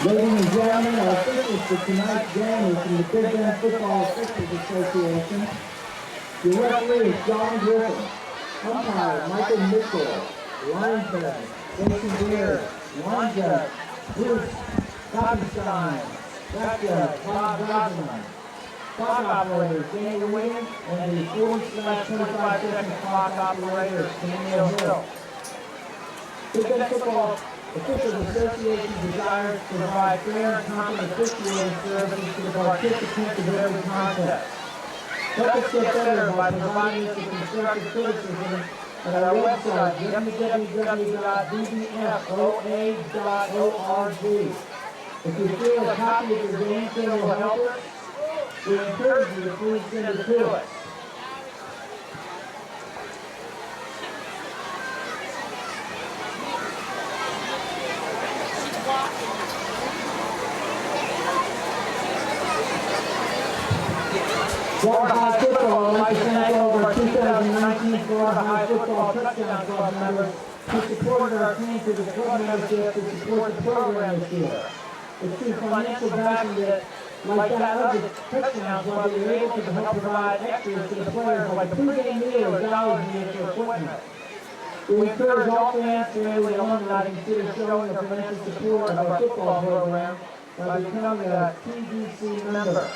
Ladies and gentlemen, our officials for tonight's game is from the Big Bend Football Officials Association. Your referee is John Griffin. Umpire Michael Mitchell. Linesman Jason Beard. Line judge Bruce Coppenstein. Back judge Bob Gosman. Clock operators Danny Williams and the 40/25-second clock operator Daniel Hill. Big Bend Football Officials Association desires to provide fair and competent officiating services to the participants of every contest. Help us get better by providing us with constructive criticism at our website, www.bbfoa.org. If you feel a copy of your game plan will help us, we encourage you to please send it to us. Florida High Football would like to thank all of our 2019 Florida High Football Touchdown Club members who supported our team through the club membership to support the program this year. It's through financial backing that, like that of the Touchdown Club, we are able to help provide extras to the players like a pregame meal or dollars needed for equipment. We encourage all fans, family, and alumni to consider showing their financial support of our football program by becoming a TDC member.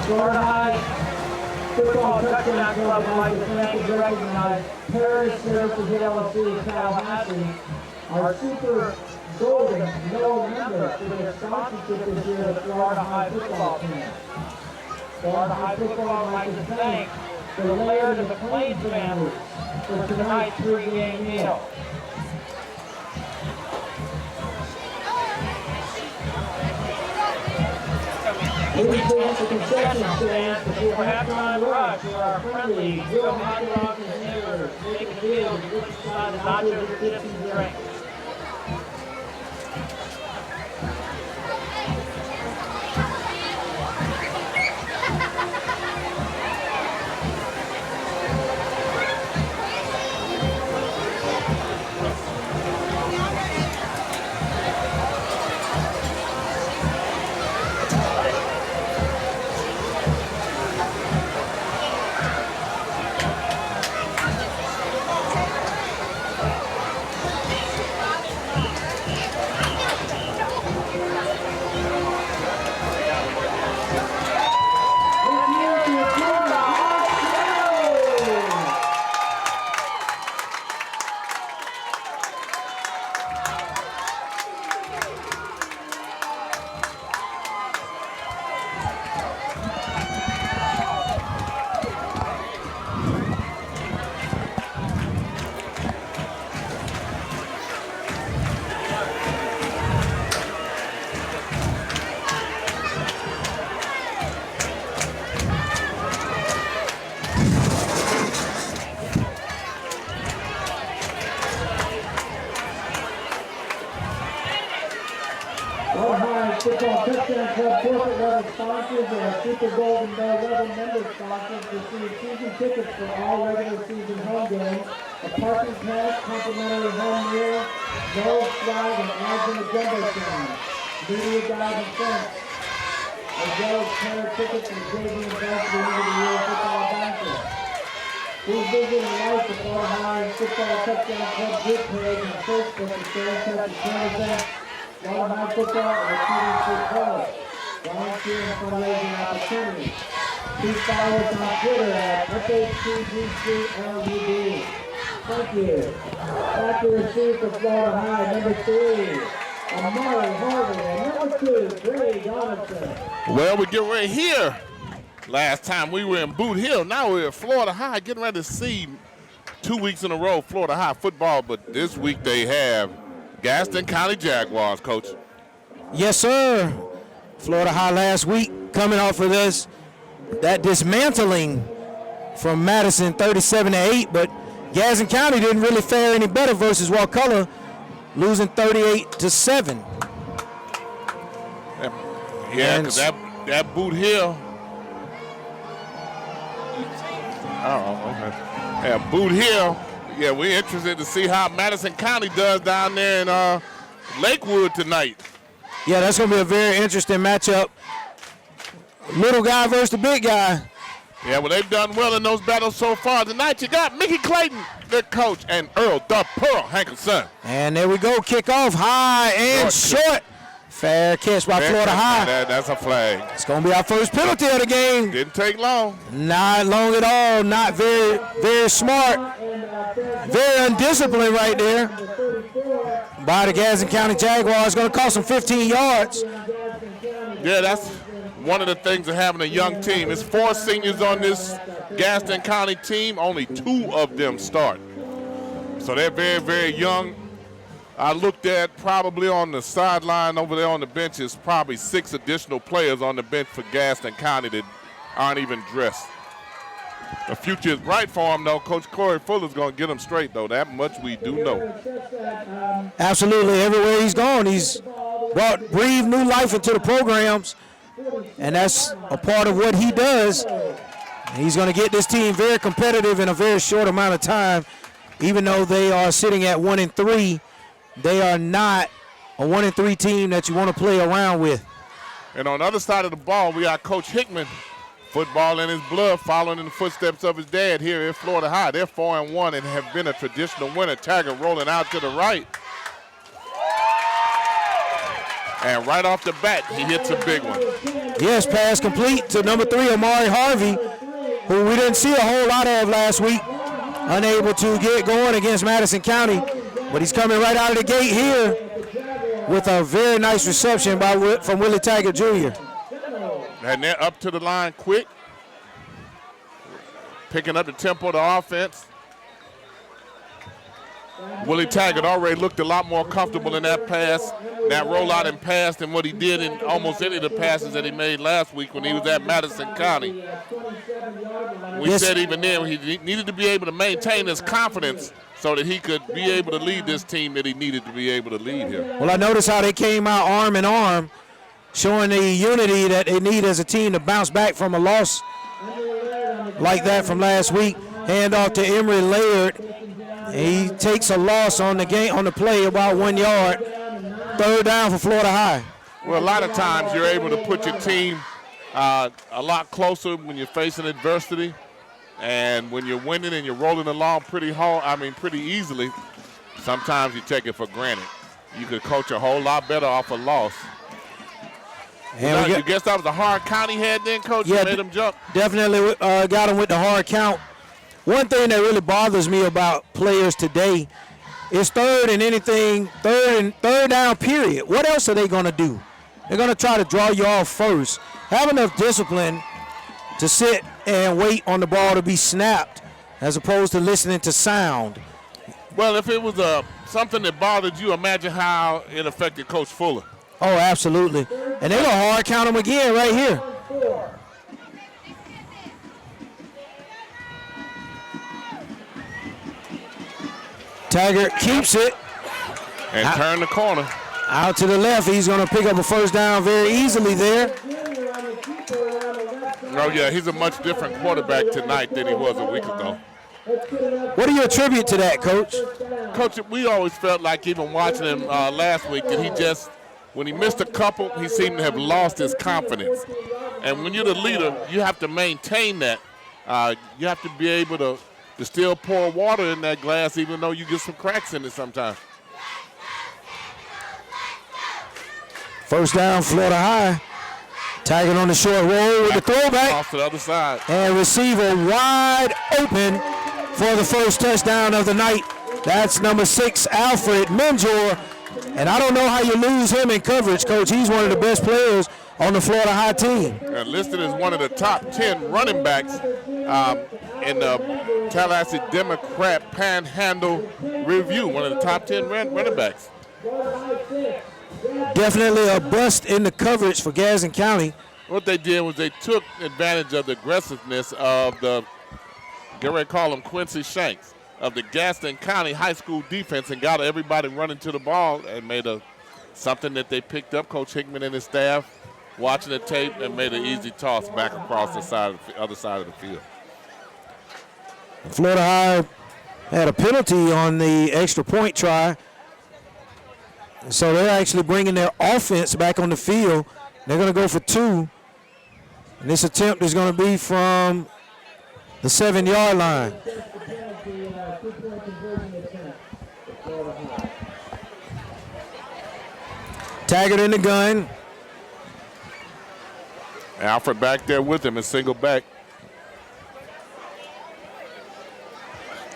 Florida High Football Touchdown Club would like to thank and recognize Parish Services LLC of Tallahassee, our Super Golden Middle member for their sponsorship this year of the Florida High Football team. Florida High Football would like to thank the Laird of the Plains family for tonight's pregame meal. Please please the concession stands before halftime rush for our friendly grill hot dogs and hamburgers. Make a deal with which side of nachos, chips, and drinks. Football Touchdown Club corporate level sponsors and Super Golden Bell level member sponsors receive season tickets for all regular season home games, a parking pass, complimentary home meal, gold flag, and ads in the jumbotron, media guide and fence, as well as pair of tickets and JV Ambassador into the Year Football Banquet. Please visit and like the Florida High Football Touchdown Club group page on Facebook to stay in touch with current events, Florida High Football, and the TDC Club, volunteer and fundraising opportunities. Please follow us on Twitter at FHTGCLUB. Thank you. Back to receive for Florida High, number 3, Amari Harvey, and number 2, Greg Donaldson. Well, we get right here. Last time we were in Boot Hill, now we're at Florida High, getting ready to see 2 weeks in a row Florida High football, but this week they have Gaston County Jaguars, Coach. Yes, sir. Florida High last week coming off of this, that dismantling from Madison 37-8, but Gaston County didn't really fare any better versus Wakulla, losing 38-7. Yeah, because that Boot Hill. Oh, okay. Yeah, Boot Hill. Yeah, we're interested to see how Madison County does down there in Lakewood tonight. Yeah, that's going to be a very interesting matchup. Little guy versus the big guy. Yeah, well, they've done well in those battles so far. Tonight you got Mickey Clayton, the coach, and Earl the Pearl Hankerson. And there we go, kickoff high and short. Fair catch by Florida High. That's a flag. It's going to be our first penalty of the game. Didn't take long. Not long at all. Not very, very smart. Very undisciplined right there by the Gadsden County Jaguars. Going to cost them 15 yards. Yeah, that's one of the things of having a young team. It's 4 seniors on this Gadsden County team. Only 2 of them start. So they're very, very young. I looked at probably on the sideline over there on the benches, probably 6 additional players on the bench for Gadsden County that aren't even dressed. The future is bright for them, though. Coach Corey Fuller's going to get them straight, though. That much we do know. Absolutely. Everywhere he's gone, he's breathed new life into the programs, and that's a part of what he does. And he's going to get this team very competitive in a very short amount of time. Even though they are sitting at 1-3, they are not a 1-3 team that you want to play around with. And on the other side of the ball, we got Coach Hickman, football in his blood, following in the footsteps of his dad here at Florida High. They're 4-1 and have been a traditional winner. Taggart rolling out to the right. And right off the bat, he hits a big one. Yes, pass complete to number 3, Amari Harvey, who we didn't see a whole lot of last week. Unable to get going against Madison County. But he's coming right out of the gate here with a very nice reception from Willie Taggart Jr. And they're up to the line quick. Picking up the tempo of the offense. Willie Taggart already looked a lot more comfortable in that pass, that rollout and pass than what he did in almost any of the passes that he made last week when he was at Madison County. We said even then he needed to be able to maintain his confidence so that he could be able to lead this team that he needed to be able to lead here. Well, I noticed how they came out arm in arm, showing the unity that they need as a team to bounce back from a loss like that from last week. Hand off to Emery Laird. He takes a loss on the play, about 1 yard. 3rd down for Florida High. Well, a lot of times you're able to put your team a lot closer when you're facing adversity. And when you're winning and you're rolling along pretty easily, sometimes you take it for granted. You could coach a whole lot better off a loss. You guess that was a hard count he had then, Coach? Yeah, made him jump? Definitely got him with the hard count. One thing that really bothers me about players today is third down period. What else are they going to do? They're going to try to draw you off first. Have enough discipline to sit and wait on the ball to be snapped as opposed to listening to sound. Well, if it was something that bothered you, imagine how it affected Coach Fuller. Oh, absolutely. And they're going to hard count him again right here. Taggart keeps it. And turn the corner. Out to the left. He's going to pick up a 1st down very easily there. Oh, yeah, he's a much different quarterback tonight than he was a week ago. What do you attribute to that, Coach? Coach, we always felt like even watching him last week that he just, when he missed a couple, he seemed to have lost his confidence. And when you're the leader, you have to maintain that. You have to be able to still pour water in that glass even though you get some cracks in it sometimes. 1st down, Florida High. Taggart on the short roll with the throwback. Off to the other side. And receiver wide open for the first touchdown of the night. That's number 6, Alfred Menjor. And I don't know how you lose him in coverage, Coach. He's one of the best players on the Florida High team. And listed as one of the top 10 running backs in the Tallahassee Democrat Panhandle Review, one of the top 10 running backs. Definitely a bust in the coverage for Gadsden County. What they did was they took advantage of the aggressiveness of the, get ready to call him Quincy Shanks, of the Gadsden County High School defense and got everybody running to the ball and made something that they picked up. Coach Hickman and his staff watching the tape and made an easy toss back across the other side of the field. Florida High had a penalty on the extra point try. So they're actually bringing their offense back on the field. They're going to go for 2. And this attempt is going to be from the 7-yard line. Taggart in the gun. Alfred back there with him and single back.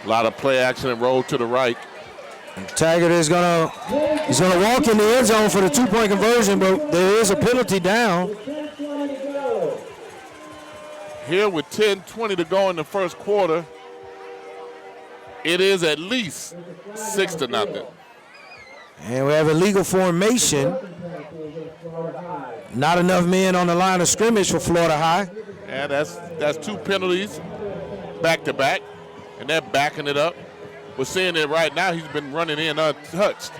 A lot of play action and roll to the right. And Taggart is gonna walk in the end zone for the 2-point conversion, but there is a penalty down. Here with 10:20 to go in the first quarter, it is at least 6-0. And we have a legal formation. Not enough men on the line of scrimmage for Florida High. And that's 2 penalties back to back, and they're backing it up. We're seeing it right now. He's been running in untouched.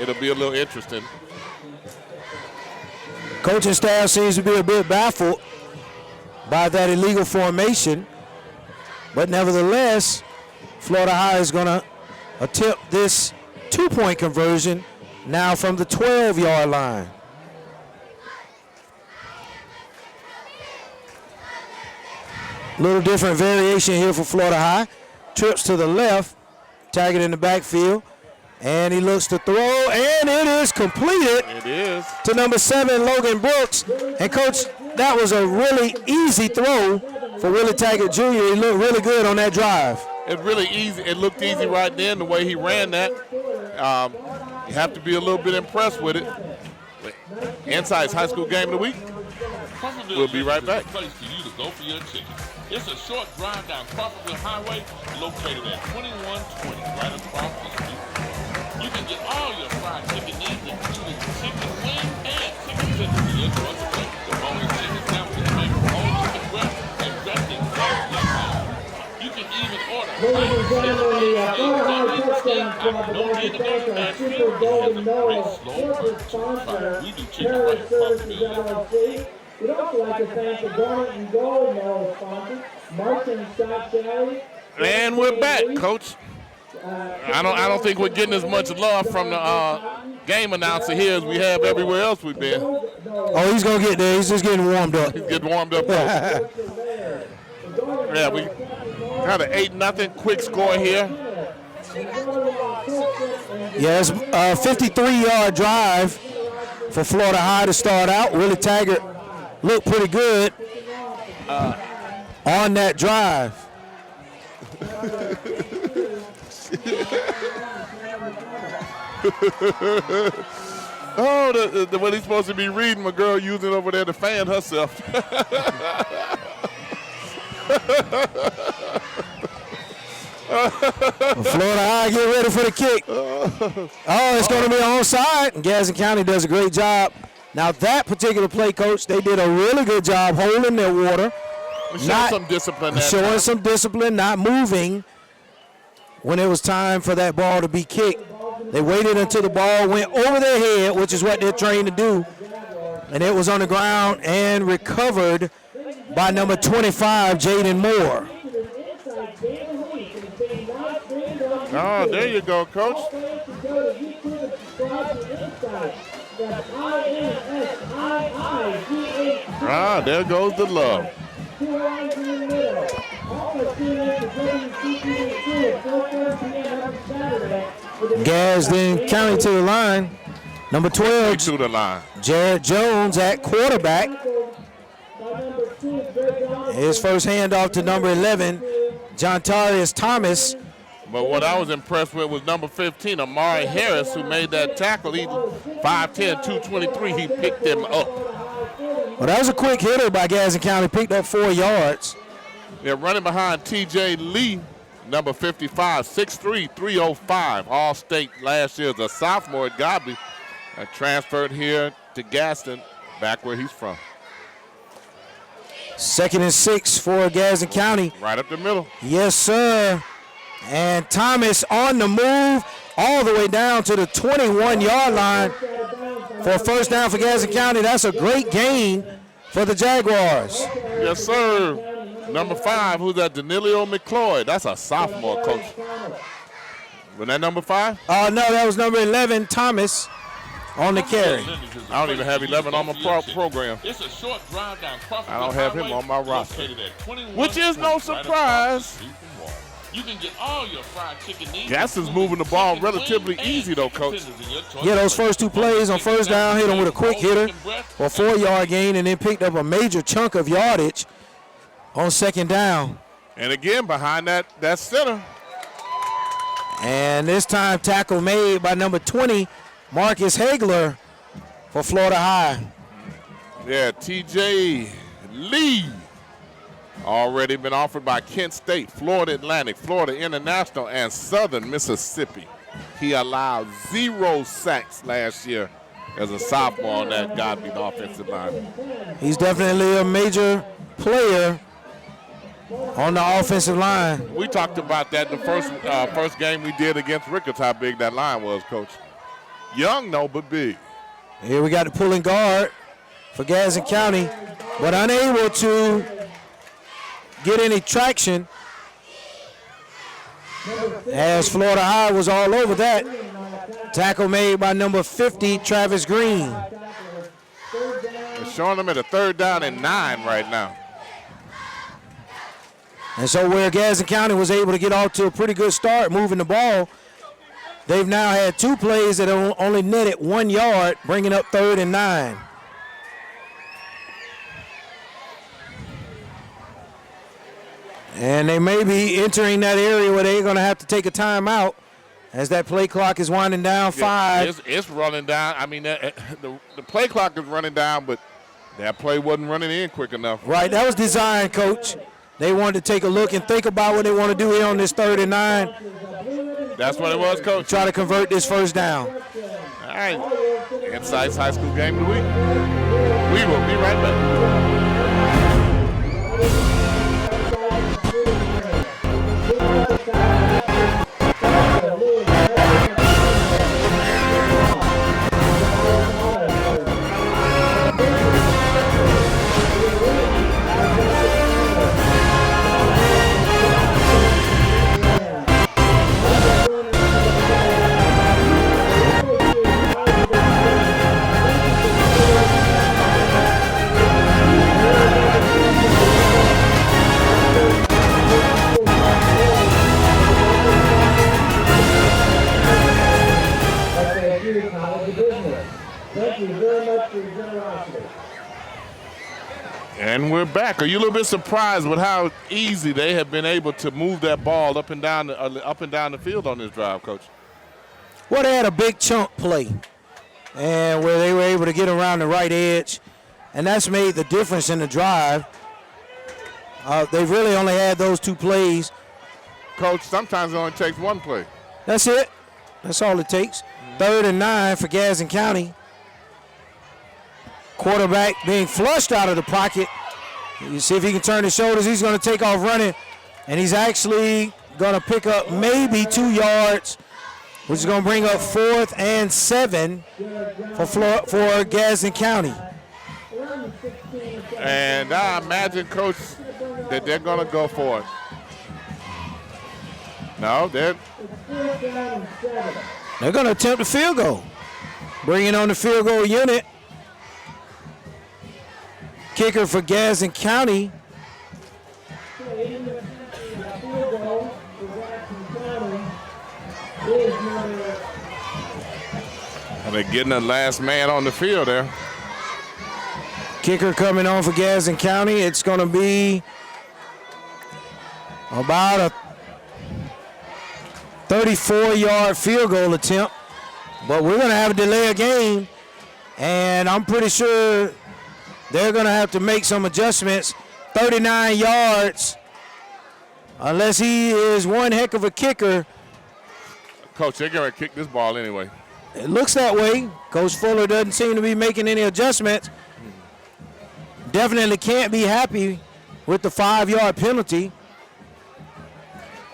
It'll be a little interesting. Coaching staff seems to be a bit baffled by that illegal formation, but nevertheless, Florida High is going to attempt this 2-point conversion now from the 12-yard line. Little different variation here for Florida High. Trips to the left, Taggart in the backfield, and he looks to throw, and it is completed. It is. To number 7, Logan Brooks. And Coach, that was a really easy throw for Willie Taggart Jr. He looked really good on that drive. It's really easy. It looked easy right then, the way he ran that. You have to be a little bit impressed with it. Inside's High School Game of the Week. We'll be right back. Place for you to go for your chicken. It's a short drive down Crawfordville Highway, located at 2120, right across the street. You can get all your fried chicken needs, including chicken wings and chicken tenders for your choice of flavor. The boneless chicken sandwich is made from whole chicken breast and dressed in you can even order Ladies and gentlemen, the Florida High touchdown squad would like to thank our Super Golden Noah corporate sponsor, Terry Services LLC. We'd also like to thank the Garnet and Gold Noah sponsor, Martin and Scott Shelley. And we're back, Coach. I don't think we're getting as much love from the game announcer here as we have everywhere else we've been. Oh, he's going to get there. He's just getting warmed up. He's getting warmed up. Yeah, we got an 8-0 quick score here. Yes, a 53-yard drive for Florida High to start out. Willie Taggart looked pretty good on that drive. Oh, what he's supposed to be reading, my girl using over there to fan herself. Florida High get ready for the kick. Oh, it's going to be onside, and Gadsden County does a great job. Now that particular play, Coach, they did a really good job holding their water. Showing some discipline. Showing some discipline, not moving when it was time for that ball to be kicked. They waited until the ball went over their head, which is what they're trained to do. And it was on the ground and recovered by number 25, Jaden Moore. Oh, there you go, Coach. Ah, there goes the love. Gadsden County to the line. Number 12, to the line. Jared Jones at quarterback. His first handoff to number 11, John Tarius Thomas. But what I was impressed with was number 15, Amari Harris, who made that tackle. He 5'10", 223. He picked him up. Well, that was a quick hitter by Gadsden County. Picked up 4 yards. They're running behind T.J. Lee, number 55, 6'3", 305. All-state last year as a sophomore at Godby. Transferred here to Gadsden, back where he's from. 2nd and 6 for Gadsden County. Right up the middle. Yes, sir. And Thomas on the move all the way down to the 21-yard line for a first down for Gadsden County. That's a great gain for the Jaguars. Yes, sir. Number 5, who's that? Danilio McCloy. That's a sophomore, coach. Was that number 5? No, that was number 11, Thomas, on the carry. I don't even have 11 on my program. It's a short drive down I don't have him on my roster, which is no surprise. You can get all your fried chicken needs. Gadsden's moving the ball relatively easy, though, coach. Yeah, those first 2 plays on first down, hit him with a quick hitter for a 4-yard gain, and then picked up a major chunk of yardage on 2nd down. And again, behind that center. And this time, tackle made by number 20, Marcus Hagler for Florida High. Yeah, TJ Lee. Already been offered by Kent State, Florida Atlantic, Florida International, and Southern Mississippi. He allowed 0 sacks last year as a sophomore on that Godby offensive line. He's definitely a major player on the offensive line. We talked about that the first game we did against Ricketts, how big that line was, Coach. Young, no, but big. Here we got the pulling guard for Gadsden County, but unable to get any traction as Florida High was all over that. Tackle made by number 50, Travis Green. They're showing them at a 3rd down and 9 right now. And so where Gadsden County was able to get off to a pretty good start moving the ball, they've now had 2 plays that only netted 1 yard, bringing up 3rd and 9. And they may be entering that area where they're going to have to take a timeout as that play clock is winding down. 5. It's running down. I mean, the play clock is running down, but that play wasn't running in quick enough. Right, that was designed, Coach. They wanted to take a look and think about what they want to do here on this 3rd and 9. That's what it was, Coach. Try to convert this first down. All right. Insights High School Game of the Week. We will be right back. And we're back. Are you a little bit surprised with how easy they have been able to move that ball up and down the field on this drive, Coach? Well, they had a big chunk play, and where they were able to get around the right edge, and that's made the difference in the drive. They've really only had those 2 plays. Coach, sometimes it only takes 1 play. That's it. That's all it takes. 3rd and 9 for Gadsden County. Quarterback being flushed out of the pocket. You see if he can turn his shoulders. He's going to take off running, and he's actually going to pick up maybe 2 yards, which is going to bring up 4th and 7 for Gadsden County. And I imagine, Coach, that they're going to go for it. No, they're going to attempt a field goal. Bringing on the field goal unit. Kicker for Gadsden County. And they're getting the last man on the field there. Kicker coming on for Gadsden County. It's going to be about a 34-yard field goal attempt. But we're going to have a delay of game, and I'm pretty sure they're going to have to make some adjustments. 39 yards unless he is one heck of a kicker. Coach, they're going to kick this ball anyway. It looks that way. Coach Fuller doesn't seem to be making any adjustments. Definitely can't be happy with the 5-yard penalty.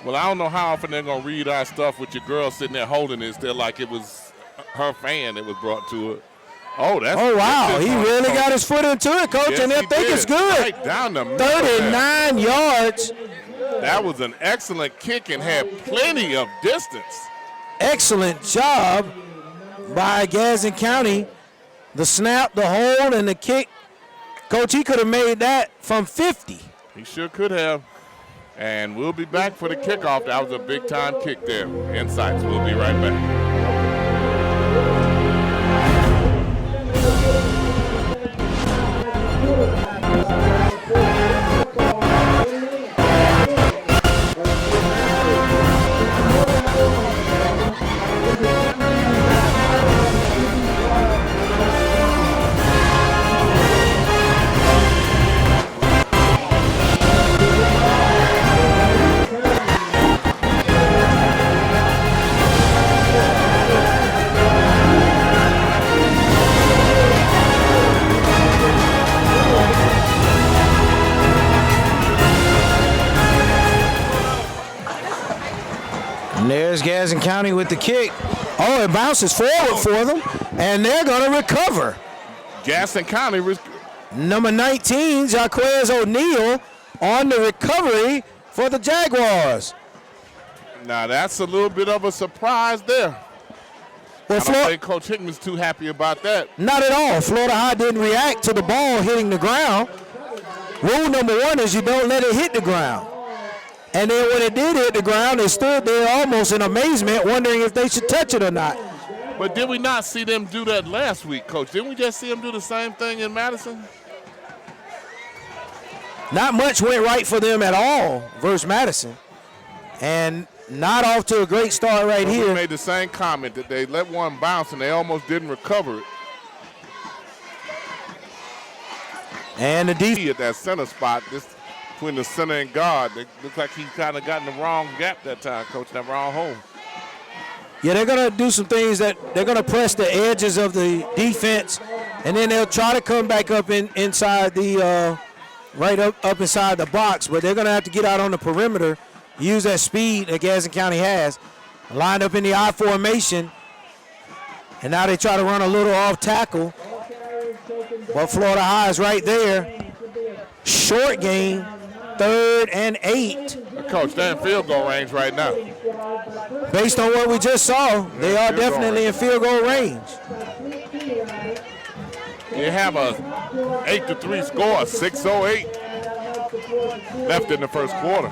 Well, I don't know how often they're going to read our stuff with your girl sitting there holding it still like it was her fan that was brought to it. Oh, that's wow. He really got his foot into it, Coach, yes, and I think it's good. Right down the middle. 39 yards. That was an excellent kick and had plenty of distance. Excellent job by Gadsden County. The snap, the hold, and the kick. Coach, he could have made that from 50. He sure could have. And we'll be back for the kickoff. That was a big-time kick there. Insights. We'll be right back. And there's Gadsden County with the kick. Oh, it bounces forward for them, and they're going to recover. Gadsden County. Number 19, Jaquez O'Neal on the recovery for the Jaguars. Now, that's a little bit of a surprise there. Well, I don't think Coach Hickman's too happy about that. Not at all. Florida High didn't react to the ball hitting the ground. Rule number 1 is you don't let it hit the ground. And then when it did hit the ground, they stood there almost in amazement, wondering if they should touch it or not. But did we not see them do that last week, Coach? Didn't we just see them do the same thing in Madison? Not much went right for them at all versus Madison. And not off to a great start right here. We made the same comment that they let one bounce and they almost didn't recover it. And the defense at that center spot, this between the center and guard, it looks like he kind of got in the wrong gap that time, Coach, that wrong hole. Yeah, they're going to do some things that they're going to press the edges of the defense, and then they'll try to come back up inside the right up inside the box, but they're going to have to get out on the perimeter, use that speed that Gadsden County has, lined up in the I formation, and now they try to run a little off tackle, but Florida High is right there. Short game, 3rd and 8. Coach, they're in field goal range right now. Based on what we just saw, they are definitely in field goal range. You have a 8-3 score, 6:08 left in the first quarter.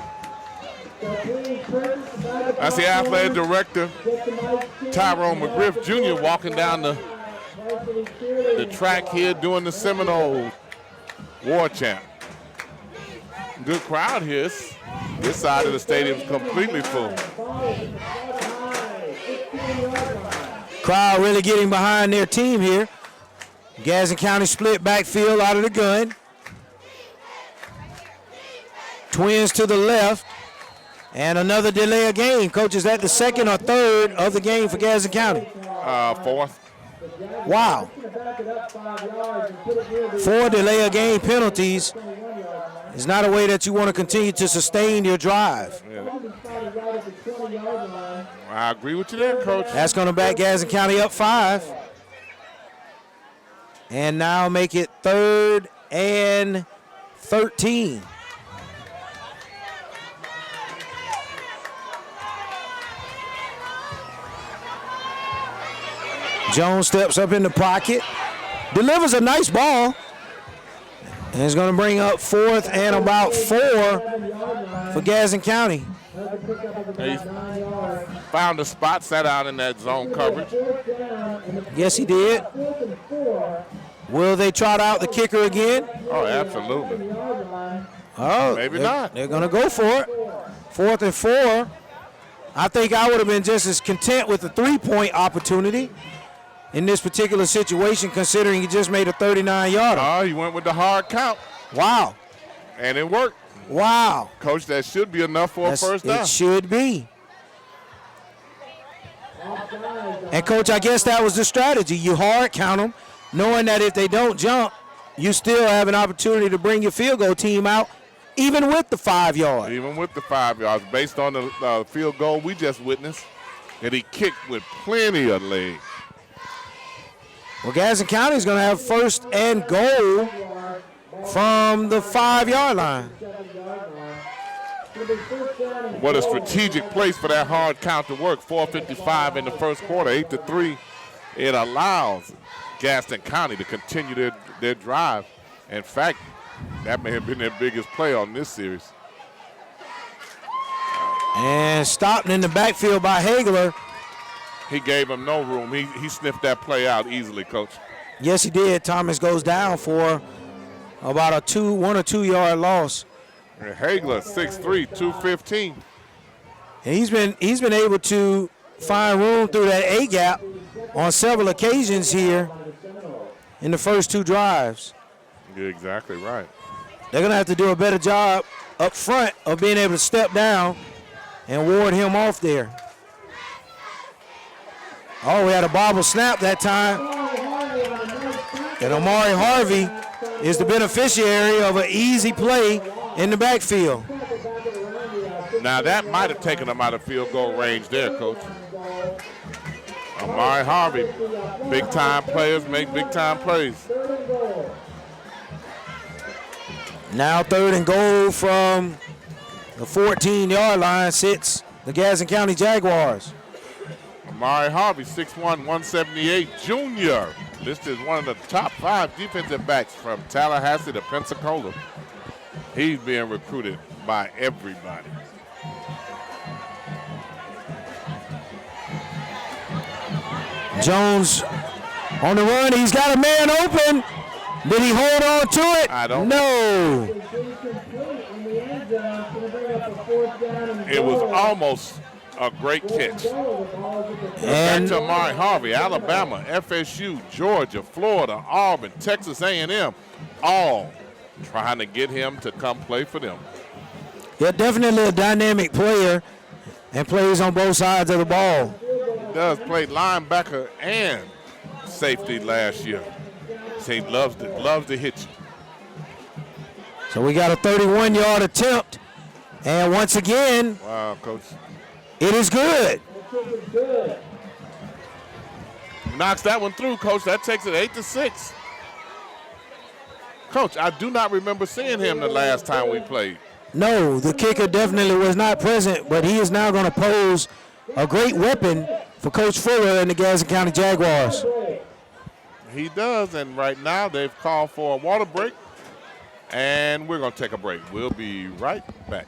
That's the athletic director, Tyrone McGriff Jr., walking down the track here doing the Seminole War Chant. Good crowd here. This side of the stadium is completely full. Crowd really getting behind their team here. Gadsden County split backfield out of the gun. Twins to the left. And another delay of game. Coach, is that the 2nd or 3rd of the game for Gadsden County? 4th. Wow. 4 delay of game penalties is not a way that you want to continue to sustain your drive. Yeah. I agree with you there, Coach. That's going to back Gadsden County up 5. And now make it 3rd and 13. Jones steps up in the pocket, delivers a nice ball, and is going to bring up 4th and about 4 for Gadsden County. He found a spot, sat out in that zone coverage. Yes, he did. Will they trot out the kicker again? Oh, absolutely. Oh, maybe not. They're going to go for it. 4th and 4. I think I would have been just as content with the 3-point opportunity in this particular situation, considering he just made a 39-yarder. Oh, he went with the hard count. Wow. And it worked. Wow. Coach, that should be enough for a first down. It should be. And, Coach, I guess that was the strategy. You hard count them, knowing that if they don't jump, you still have an opportunity to bring your field goal team out, even with the 5 yards. Even with the 5 yards, based on the field goal we just witnessed, and he kicked with plenty of leg. Well, Gadsden County is going to have first and goal from the 5-yard line. What a strategic place for that hard count to work. 4:55 in the first quarter, 8-3. It allows Gadsden County to continue their drive. In fact, that may have been their biggest play on this series. And stopped in the backfield by Hagler. He gave him no room. He sniffed that play out easily, Coach. Yes, he did. Thomas goes down for about a 1 or 2 yard loss. And Hagler, 6'3", 215. And he's been able to find room through that A gap on several occasions here in the first 2 drives. You're exactly right. They're going to have to do a better job up front of being able to step down and ward him off there. Oh, we had a bobble snap that time. And Amari Harvey is the beneficiary of an easy play in the backfield. Now that might have taken him out of field goal range there, Coach. Amari Harvey, big time players make big time plays. Now 3rd and goal from the 14-yard line sits the Gadsden County Jaguars. Amari Harvey, 6'1", 178, junior. Listed as one of the top 5 defensive backs from Tallahassee to Pensacola. He's being recruited by everybody. Jones on the run. He's got a man open. Did he hold on to it? I don't know. It was almost a great catch. And back to Amari Harvey, Alabama, FSU, Georgia, Florida, Auburn, Texas A&M, all trying to get him to come play for them. Yeah, definitely a dynamic player and plays on both sides of the ball. He does play linebacker and safety last year. So he loves to hit you. So we got a 31-yard attempt. And once again, wow, Coach. It is good. Knocks that one through, Coach. That takes it 8-6. Coach, I do not remember seeing him the last time we played. No, the kicker definitely was not present, but he is now going to pose a great weapon for Coach Fuller and the Gadsden County Jaguars. He does, and right now they've called for a water break, and we're going to take a break. We'll be right back.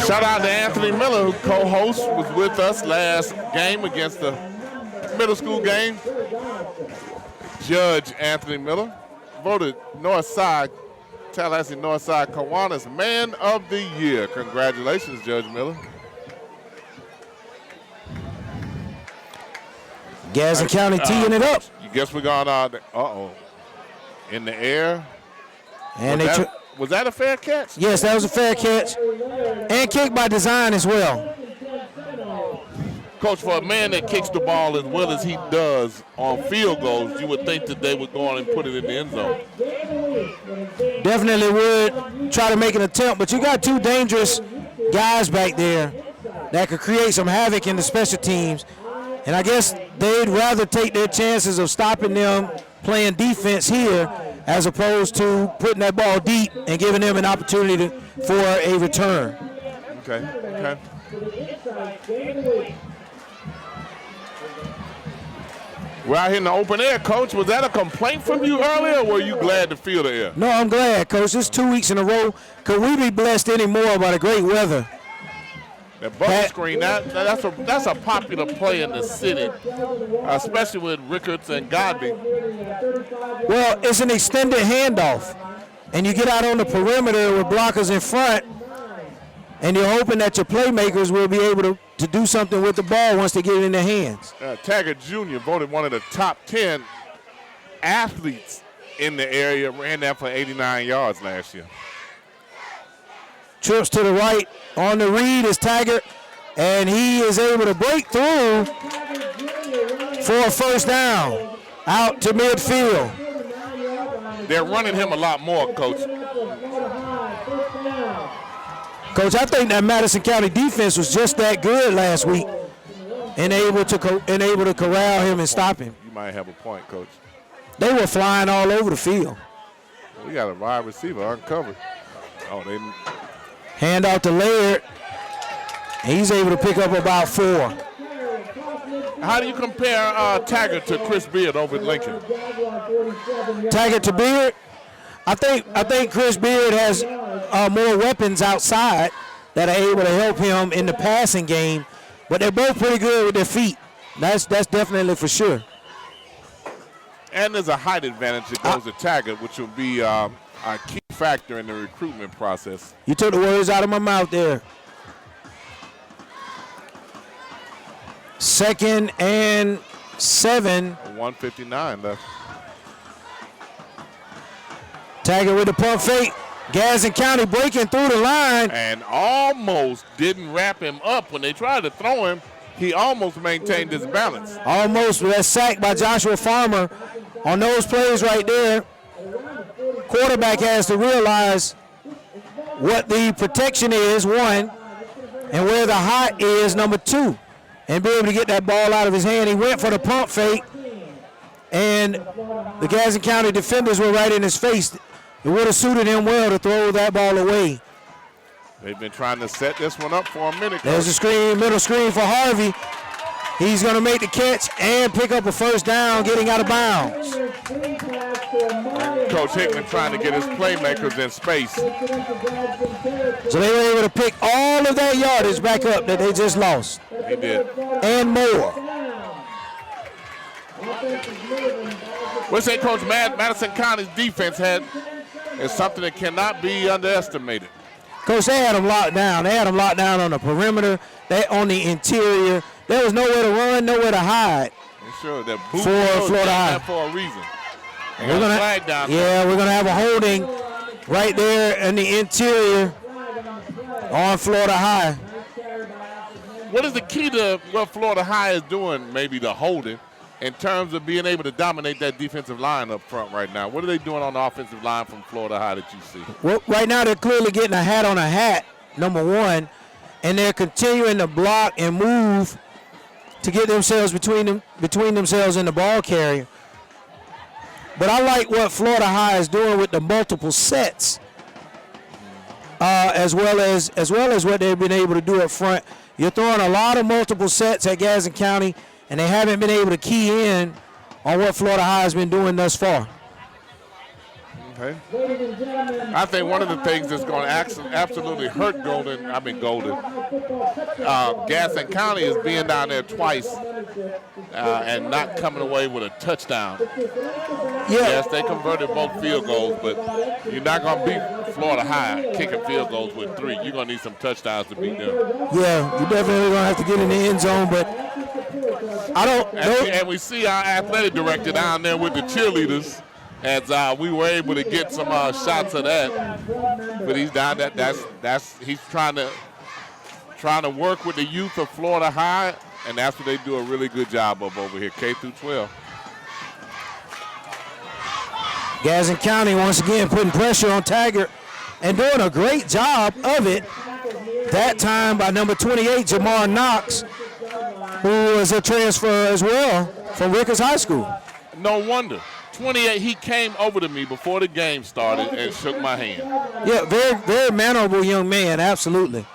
Shout out to Anthony Miller, who co-host, was with us last game against the middle school game. Judge Anthony Miller voted Northside, Tallahassee Northside Kiwanis Man of the Year. Congratulations, Judge Miller. Gadsden County teeing it up. You guess we're going on, in the air. And was that a fair catch? Yes, that was a fair catch. And kicked by design as well. Coach, for a man that kicks the ball as well as he does on field goals, you would think that they would go on and put it in the end zone. Definitely would try to make an attempt, but you got 2 dangerous guys back there that could create some havoc in the special teams. And I guess they'd rather take their chances of stopping them playing defense here as opposed to putting that ball deep and giving them an opportunity for a return. Okay. We're out here in the open air, Coach. Was that a complaint from you earlier, or were you glad to feel the air? No, I'm glad, Coach. It's 2 weeks in a row. Could we be blessed anymore by the great weather? The bubble screen, that's a popular play in the city, especially with Rickards and Godby. Well, it's an extended handoff, and you get out on the perimeter with blockers in front, and you're hoping that your playmakers will be able to do something with the ball once they get it in their hands. Taggart Jr. voted one of the top 10 athletes in the area, ran that for 89 yards last year. Trips to the right on the read is Taggart, and he is able to break through for a first down out to midfield. They're running him a lot more, Coach. Coach, I think that Madison County defense was just that good last week and able to corral him and stop him. You might have a point, Coach. They were flying all over the field. We got a wide receiver uncovered. Oh, they hand out to Laird. He's able to pick up about 4. How do you compare Taggart to Chris Beard over at Lincoln? Taggart to Beard? I think Chris Beard has more weapons outside that are able to help him in the passing game, but they're both pretty good with their feet. That's definitely for sure. And there's a height advantage that goes to Taggart, which will be a key factor in the recruitment process. You took the words out of my mouth there. 2nd and 7. 1:59 left. Taggart with the pump fake. Gadsden County breaking through the line. And almost didn't wrap him up. When they tried to throw him, he almost maintained his balance. Almost with that sack by Joshua Farmer on those plays right there. Quarterback has to realize what the protection is, 1, and where the height is, number 2, and be able to get that ball out of his hand. He went for the pump fake, and the Gadsden County defenders were right in his face. It would have suited him well to throw that ball away. They've been trying to set this one up for a minute. There's a screen, middle screen for Harvey. He's going to make the catch and pick up a first down, getting out of bounds. Coach Hickman trying to get his playmakers in space. So they were able to pick all of that yardage back up that they just lost. He did. And more. What's that, Coach? Madison County's defense is something that cannot be underestimated. Coach, they had them locked down. They had them locked down on the perimeter, on the interior. There was nowhere to run, nowhere to hide. Sure, that for Florida High. For a reason. We're gonna have a holding right there in the interior on Florida High. What is the key to what Florida High is doing, maybe the holding, in terms of being able to dominate that defensive line up front right now? What are they doing on the offensive line from Florida High that you see? Well, right now they're clearly getting a hat on a hat, number 1, and they're continuing to block and move to get themselves between themselves and the ball carrier. But I like what Florida High is doing with the multiple sets, as well as what they've been able to do up front. You're throwing a lot of multiple sets at Gadsden County, and they haven't been able to key in on what Florida High has been doing thus far. Okay. I think one of the things that's going to absolutely hurt Gadsden County is being down there twice and not coming away with a touchdown. Yeah. Yes, they converted both field goals, but you're not going to beat Florida High kicking field goals with 3. You're going to need some touchdowns to beat them. Yeah, you're definitely going to have to get in the end zone, but I don't know. And we see our athletic director down there with the cheerleaders. As we were able to get some shots of that, but he's down. He's trying to work with the youth of Florida High, and that's what they do a really good job of over here, K through 12. Gadsden County once again putting pressure on Taggart and doing a great job of it. That time by number 28, Jamar Knox, who was a transfer as well from Rickards High School. No wonder. 28, he came over to me before the game started and shook my hand. Yeah, very, very mannerable young man, absolutely.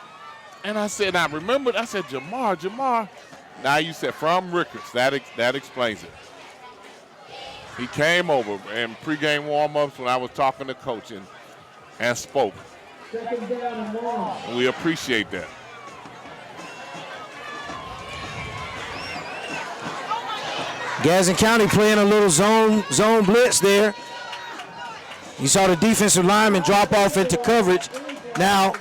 And I said, Jamar. Now you said from Rickards. That explains it. He came over in pregame warm-ups when I was talking to Coach and spoke. Second down and long. And we appreciate that. Gadsden County playing a little zone blitz there. You saw the defensive lineman drop off into coverage. Now,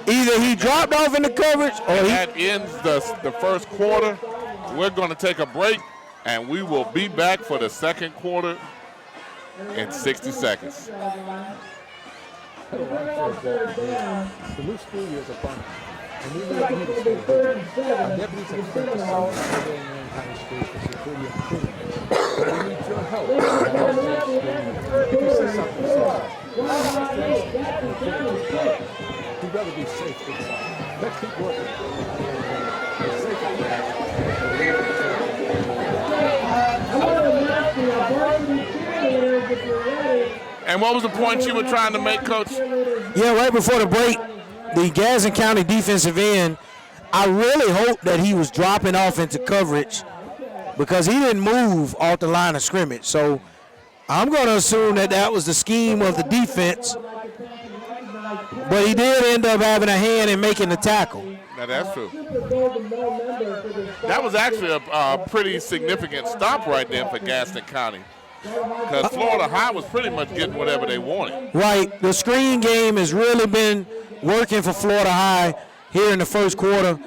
either he dropped off into coverage or that ends the first quarter. We're going to take a break, and we will be back for the second quarter in 60 seconds. The new school year is upon us. And we need you to stay with our deputies have spent the summer surveying Marion County schools for security improvement. We need your help. If you see something sad, we'd rather be safe than sorry. Let's keep working. And what was the point you were trying to make, Coach? yeah, right before the break, the Gadsden County defensive end, I really hope that he was dropping off into coverage because he didn't move off the line of scrimmage. So I'm going to assume that that was the scheme of the defense, but he did end up having a hand in making the tackle. Now, that's true. That was actually a pretty significant stop right there for Gadsden County because Florida High was pretty much getting whatever they wanted. Right. The screen game has really been working for Florida High here in the first quarter.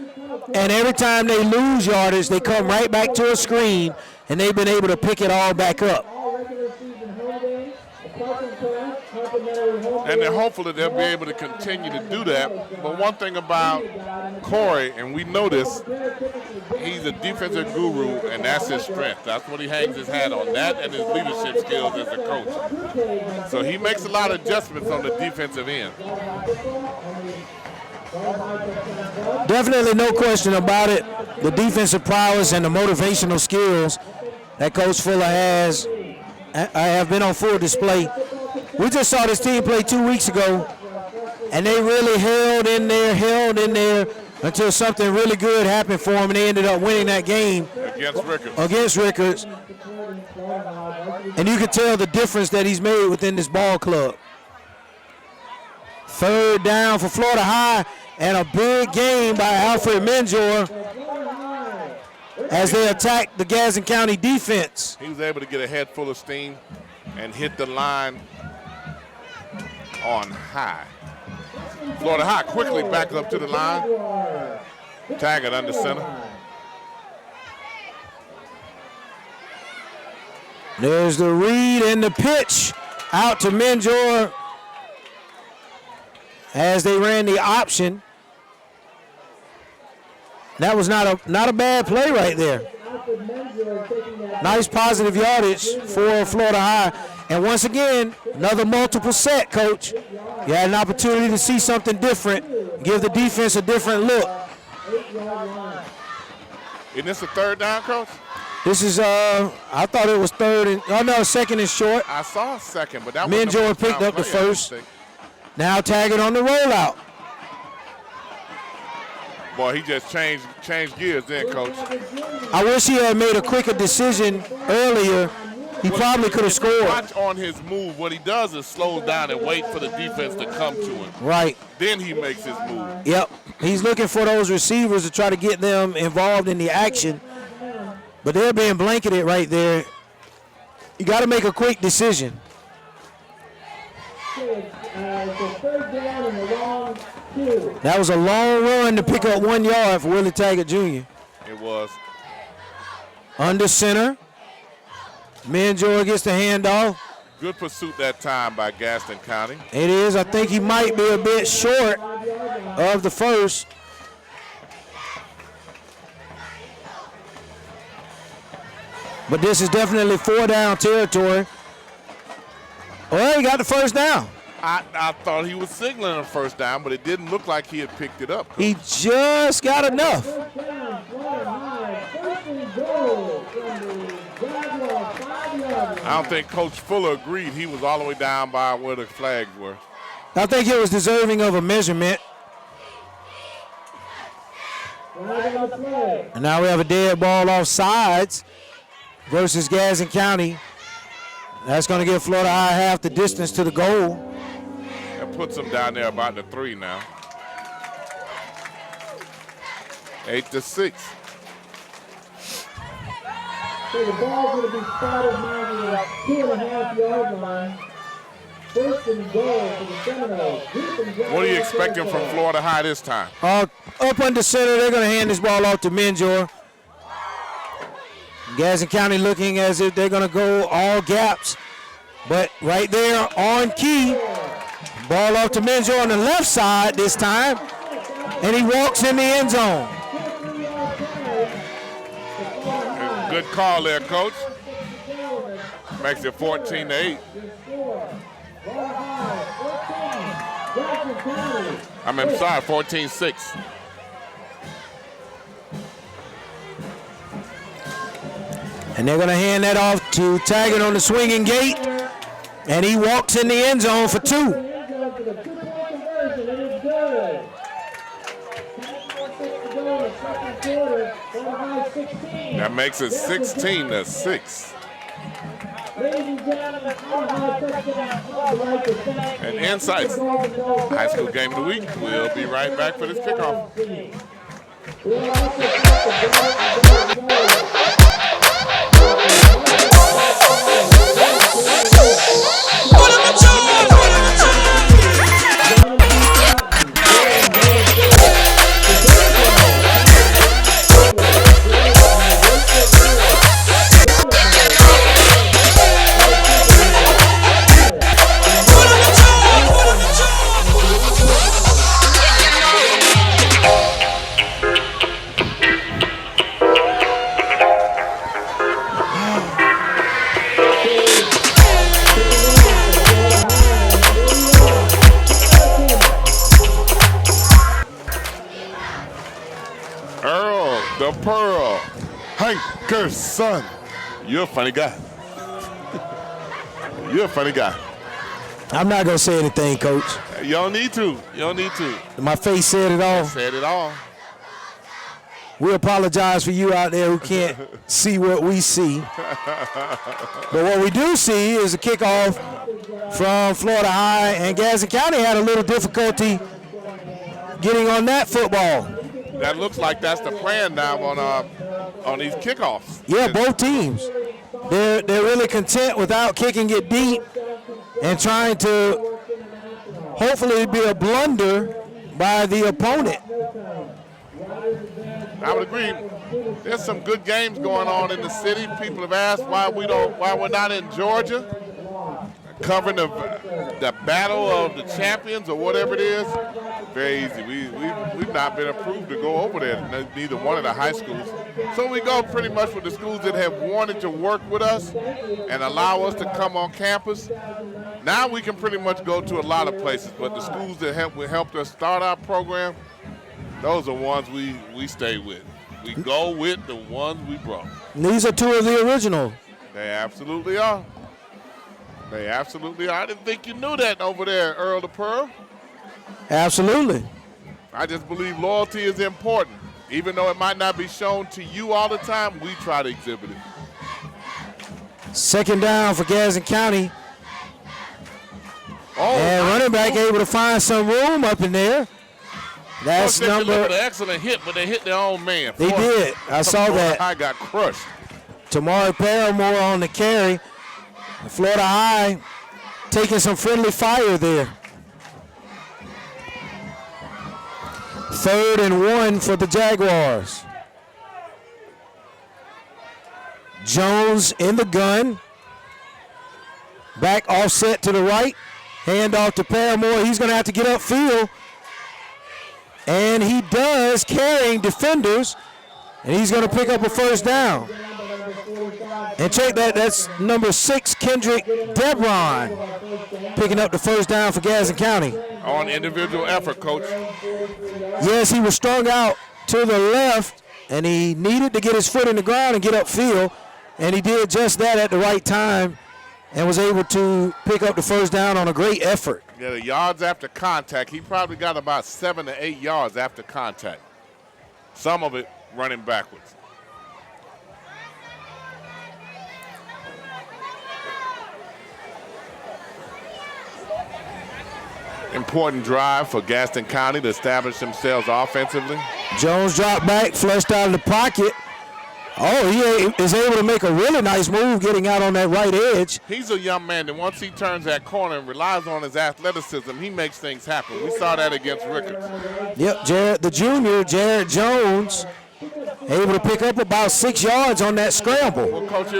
And every time they lose yardage, they come right back to a screen, and they've been able to pick it all back up. And they're hopeful that they'll be able to continue to do that. But one thing about Corey, and we know this, he's a defensive guru, and that's his strength. That's what he hangs his hat on, that and his leadership skills as a coach. So he makes a lot of adjustments on the defensive end. Definitely no question about it. The defensive prowess and the motivational skills that Coach Fuller has have been on full display. We just saw this team play 2 weeks ago, and they really held in there until something really good happened for them, and they ended up winning that game against Rickards. And you could tell the difference that he's made within this ball club. Third down for Florida High, and a big game by Alfred Menjor as they attack the Gadsden County defense. He was able to get a head full of steam and hit the line on high. Florida High quickly back up to the line. Tag it under center. There's the read and the pitch out to Menjor as they ran the option. That was not a bad play right there. Nice positive yardage for Florida High. And once again, another multiple set, Coach. You had an opportunity to see something different, give the defense a different look. Isn't this a third down, Coach? This is, I thought it was second and short. I saw a second, but that was Menjor picked up the first. Now tagging on the rollout. Boy, he just changed gears then, Coach. I wish he had made a quicker decision earlier. He probably could have scored. Watch on his move. What he does is slows down and wait for the defense to come to him. Right. Then he makes his move. Yep. He's looking for those receivers to try to get them involved in the action. But they're being blanketed right there. You got to make a quick decision. That was a long run to pick up 1 yard for Willie Taggart Jr. It was. Under center. Menjor gets the handoff. Good pursuit that time by Gadsden County. It is. I think he might be a bit short of the first. But this is definitely 4-down territory. Well, he got the first down. I thought he was signaling a first down, but it didn't look like he had picked it up. He just got enough. I don't think Coach Fuller agreed. He was all the way down by where the flags were. I think it was deserving of a measurement. And now we have a dead ball off sides versus Gadsden County. That's going to give Florida High half the distance to the goal. That puts them down there about the 3 now. 8-6. So the ball's going to be spotted maybe about 2.5-yard line. First and goal for the Seminoles. What are you expecting from Florida High this time? Up under center, they're going to hand this ball off to Menjor. Gadsden County looking as if they're going to go all gaps. But right there on key, ball off to Menjor on the left side this time. And he walks in the end zone. Good call there, Coach. Makes it 14-8. I'm sorry, 14-6. And they're going to hand that off to Taggart on the swinging gate. And he walks in the end zone for 2. That makes it 16-6. And Insights High School Game of the Week. We'll be right back for this kickoff. The Pearl, Hankerson. You're a funny guy. You're a funny guy. I'm not going to say anything, Coach. You don't need to. You don't need to. My face said it all. Said it all. We apologize for you out there who can't see what we see. But what we do see is a kickoff from Florida High, and Gadsden County had a little difficulty getting on that football. That looks like that's the plan now on these kickoffs. Yeah, both teams. They're really content without kicking it deep and trying to hopefully be a blunder by the opponent. I would agree. There's some good games going on in the city. People have asked why we're not in Georgia covering the battle of the champions or whatever it is. Very easy. We've not been approved to go over there, neither one of the high schools. So we go pretty much with the schools that have wanted to work with us and allow us to come on campus. Now we can pretty much go to a lot of places, but the schools that helped us start our program, those are ones we stay with. We go with the ones we brought. And these are 2 of the original. They absolutely are. They absolutely are. I didn't think you knew that over there, Earl the Pearl. Absolutely. I just believe loyalty is important. Even though it might not be shown to you all the time, we try to exhibit it. Second down for Gadsden County. Oh, and running back able to find some room up in there. That's number. An excellent hit, but they hit their own man. They did. I saw that. I got crushed. Tamari Paramore on the carry. Florida High taking some friendly fire there. 3rd and 1 for the Jaguars. Jones in the gun. Back offset to the right. Hand off to Paramore. He's going to have to get upfield. And he does, carrying defenders. And he's going to pick up a first down. And check that, that's number 6, Kendrick Debron, picking up the first down for Gadsden County. On individual effort, Coach. Yes, he was strung out to the left, and he needed to get his foot in the ground and get upfield, and he did just that at the right time and was able to pick up the first down on a great effort. Yeah, the yards after contact, he probably got about 7 to 8 yards after contact. Some of it running backwards. important drive for Gaston County to establish themselves offensively. Jones dropped back, flushed out of the pocket. Oh, he is able to make a really nice move getting out on that right edge. He's a young man that once he turns that corner and relies on his athleticism, he makes things happen. We saw that against Ricketts. Yep, Jared Jones, able to pick up about 6 yards on that scramble. Well, Coach,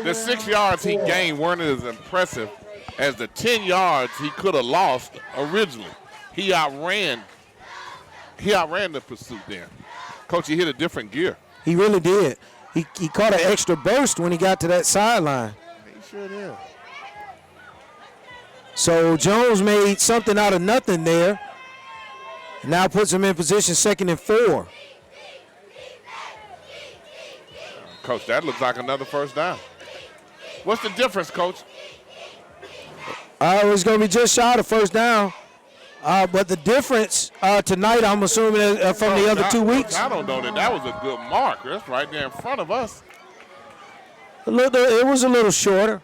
the 6 yards he gained weren't as impressive as the 10 yards he could have lost originally. He outran the pursuit there. Coach, he hit a different gear. He really did. He caught an extra burst when he got to that sideline. He sure did. So Jones made something out of nothing there. Now puts him in position 2nd and 4. Coach, that looks like another first down. What's the difference, Coach? It was going to be just shy of first down. But the difference tonight, I'm assuming, from the other 2 weeks. I don't know that was a good mark. That's right there in front of us. It was a little shorter,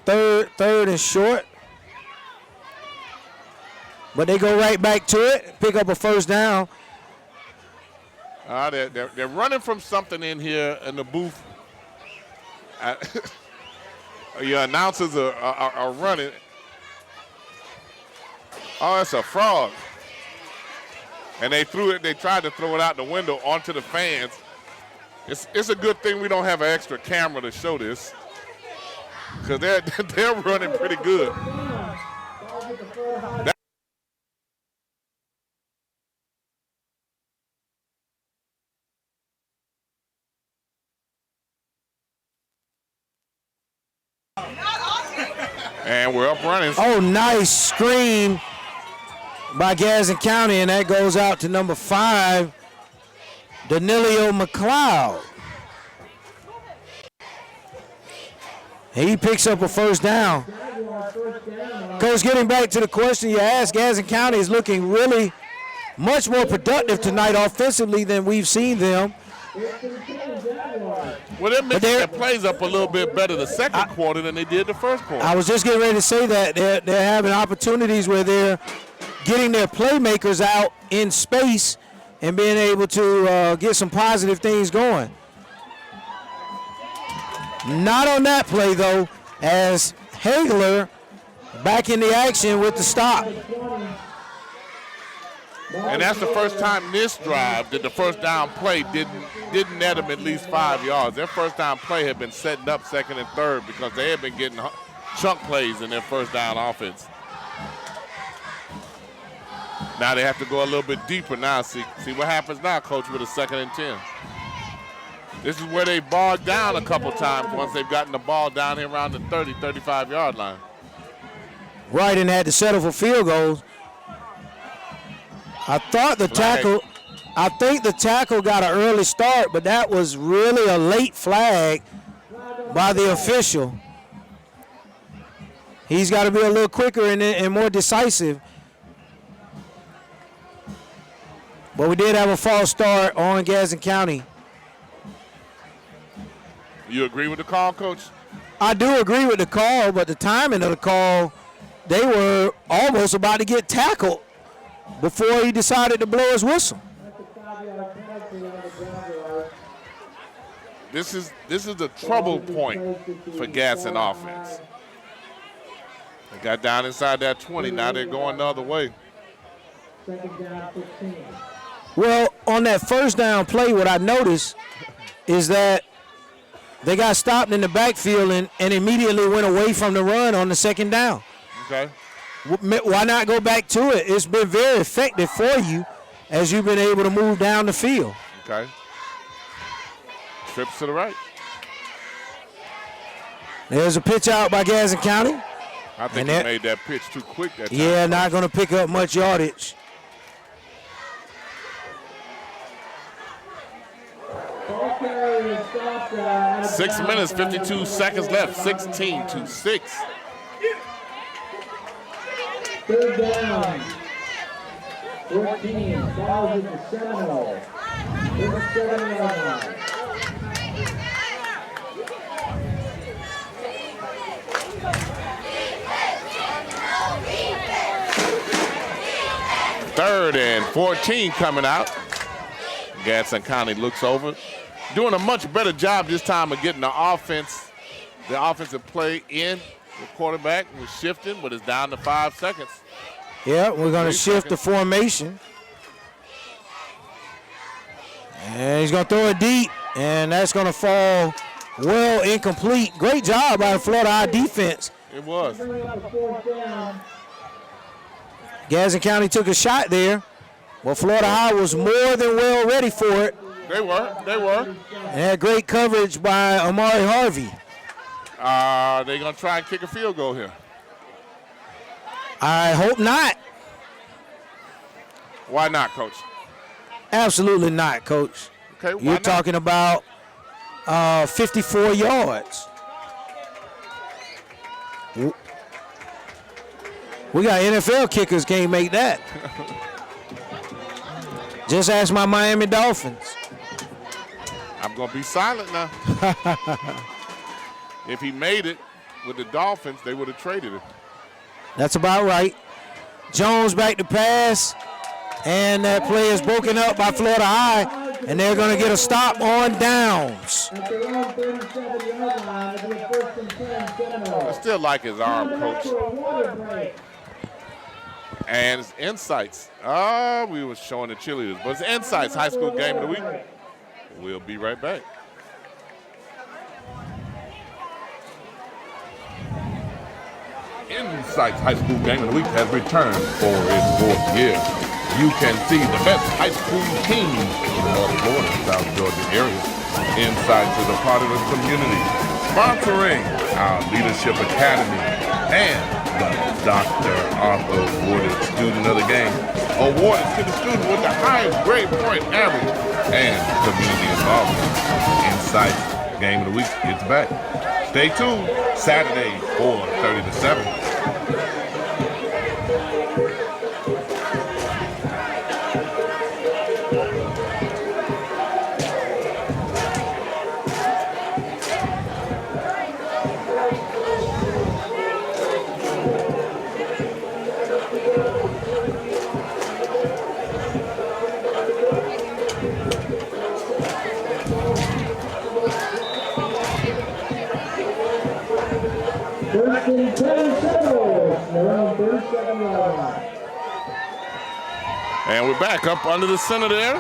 third and short. But they go right back to it, pick up a first down. They're running from something in here in the booth. Your announcers are running. Oh, it's a frog. And they tried to throw it out the window onto the fans. It's a good thing we don't have an extra camera to show this, because they're running pretty good. And we're up running. Oh, nice screen by Gadsden County, and that goes out to number 5, Danilio McLeod. He picks up a first down. Coach, getting back to the question you asked, Gadsden County is looking really much more productive tonight offensively than we've seen them. Well, they're mixing their plays up a little bit better the second quarter than they did the first quarter. I was just getting ready to say that. They're having opportunities where they're getting their playmakers out in space and being able to get some positive things going. Not on that play, though, as Hagler back in the action with the stop. And that's the first time this drive that the first down play didn't net them at least 5 yards. Their first down play had been setting up second and third because they had been getting chunk plays in their first down offense. Now they have to go a little bit deeper now. See what happens now, Coach, with a 2nd and 10. This is where they bogged down a couple times once they've gotten the ball down here around the 30, 35-yard line. Right, and had to settle for field goals. I think the tackle got an early start, but that was really a late flag by the official. He's got to be a little quicker and more decisive. But we did have a false start on Gadsden County. You agree with the call, Coach? I do agree with the call, but the timing of the call, they were almost about to get tackled before he decided to blow his whistle. This is the trouble point for Gadsden offense. They got down inside that 20. Now they're going the other way. Well, on that first down play, what I noticed is that they got stopped in the backfield and immediately went away from the run on the second down. Okay. Why not go back to it? It's been very effective for you as you've been able to move down the field. Okay. Trips to the right. There's a pitch out by Gadsden County. I think he made that pitch too quick that time. Yeah, not going to pick up much yardage. Okay, 6 minutes, 52 seconds left. 16-6. Third down. 14. Ball is at the 7-0. 7-yard line. 3rd and 14 coming out. Gadsden County looks over. Doing a much better job this time of getting the offensive play in. The quarterback was shifting, but it's down to 5 seconds. Yeah, we're going to shift the formation. And he's going to throw it deep, and that's going to fall well incomplete. Great job by the Florida High defense. It was. Gadsden County took a shot there, but Florida High was more than well ready for it. They were. And had great coverage by Amari Harvey. They're going to try and kick a field goal here. I hope not. Why not, Coach? Absolutely not, Coach. Okay, why You're not? talking about 54 yards. We got NFL kickers can't make that. Just ask my Miami Dolphins. I'm going to be silent now. If he made it with the Dolphins, they would have traded it. That's about right. Jones back to pass, and that play is broken up by Florida High, and they're going to get a stop on downs. At their own 37-yard line, it'll be a 1st and 10 Seminole. I still like his arm, Coach. For a water break. And it's Insights. We were showing the cheerleaders, but it's Insights High School Game of the Week. We'll be right back. Insights High School Game of the Week has returned for its 4th year. You can see the best high school teams in the North Florida and South Georgia area. Insights is a part of the community, sponsoring our Leadership Academy and the Dr. Arthur Awarded Student of the Game, awarded to the student with the highest grade point average and community involvement. Insights Game of the Week is back. Stay tuned, Saturday, 4:30 to 7. And we're back up under the center there.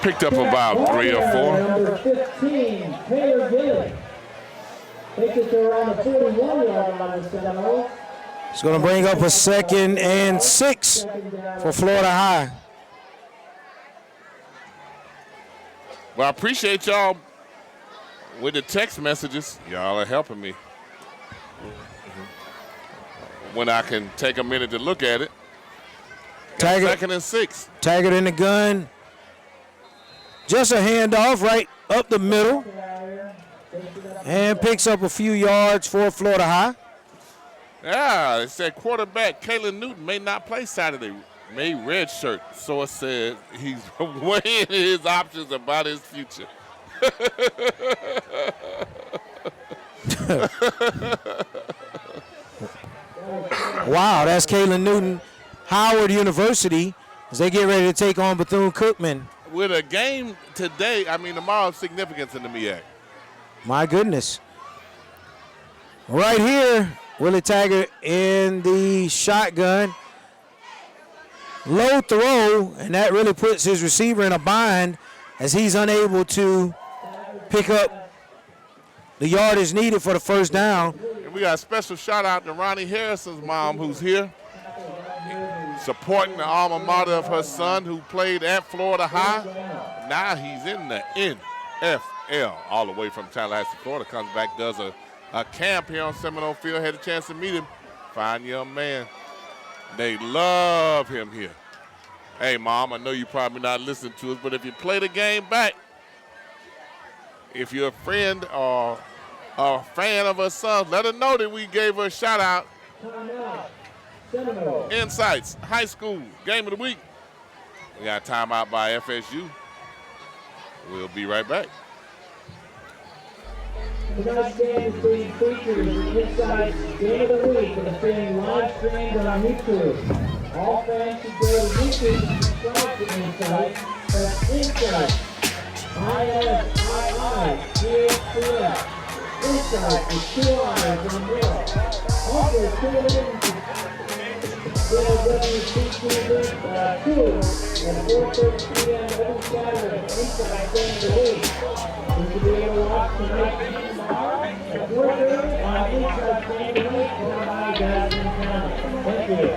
Picked up about 3 or 4. Number 15, Taylor Gilly. Takes it to around the 41-yard line of Seminole. It's going to bring up a 2nd and 6 for Florida High. Well, I appreciate y'all with the text messages. Y'all are helping me when I can take a minute to look at it. Taggart, 2nd and 6. Taggart in the gun. Just a handoff right up the middle. And picks up a few yards for Florida High. Yeah, it said quarterback Kalen Newton may not play Saturday. May redshirt. So it said he's weighing his options about his future. Wow, that's Kalen Newton, Howard University, as they get ready to take on Bethune-Cookman. With a game today, tomorrow's significance in the MEAC. My goodness. Right here, Willie Taggart in the shotgun. Low throw, and that really puts his receiver in a bind as he's unable to pick up the yardage needed for the 1st down. And we got a special shout out to Ronnie Harrison's mom who's here, supporting the alma mater of her son who played at Florida High. Now he's in the NFL all the way from Tallahassee, Florida. Comes back, does a camp here on Seminole Field. Had a chance to meet him. Fine young man. They love him here. Hey, Mom, I know you're probably not listening to us, but if you play the game back, if you're a friend or a fan of her son, let her know that we gave her a shout out. Insights, High School, Game of the Week. We got a timeout by FSU. We'll be right back. Tonight's game is being featured as the Inside Game of the Week and is being live streamed on YouTube. All fans should go to YouTube and subscribe to Insight. That's Insight. ISIIGHTS. Insight with 2 I's in the middle. Also, tune in to WCTV 2 at 4:30 p.m. every Saturday. Inside Game of the Week. You should be able to watch tonight's game tomorrow at 4:30 on Inside Game of the Week for my GADSDEN County. Thank you.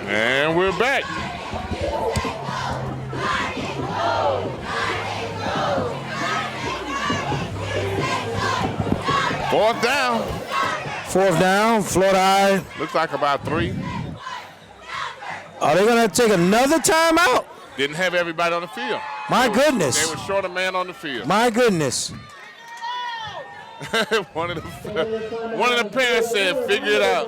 And we're back. Fourth down. Fourth down, Florida High. Looks like about 3. Are they going to take another timeout? Didn't have everybody on the field. My goodness. They were short a man on the field. My goodness. one of the parents said, figure it out.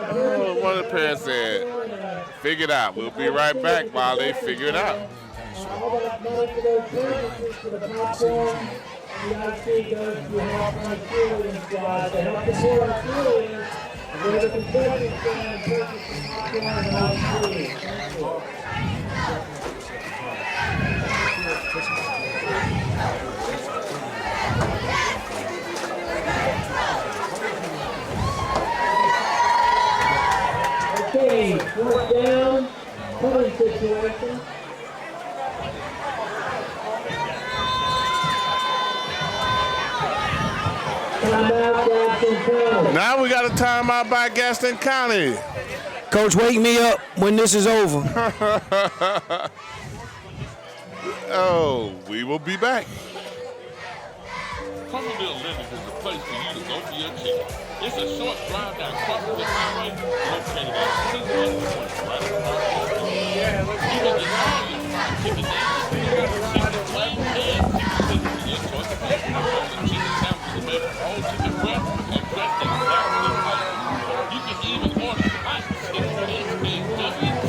Oh, one of the parents said, figure it out. We'll be right back while they figure it out. All that money for those purchases for the popcorn, the IC goes to help on the cheerleading squad to help support our cheerleaders and go to the concession stand and purchase some popcorn and ice cream. Thank you. Okay, fourth down, punting situation. Now we got a timeout by GADSDEN County. Coach, wake me up when this is over. Oh, we will be back. Cumberville Living is the place for you to go for your chicken. It's a short drive down Crawford Highway located at 2120 right across the street. You can get all your fried chicken needs, chicken plain and chicken tenders to your choice of flavor. The chicken sandwiches are made from whole chicken breast and dressed in classic flavor. You can even order hot chicken HAWT.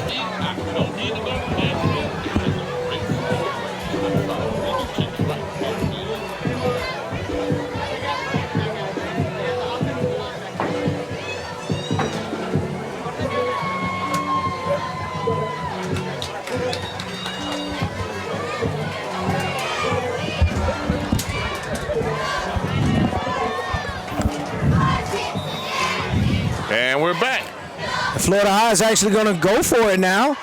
You don't need to go to Nashville. It's a great store. You can chicken right here. And we're back. Florida High is actually going to go for it now.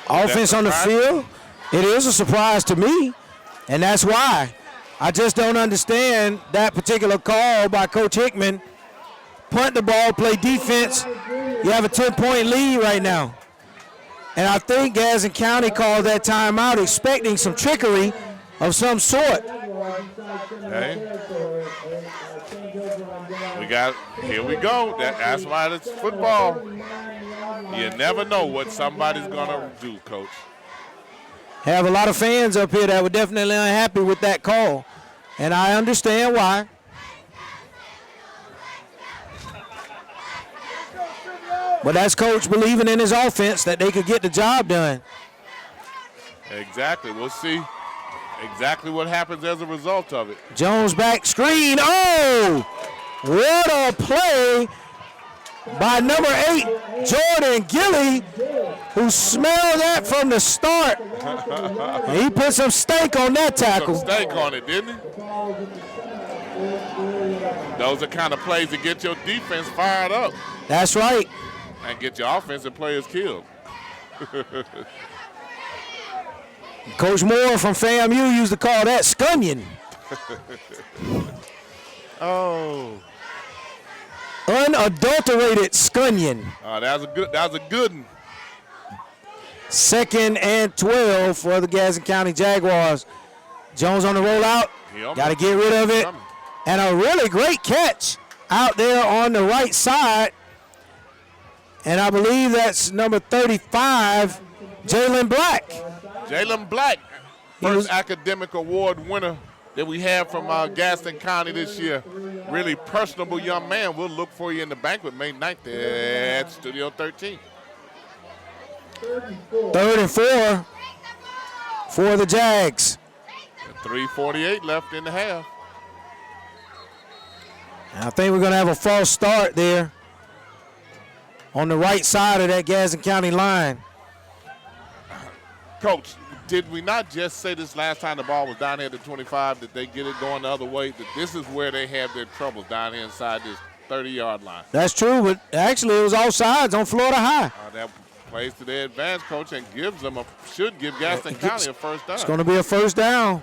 Offense on the field. It is a surprise to me, and that's why. I just don't understand that particular call by Coach Hickman. Punt the ball, play defense. You have a 10-point lead right now. And I think GADSDEN County called that timeout expecting some trickery of some sort. Okay. Here we go. That's why it's football. You never know what somebody's going to do, Coach. Have a lot of fans up here that were definitely unhappy with that call. And I understand why. But that's Coach believing in his offense that they could get the job done. Exactly. We'll see exactly what happens as a result of it. Jones back screen. Oh! What a play by number 8, Jordan Gilly, who smelled that from the start. And he put some stank on that tackle. Some stank on it, didn't he? Those are kind of plays that get your defense fired up. That's right. And get your offensive players killed. Coach Moore from FAMU used to call that scunion. Oh. Unadulterated scunion. That was a good one. 2nd and 12 for the GADSDEN County Jaguars. Jones on the rollout. Got to get rid of it. And a really great catch out there on the right side. And I believe that's number 35, Jalen Black. Jalen Black, first academic award winner that we have from Gaston County this year. Really personable young man. We'll look for you in the banquet May 9th at Studio 13. 3rd and 4 for the Jags. 3:48 left in the half. And I think we're going to have a false start there on the right side of that Gaston County line. Coach, did we not just say this last time the ball was down here at the 25 that they get it going the other way? That this is where they have their troubles, down here inside this 30-yard line. That's true, but actually it was offsides on Florida High. That plays to their advantage, Coach, and should give Gaston County a first down. It's going to be a first down.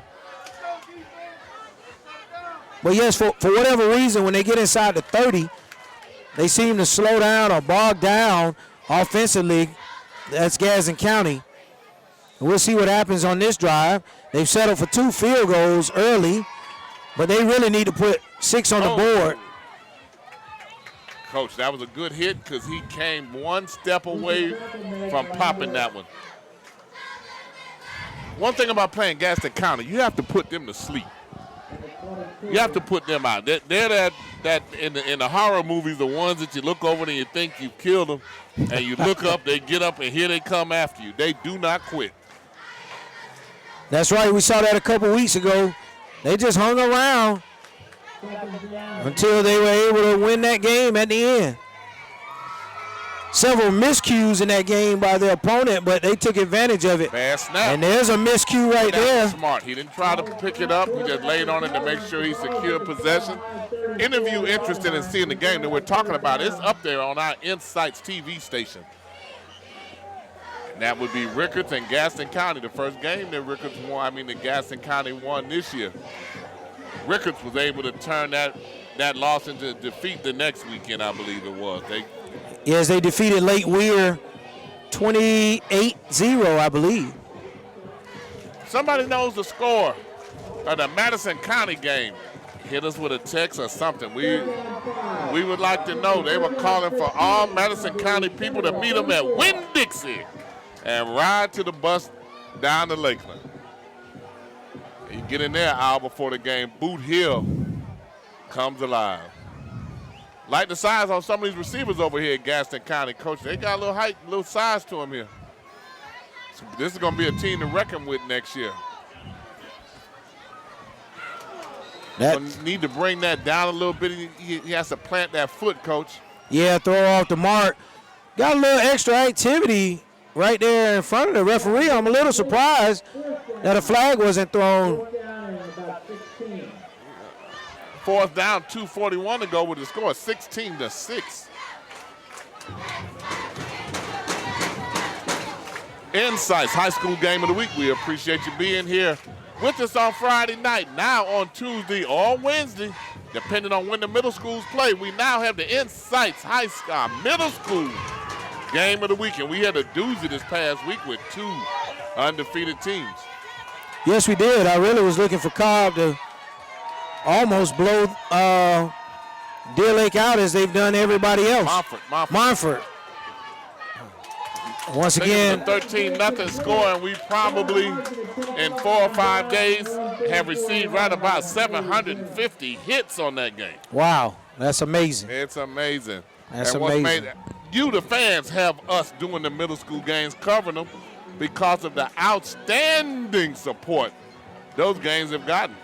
But yes, for whatever reason, when they get inside the 30, they seem to slow down or bog down offensively. That's Gaston County. We'll see what happens on this drive. They've settled for 2 field goals early, but they really need to put 6 on the board. Coach, that was a good hit because he came one step away from popping that one. One thing about playing Gaston County, you have to put them to sleep. You have to put them out. They're that in the horror movies, the ones that you look over and you think you've killed them, and you look up, they get up, and here they come after you. They do not quit. That's right. We saw that a couple weeks ago. They just hung around until they were able to win that game at the end. Several miscues in that game by the opponent, but they took advantage of it. Bad snap. And there's a miscue right there. Smart. He didn't try to pick it up. He just laid on it to make sure he secured possession. Interview interested in seeing the game that we're talking about. It's up there on our Insights TV station. And that would be Rickards and Gaston County. The first game that that Gaston County won this year. Rickards was able to turn that loss into defeat the next weekend, I believe it was. Yes, they defeated Lake Weir 28-0, I believe. Somebody knows the score of the Madison County game. Hit us with a text or something. We would like to know. They were calling for all Madison County people to meet them at Winn-Dixie and ride to the bus down to Lakeland. You get in there an hour before the game. Boot Hill comes alive. Like the size on some of these receivers over here at Gaston County, Coach. They got a little height, a little size to them here. So this is going to be a team to reckon with next year. Need to bring that down a little bit. He has to plant that foot, Coach. Yeah, throw off the mark. Got a little extra activity right there in front of the referee. I'm a little surprised that a flag wasn't thrown. 4th down, 2:41 to go with the score, 16-6. Insights, high school game of the week. We appreciate you being here with us on Friday night. Now on Tuesday or Wednesday, depending on when the middle schools play, we now have the Insights high school middle school game of the week. And we had a doozy this past week with 2 undefeated teams. Yes, we did. I really was looking for Cobb to almost blow Deer Lake out as they've done everybody else. Montfort. Once again, 13-0 score, and we probably in 4 or 5 days have received right about 750 hits on that game. Wow, that's amazing. It's amazing. That's amazing. You, the fans, have us doing the middle school games, covering them because of the outstanding support those games have gotten.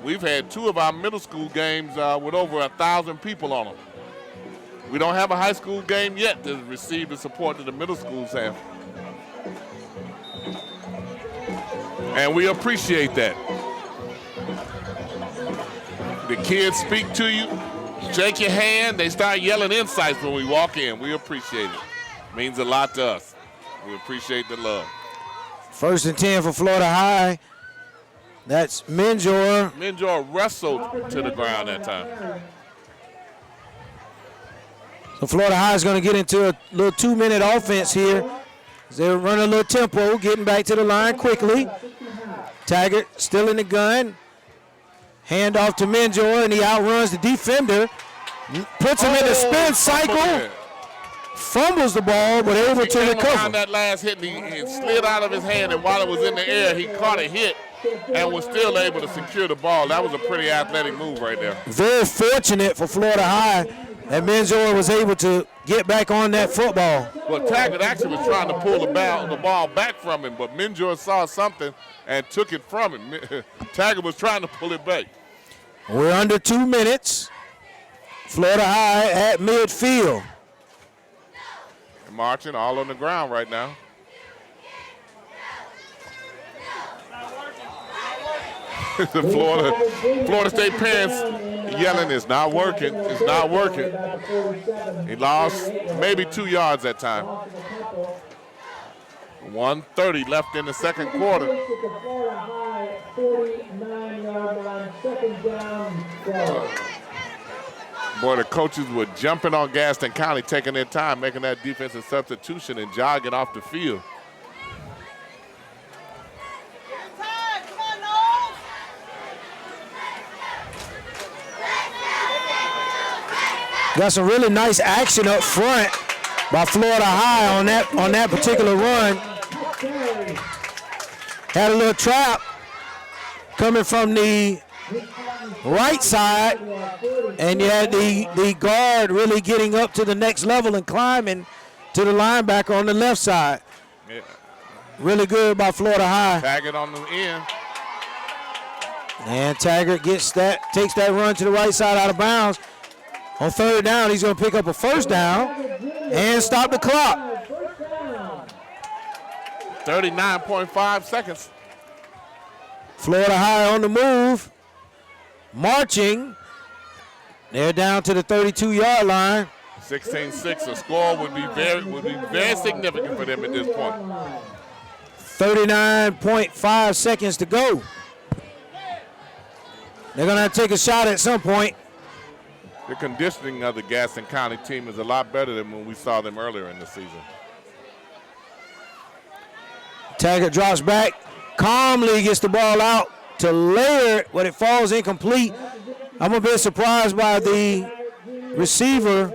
We've had 2 of our middle school games with over 1,000 people on them. We don't have a high school game yet that has received the support that the middle schools have. And we appreciate that. The kids speak to you, shake your hand, they start yelling insights when we walk in. We appreciate it. Means a lot to us. We appreciate the love. 1st and 10 for Florida High. That's Minjor. Minjor wrestled to the ground that time. So Florida High is going to get into a little 2-minute offense here. They're running a little tempo, getting back to the line quickly. Taggart still in the gun. Hand off to Menjor, and he outruns the defender. Puts him in the spin cycle. Fumbles the ball, but able to recover. That last hit, it slid out of his hand, and while it was in the air, he caught a hit and was still able to secure the ball. That was a pretty athletic move right there. Very fortunate for Florida High that Menjor was able to get back on that football. Well, Taggart actually was trying to pull the ball back from him, but Menjor saw something and took it from him. Taggart was trying to pull it back. We're under 2 minutes. Florida High at midfield. Marching all on the ground right now. The Florida State parents yelling, "It's not working, it's not working." He lost maybe 2 yards that time. 1:30 left in the second quarter. Boy, the coaches were jumping on Gaston County, taking their time, making that defensive substitution and jogging off the field. Got some really nice action up front by Florida High on that particular run. Had a little trap coming from the right side, and you had the guard really getting up to the next level and climbing to the linebacker on the left side. Yeah. Really good by Florida High. Taggart on the end. And Taggart takes that run to the right side out of bounds. On third down, he's going to pick up a first down and stop the clock. 39.5 seconds. Florida High on the move, marching. They're down to the 32-yard line. 16-6. A score would be very significant for them at this point. 39.5 seconds to go. They're going to have to take a shot at some point. The conditioning of the Gaston County team is a lot better than when we saw them earlier in the season. Taggart drops back, calmly gets the ball out to Laird, but it falls incomplete. I'm a bit surprised by the receiver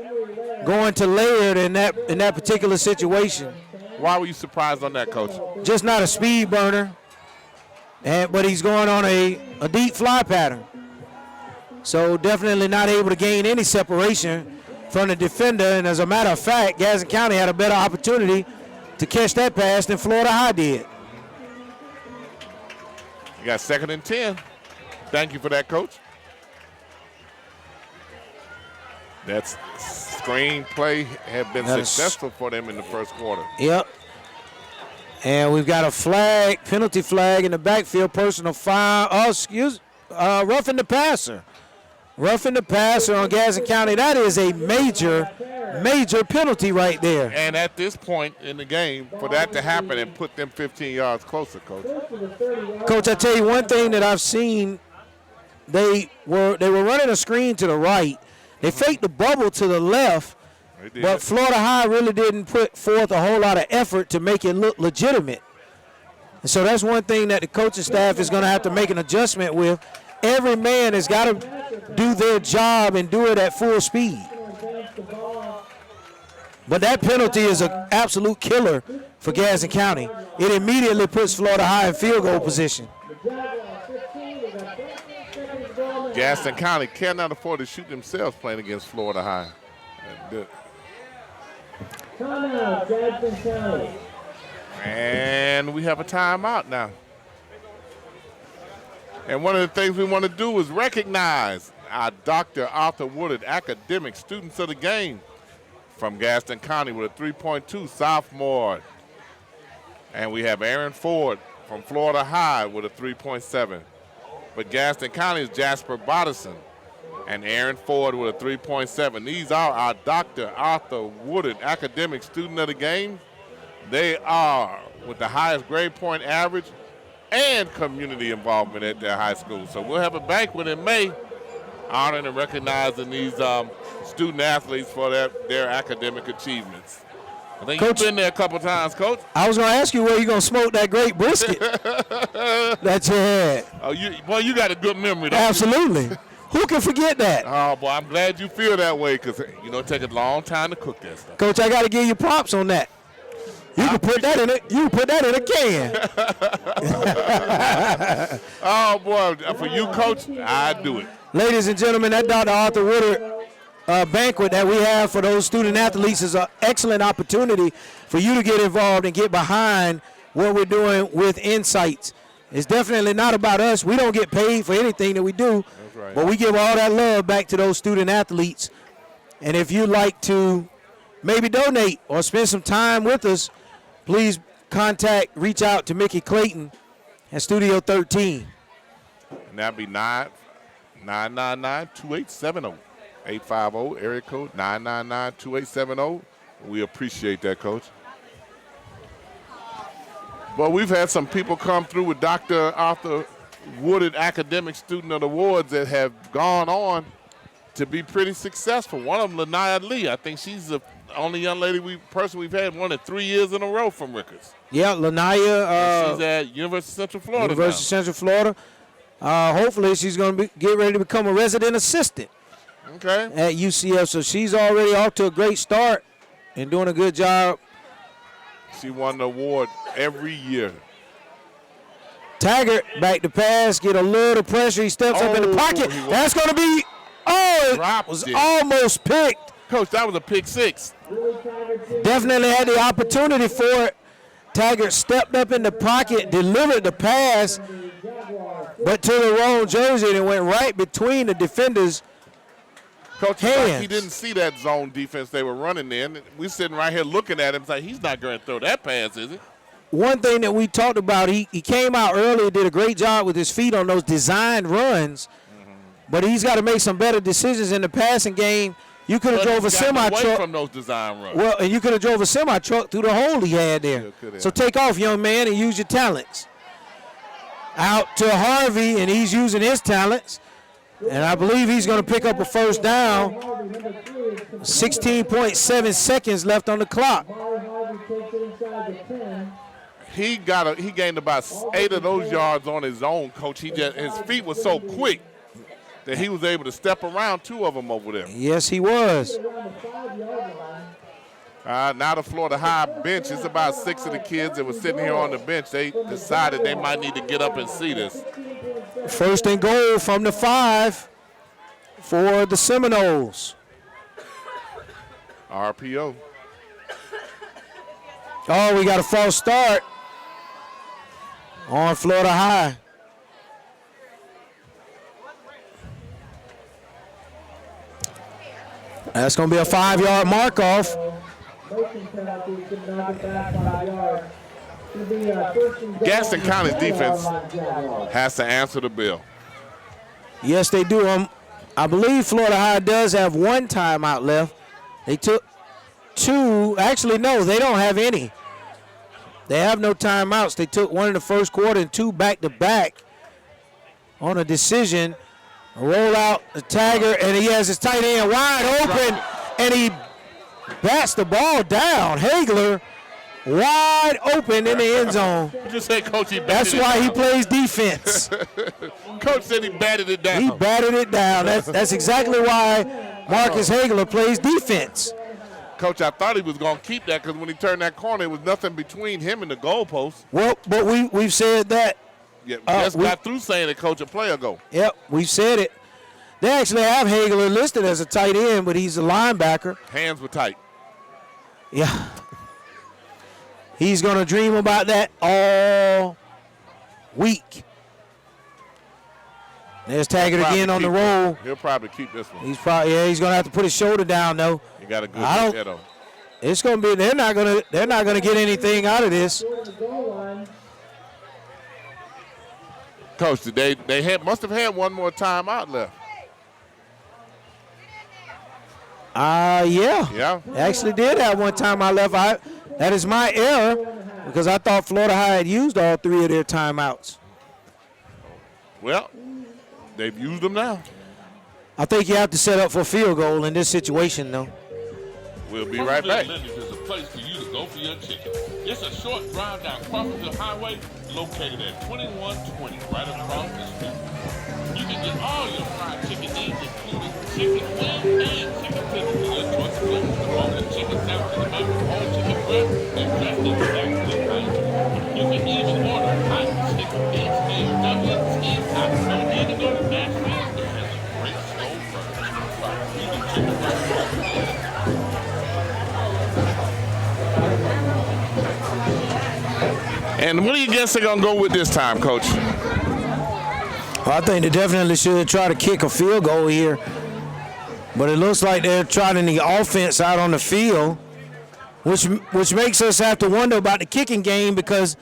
going to Laird in that particular situation. Why were you surprised on that, Coach? Just not a speed burner, but he's going on a deep fly pattern. So definitely not able to gain any separation from the defender. And as a matter of fact, Gaston County had a better opportunity to catch that pass than Florida High did. You got 2nd and 10. Thank you for that, Coach. That screen play had been successful for them in the first quarter. Yep. And we've got a flag, penalty flag in the backfield, personal foul. Roughing the passer. Roughing the passer on Gaston County. That is a major penalty right there. And at this point in the game, for that to happen and put them 15 yards closer, Coach. Coach, I tell you one thing that I've seen, they were running a screen to the right. They faked the bubble to the left, but Florida High really didn't put forth a whole lot of effort to make it look legitimate. And so that's one thing that the coaching staff is going to have to make an adjustment with. Every man has got to do their job and do it at full speed. But that penalty is an absolute killer for Gaston County. It immediately puts Florida High in field goal position. Gaston County cannot afford to shoot themselves playing against Florida High. Timeout, Gaston County. And we have a timeout now. And one of the things we want to do is recognize our Dr. Arthur Woodard academic students of the game from Gaston County with a 3.2 sophomore. And we have Aaron Ford from Florida High with a 3.7. But Gaston County is Jasper Bodison and Aaron Ford with a 3.7. These are our Dr. Arthur Woodard academic student of the game. They are with the highest grade point average and community involvement at their high school. So we'll have a banquet in May honoring and recognizing these student athletes for their academic achievements. I think Coach, you've been there a couple times, Coach. I was going to ask you where you going to smoke that great brisket that you had. Oh, you got a good memory, though. Absolutely. Who can forget that? Oh, boy, I'm glad you feel that way because, it takes a long time to cook that stuff. Coach, I got to give you props on that. You can put that in it. You can put that in a can. Oh, boy, for you, Coach, I do it. Ladies and gentlemen, that Dr. Arthur Woodard banquet that we have for those student athletes is an excellent opportunity for you to get involved and get behind what we're doing with Insights. It's definitely not about us. We don't get paid for anything that we do, That's right. but we give all that love back to those student athletes. And if you'd like to maybe donate or spend some time with us, please reach out to Mickey Clayton at Studio 13. And that'd be 999-2870. 850 area code 999-2870. We appreciate that, Coach. But we've had some people come through with Dr. Arthur Woodard Academic Student of the Awards that have gone on to be pretty successful. One of them, Lanaya Lee. I think she's the only young lady we've had one in 3 years in a row from Ricketts. Yeah, Lanaya. She's at University of Central Florida. University of Central Florida. Hopefully she's going to get ready to become a resident assistant. Okay. At UCF, so she's already off to a great start and doing a good job. She won the award every year. Taggart back to pass, get a little pressure. He steps up in the pocket. That's going to be, it was almost picked. Coach, that was a pick six. Definitely had the opportunity for it. Taggart stepped up in the pocket, delivered the pass, but to the wrong jersey, and it went right between the defenders' Coach, hands. he didn't see that zone defense they were running in. We're sitting right here looking at him, like he's not going to throw that pass, is he? One thing that we talked about, he came out early, did a great job with his feet on those designed runs, but he's got to make some better decisions in the passing game. You could have drove a semi-truck from those design runs. Well, and you could have drove a semi-truck through the hole he had there. So take off, young man, and use your talents. Out to Harvey, and he's using his talents. And I believe he's going to pick up a first down. 16.7 seconds left on the clock. He gained about 8 of those yards on his own, Coach. His feet were so quick that he was able to step around 2 of them over there. Yes, he was. Now the Florida High bench, it's about 6 of the kids that were sitting here on the bench. They decided they might need to get up and see this. First and goal from the 5 for the Seminoles. RPO. Oh, we got a false start on Florida High. That's going to be a 5-yard mark-off. Gaston County's defense has to answer the bell. Yes, they do. I believe Florida High does have 1 timeout left. They took 2. Actually, no, they don't have any. They have no timeouts. They took 1 in the first quarter and 2 back-to-back on a decision. A rollout, the tagger, and he has his tight end wide open, and he bats the ball down. Hagler wide open in the end zone. You said, Coach, he batted That's why he plays defense. Coach said he batted it down. He batted it down. That's exactly why Marcus Hagler plays defense. Coach, I thought he was going to keep that because when he turned that corner, there was nothing between him and the goalpost. Well, but we've said that. Yeah, just got through saying that, Coach, a player ago. Yep, we've said it. They actually have Hagler listed as a tight end, but he's a linebacker. Hands were tight. Yeah. He's going to dream about that all week. There's Taggart again on the roll. He'll probably keep this one. He's going to have to put his shoulder down though. He got a good head on. It's going to be they're not going to get anything out of this. Coach, they must have had 1 more timeout left. Yeah. Yeah. They actually did have 1 timeout left. That is my error because I thought Florida High had used all 3 of their timeouts. Well, they've used them now. I think you have to set up for a field goal in this situation, though. We'll be right back. Is a place for you to go for your chicken. It's a short drive down Crawfordville Highway, located at 2120, right across the street. You can get all your fried chicken needs, including chicken wings and chicken tenders in your choice of flavors. The boneless chicken sandwich is made with whole chicken breast and dressed exactly how you want. You can even order hot chicken bits and WT hot. No need to go to Nashville. It has a great slow burn. Try vegan chicken breast. And what do you guess they're going to go with this time, Coach? Well, I think they definitely should try to kick a field goal here. But it looks like they're trotting the offense out on the field, which makes us have to wonder about the kicking game, because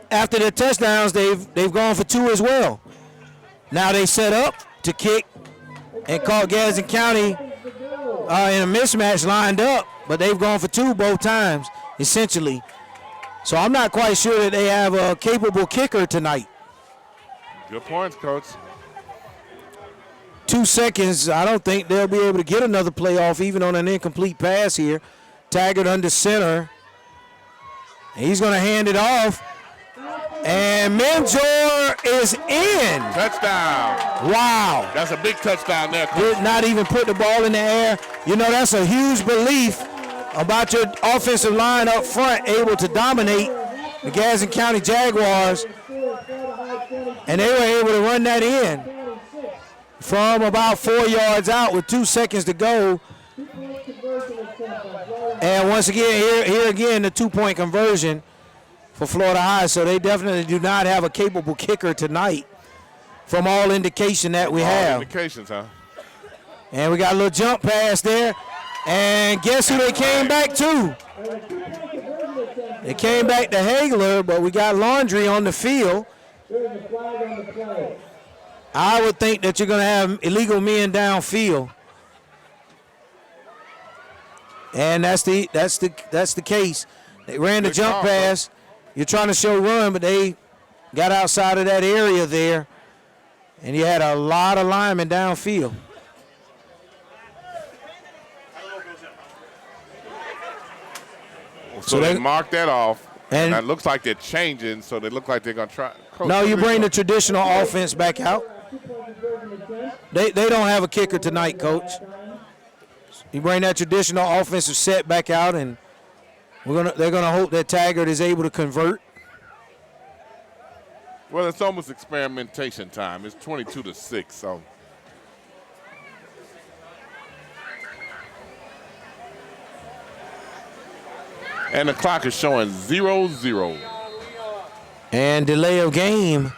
after their touchdowns, they've gone for 2 as well. Now they set up to kick and caught Gadsden County in a mismatch lined up, but they've gone for 2 both times, essentially. So I'm not quite sure that they have a capable kicker tonight. Good points, Coach. 2 seconds, I don't think they'll be able to get another playoff even on an incomplete pass here. Taggart under center. He's going to hand it off. And Menjor is in. Touchdown. Wow. That's a big touchdown there, Coach. Did not even put the ball in the air. You know, that's a huge belief about your offensive line up front, able to dominate the Gadsden County Jaguars. And they were able to run that in from about 4 yards out with 2 seconds to go. And once again, here again, the 2-point conversion for Florida High. So they definitely do not have a capable kicker tonight from all indication that we have. Indications, huh? And we got a little jump pass there. And guess who they came back to? They came back to Hagler, but we got Laundry on the field. I would think that you're going to have illegal men downfield. And that's the case. They ran the jump pass. You're trying to show run, but they got outside of that area there. And you had a lot of linemen downfield. So they marked that off, and it looks like they're changing, so they look like they're going to try. Coach, no, you bring the traditional offense back out. They don't have a kicker tonight, Coach. You bring that traditional offensive set back out, and they're gonna hope that Taggart is able to convert. Well, it's almost experimentation time. It's 22-6, so. And the clock is showing 0-0. And delay of game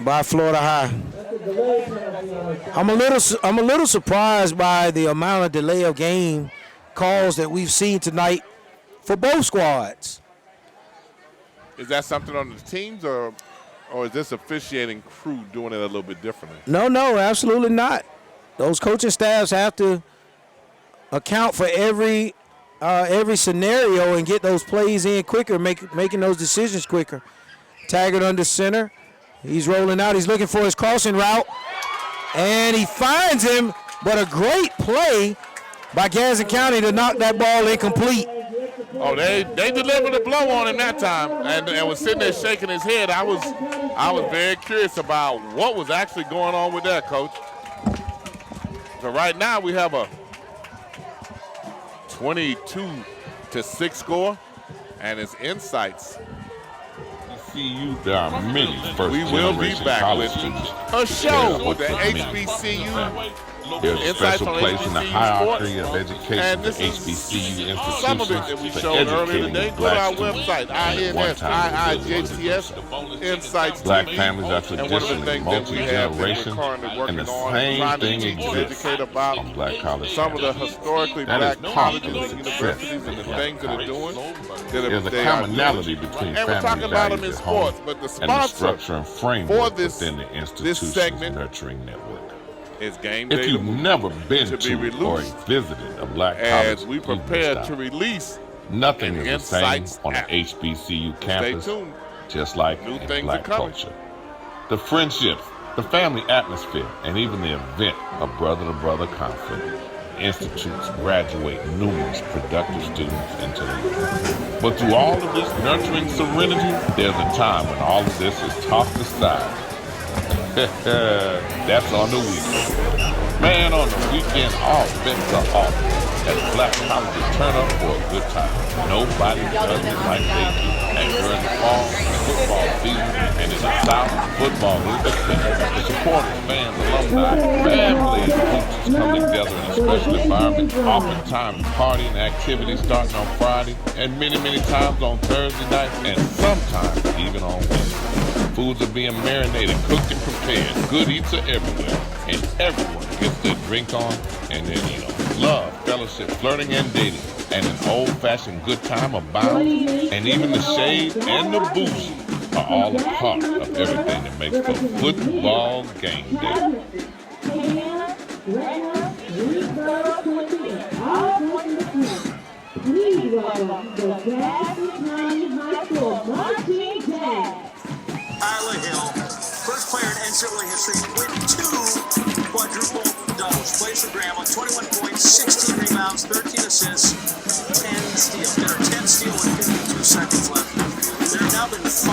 by Florida High. I'm a little surprised by the amount of delay of game calls that we've seen tonight for both squads. Is that something on the teams, or is this officiating crew doing it a little bit differently? No, absolutely not. Those coaching staffs have to account for every scenario and get those plays in quicker, making those decisions quicker. Taggart under center. He's rolling out. He's looking for his crossing route. And he finds him, but a great play by Gadsden County to knock that ball incomplete. Oh, they delivered a blow on him that time, and was sitting there shaking his head. I was very curious about what was actually going on with that, Coach. So right now we have a 22-6 score, and it's Insights. There are many first We will be back with a show with the HBCU. There's a special place in the hierarchy of And education for this is HBCU some of it that we institutions for showed earlier educating today. the Go to our black website, students. INSIIHTS, Insights Black TV. families are And one of the traditionally things that we have that we're multi-generation, currently and working the on same is trying to thing teach and exists educate about on black college some of the campuses. historically That black is part of colleges the and success universities and the of black things that are colleges. doing. There's a they are commonality doing. between And we're talking family about them in values at home sports, but the and the sponsor structure and for framework this within the institution's segment nurturing network. is Game Day. If you've never been to be to or released visited a black as college, we you've prepare missed to out. release Nothing an is the same Insights on an app. HBCU Stay campus, tuned. just like New in things black are coming. culture. The friendships, the family atmosphere, and even the event of brother-to-brother conflict. institutes graduate numerous productive students into the world. But through all of this nurturing serenity, there's a time when all of this is tossed aside. That's on the weekend. Man, on the weekend, all bets are off. As black colleges turn up for a good time. Nobody does it like they do. And during the fall, football season, and in the South, football is the thing. The supporters, fans, alumni, families, coaches come together in a special environment. Oftentimes, partying activities starting on Friday, and many, many times on Thursday night, and sometimes even on Wednesday. Foods are being marinated, cooked, and prepared. Good eats are everywhere, and everyone gets their drink on and then eat on. Love, fellowship, flirting, and dating, and an old-fashioned good time abounds, and even the shade and the booze are all a part of everything that makes for football game day. Please welcome the Gadsden County High School marching band. Isla Hill, first player in NCAA history to win 2 quadruple doubles. Plays for Grambling, 21 points, 16 rebounds, 13 assists, 10 steals. There are 10 steals with 52 seconds left. There have now been 5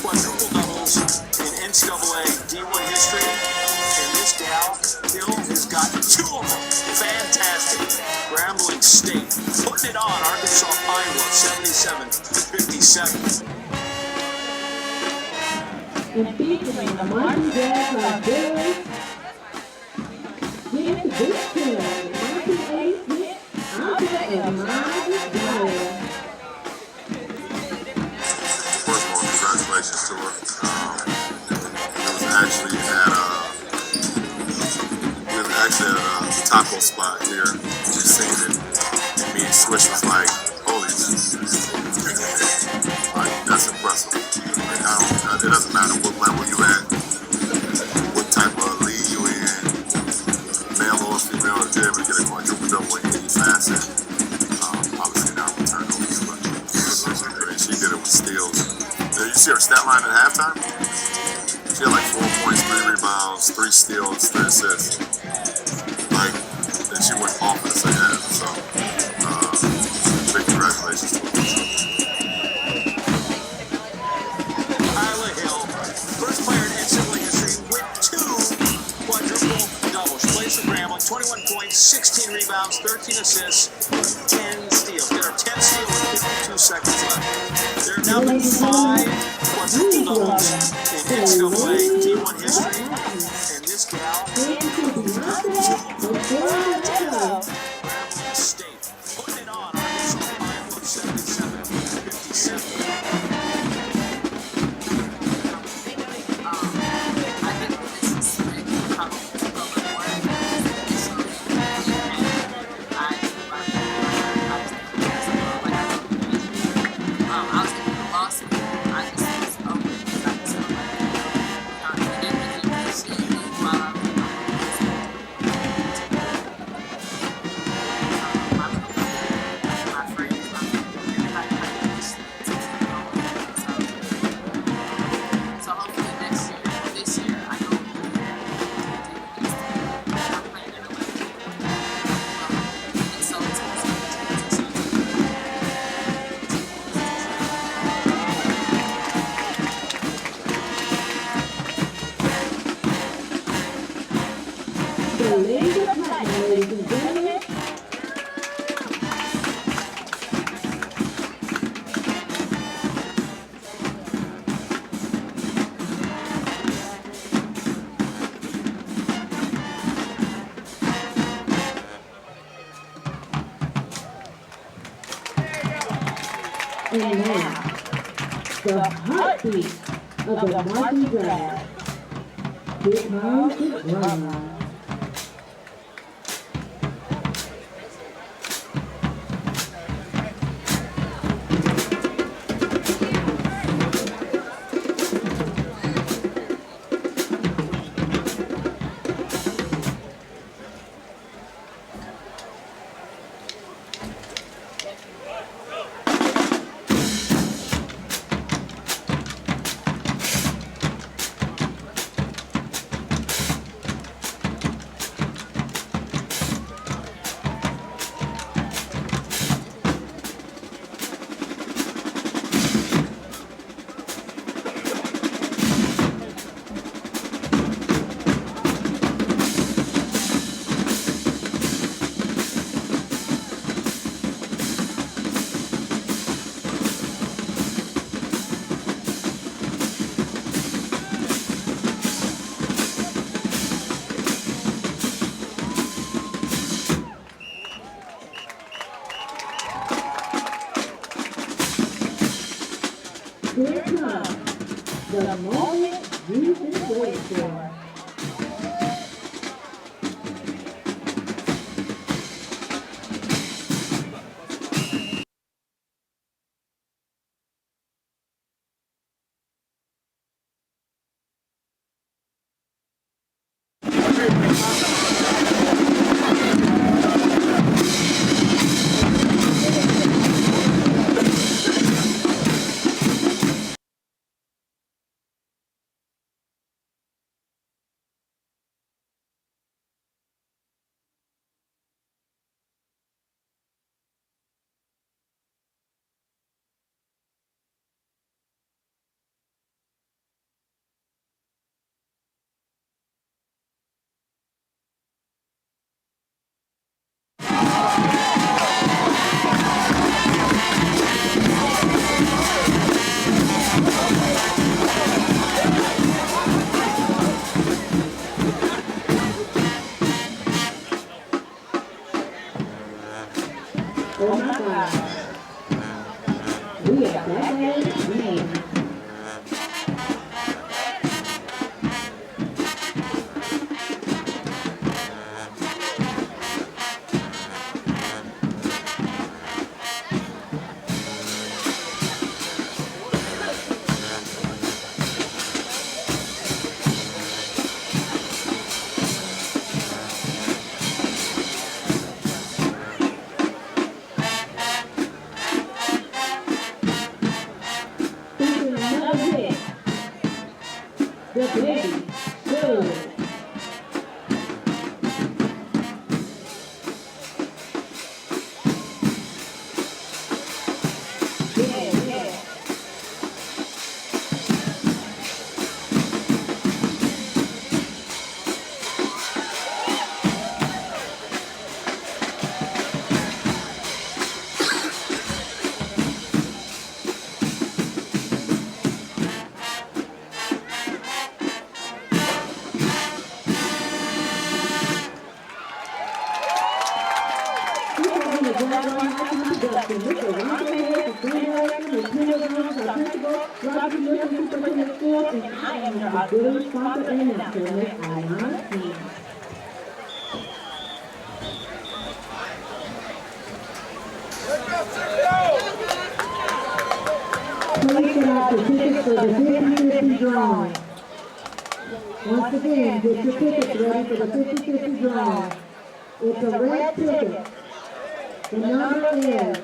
quadruple doubles in NCAA D1 history, and this gal, Hill, has got 2 of them. Fantastic. Grambling State putting it on Arkansas Pine Bluff, 77-57. And featuring the marching band of Billy, here's the big tune, marching ace hit, out of my desire. First of all, congratulations to her. It was actually at a taco spot here. She seen it, and me and Swish was like, holy, like, that's impressive. It doesn't matter what level you at, what type of league you in, male or female, if you're able to get a quadruple double in any facet, obviously not with turnovers, but she did it with steals. Did you see her stat line at halftime? She had like 4 points, 3 rebounds, 3 steals, 3 assists. Like, and she went off in the second half, so big congratulations to her. Isla Hill, first player in NCAA history with 2 quadruple doubles. Plays for Grambling, 21 points, 16 rebounds, 13 assists, 10 steals. There are 10 steals with 52 seconds left. There have now been 5 quadruple doubles in NCAA D1 history, and this gal, Grambling State, putting it on Arkansas Pine Bluff, 77-57. The ladies of Platinum, ladies and gentlemen. And now, the heartbeat of the marching band. Here comes the drum. Here comes the moment you've been waiting for. Oh my God. We are that way, man. The baby, good. I am your auxiliary sponsor and announcer, Miss Ayana King. Please get out the tickets for the 50-50 drawing. Once again, get your tickets ready for the 50-50 drawing. It's a red ticket. The number is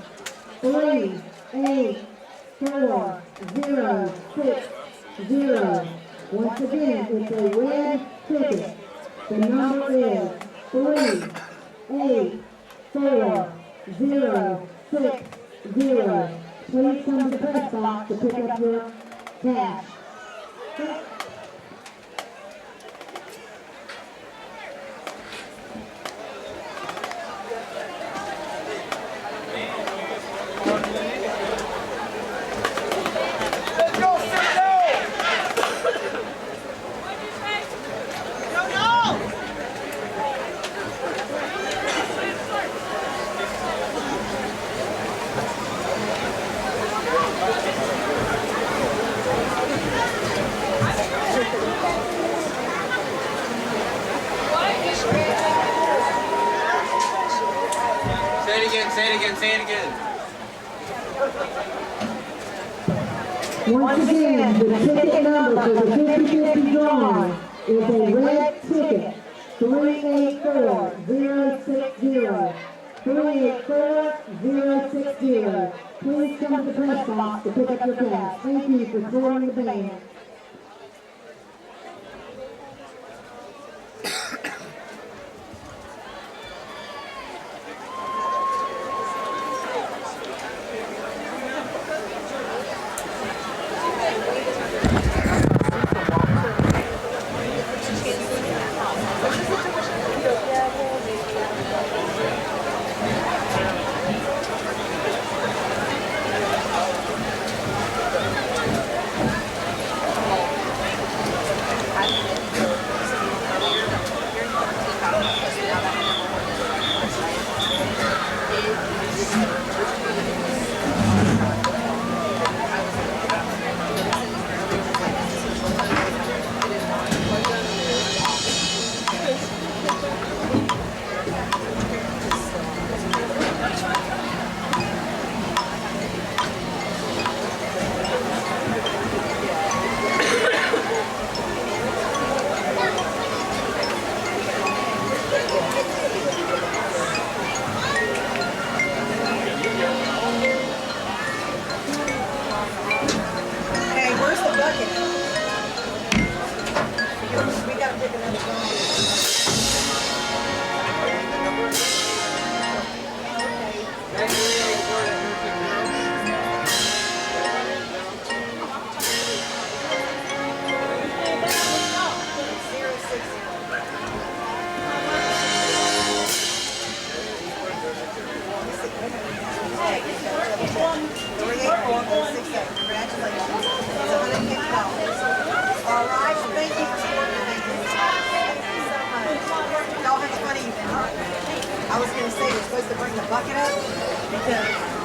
38406. Once again, it's a red ticket. The number is 38460. Please come to the press box to pick up your cash. Say it again. Once again, the ticket number for the 50-50 drawing is a red ticket, 38460. 38460. Please come to the press box to pick up your cash. Thank you for supporting the band. on for the 6A. Congratulations. It's $150. All right. Thank you for supporting me. Thank you so much. Y'all have a fun evening. I was going to say you're supposed to bring the bucket up because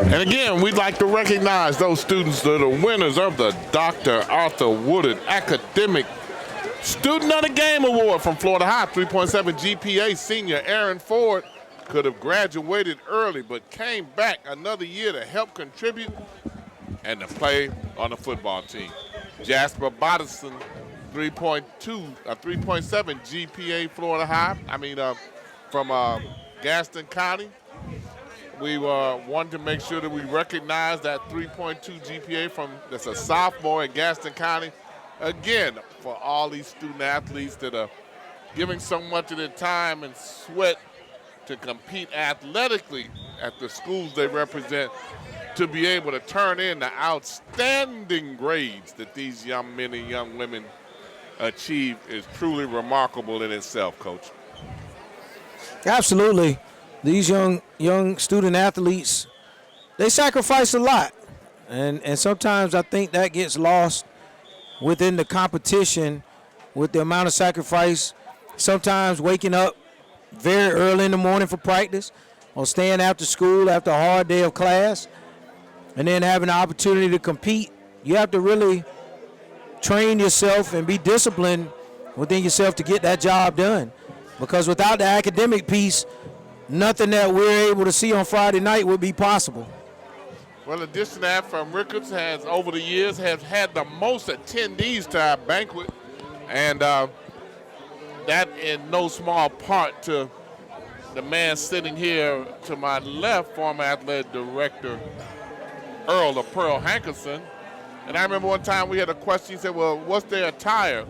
And again, we'd like to recognize those students that are winners of the Dr. Arthur Woodard Academic Student of the Game Award from Florida High. 3.7 GPA senior Aaron Ford could have graduated early, but came back another year to help contribute and to play on the football team. Jasper Bodison, 3.7 GPA Florida High. From GADSDEN County. We wanted to make sure that we recognize that 3.2 GPA that's a sophomore at GADSDEN County. Again, for all these student athletes that are giving so much of their time and sweat to compete athletically at the schools they represent, to be able to turn in the outstanding grades that these young men and young women achieve is truly remarkable in itself, Coach. Absolutely. These young student athletes, they sacrifice a lot. And sometimes I think that gets lost within the competition with the amount of sacrifice. Sometimes waking up very early in the morning for practice or staying after school after a hard day of class and then having the opportunity to compete. You have to really train yourself and be disciplined within yourself to get that job done. Because without the academic piece, nothing that we're able to see on Friday night would be possible. Well, in addition to that, from Ricketts has, over the years, has had the most attendees to our banquet. And that in no small part to the man sitting here to my left, former athletic director Earl of Pearl Hankerson. And I remember one time we had a question. He said, well, what's their attire?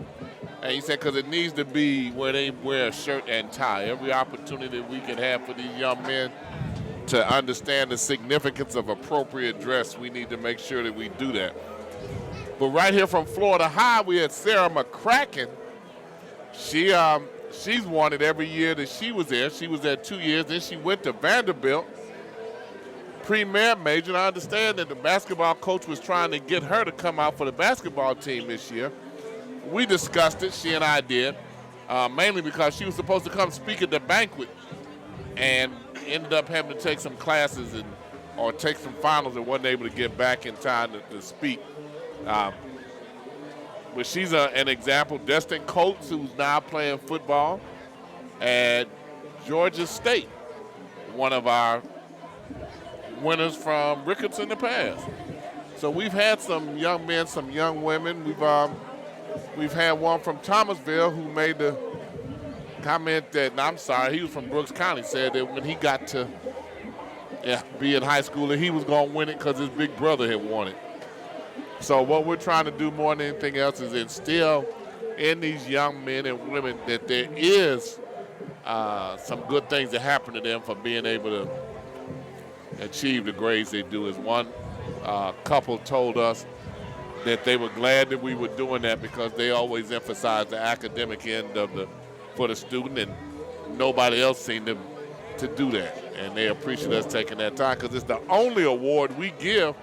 And he said, because it needs to be where they wear a shirt and tie. Every opportunity we can have for these young men to understand the significance of appropriate dress, we need to make sure that we do that. But right here from Florida High, we had Sarah McCracken. She's won it every year that she was there. She was there 2 years. Then she went to Vanderbilt, pre-med major. And I understand that the basketball coach was trying to get her to come out for the basketball team this year. We discussed it, she and I did, mainly because she was supposed to come speak at the banquet and ended up having to take some classes or take some finals and wasn't able to get back in time to speak. But she's an example. Destin Coates, who's now playing football at Georgia State, one of our winners from Ricketts in the past. So we've had some young men, some young women. We've had one from Thomasville who made the comment that, and I'm sorry, he was from Brooks County, said that when he got to be in high school that he was going to win it because his big brother had won it. So what we're trying to do more than anything else is instill in these young men and women that there is some good things that happen to them for being able to achieve the grades they do. As one couple told us that they were glad that we were doing that because they always emphasize the academic end for the student, and nobody else seemed to do that. And they appreciate us taking that time because it's the only award we give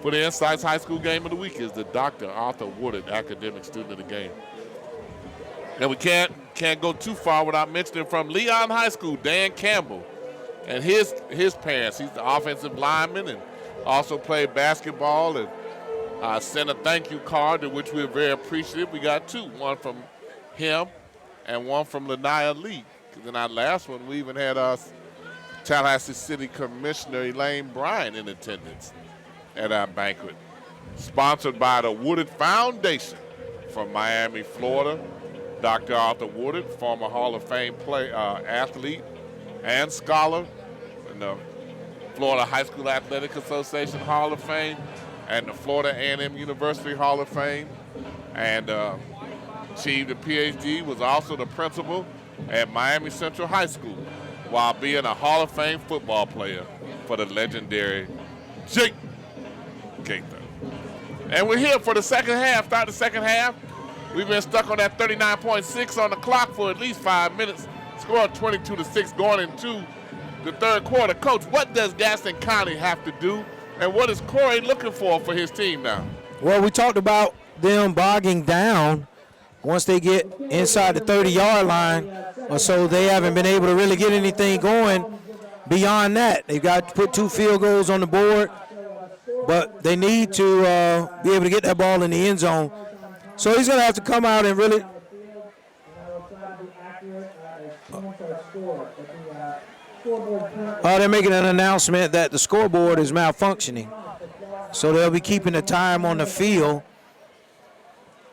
for the Insights High School Game of the Week is the Dr. Arthur Woodard Academic Student of the Game. And we can't go too far without mentioning from Leon High School, Dan Campbell and his parents. He's the offensive lineman and also played basketball and sent a thank you card, to which we're very appreciative. We got two, one from him and one from Lanaya Lee. Because in our last one, we even had Tallahassee City Commissioner Elaine Bryan in attendance at our banquet. Sponsored by the Woodard Foundation from Miami, Florida. Dr. Arthur Woodard, former Hall of Fame athlete and scholar in the Florida High School Athletic Association Hall of Fame and the Florida A&M University Hall of Fame, and achieved a PhD, was also the principal at Miami Central High School while being a Hall of Fame football player for the legendary Jake Gaither. And we're here for the second half. Start the second half. We've been stuck on that 39.6 on the clock for at least 5 minutes. Scored 22-6 going into the third quarter. Coach, what does Gadsden County have to do, and what is Corey looking for his team now? Well, we talked about them bogging down. Once they get inside the 30-yard line or so, they haven't been able to really get anything going beyond that. They've got to put 2 field goals on the board, but they need to be able to get that ball in the end zone. So he's going to have to come out and really they're making an announcement that the scoreboard is malfunctioning. So they'll be keeping the time on the field,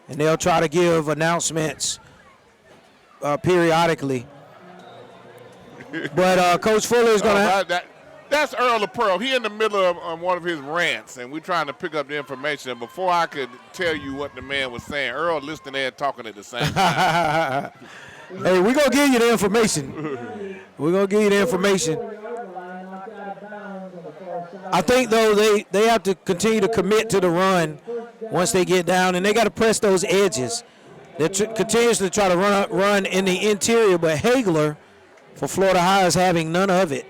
and they'll try to give announcements periodically. But Coach Fuller is going to That's Earl of Pearl. He in the middle of one of his rants, and we're trying to pick up the information. And before I could tell you what the man was saying, Earl listening there talking at the same time. Hey, we're going to give you the information. We're going to give you the information. I think, though, they have to continue to commit to the run once they get down, and they got to press those edges. They continuously try to run in the interior, but Hagler for Florida High is having none of it.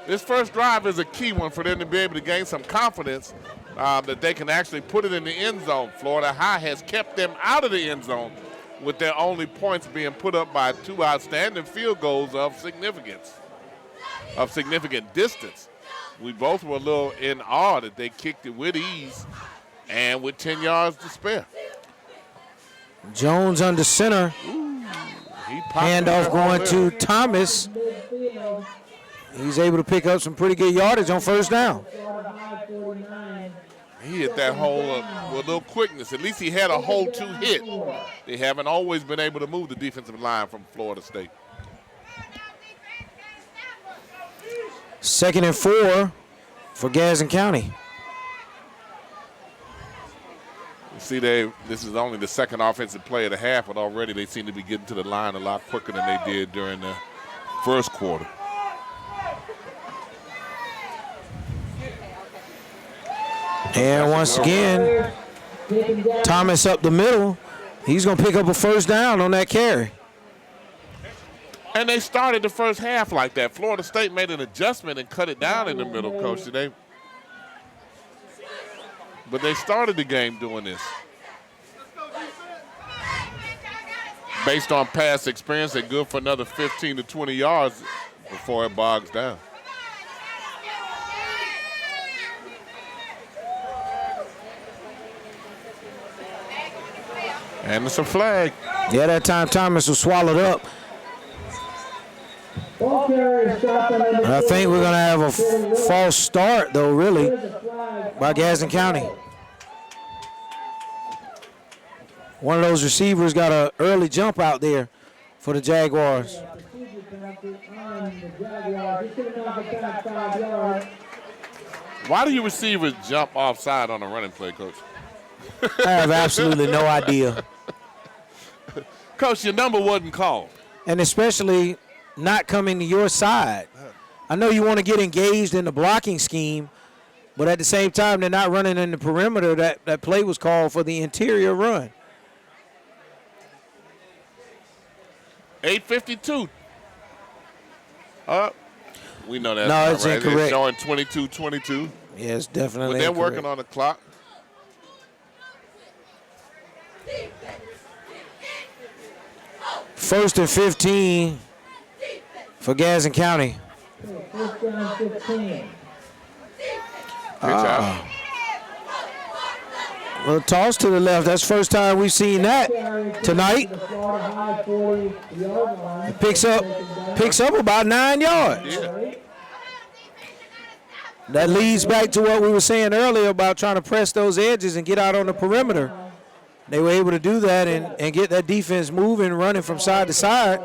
This first drive is a key one for them to be able to gain some confidence that they can actually put it in the end zone. Florida High has kept them out of the end zone with their only points being put up by 2 outstanding field goals of significant distance. We both were a little in awe that they kicked it with ease and with 10 yards to spare. Jones under center. Handoff going to Thomas. He's able to pick up some pretty good yardage on first down. He hit that hole with a little quickness. At least he had a hole to hit. They haven't always been able to move the defensive line from Florida State. 2nd and 4 for Gadsden County. You see, this is only the second offensive play of the half, but already they seem to be getting to the line a lot quicker than they did during the first quarter. And once again, Thomas up the middle. He's going to pick up a first down on that carry. And they started the first half like that. Florida State made an adjustment and cut it down in the middle, Coach. But they started the game doing this. Based on past experience, they're good for another 15 to 20 yards before it bogs down. And it's a flag. Yeah, that time Thomas was swallowed up. I think we're going to have a false start, though, really, by Gadsden County. One of those receivers got an early jump out there for the Jaguars. Why do your receivers jump offside on a running play, Coach? I have absolutely no idea. Coach, your number wasn't called. And especially not coming to your side. I know you want to get engaged in the blocking scheme, but at the same time, they're not running in the perimeter. That play was called for the interior run. 8:52. We know that's no, it's right. incorrect. It's showing 22-22. Yeah, it's definitely But they're incorrect. working on the clock. First and 15 for Gadsden County. First down 15. Good job. Well, toss to the left. That's the first time we've seen that tonight. It picks up about 9 yards. Yeah. That leads back to what we were saying earlier about trying to press those edges and get out on the perimeter. They were able to do that and get that defense moving, running from side to side,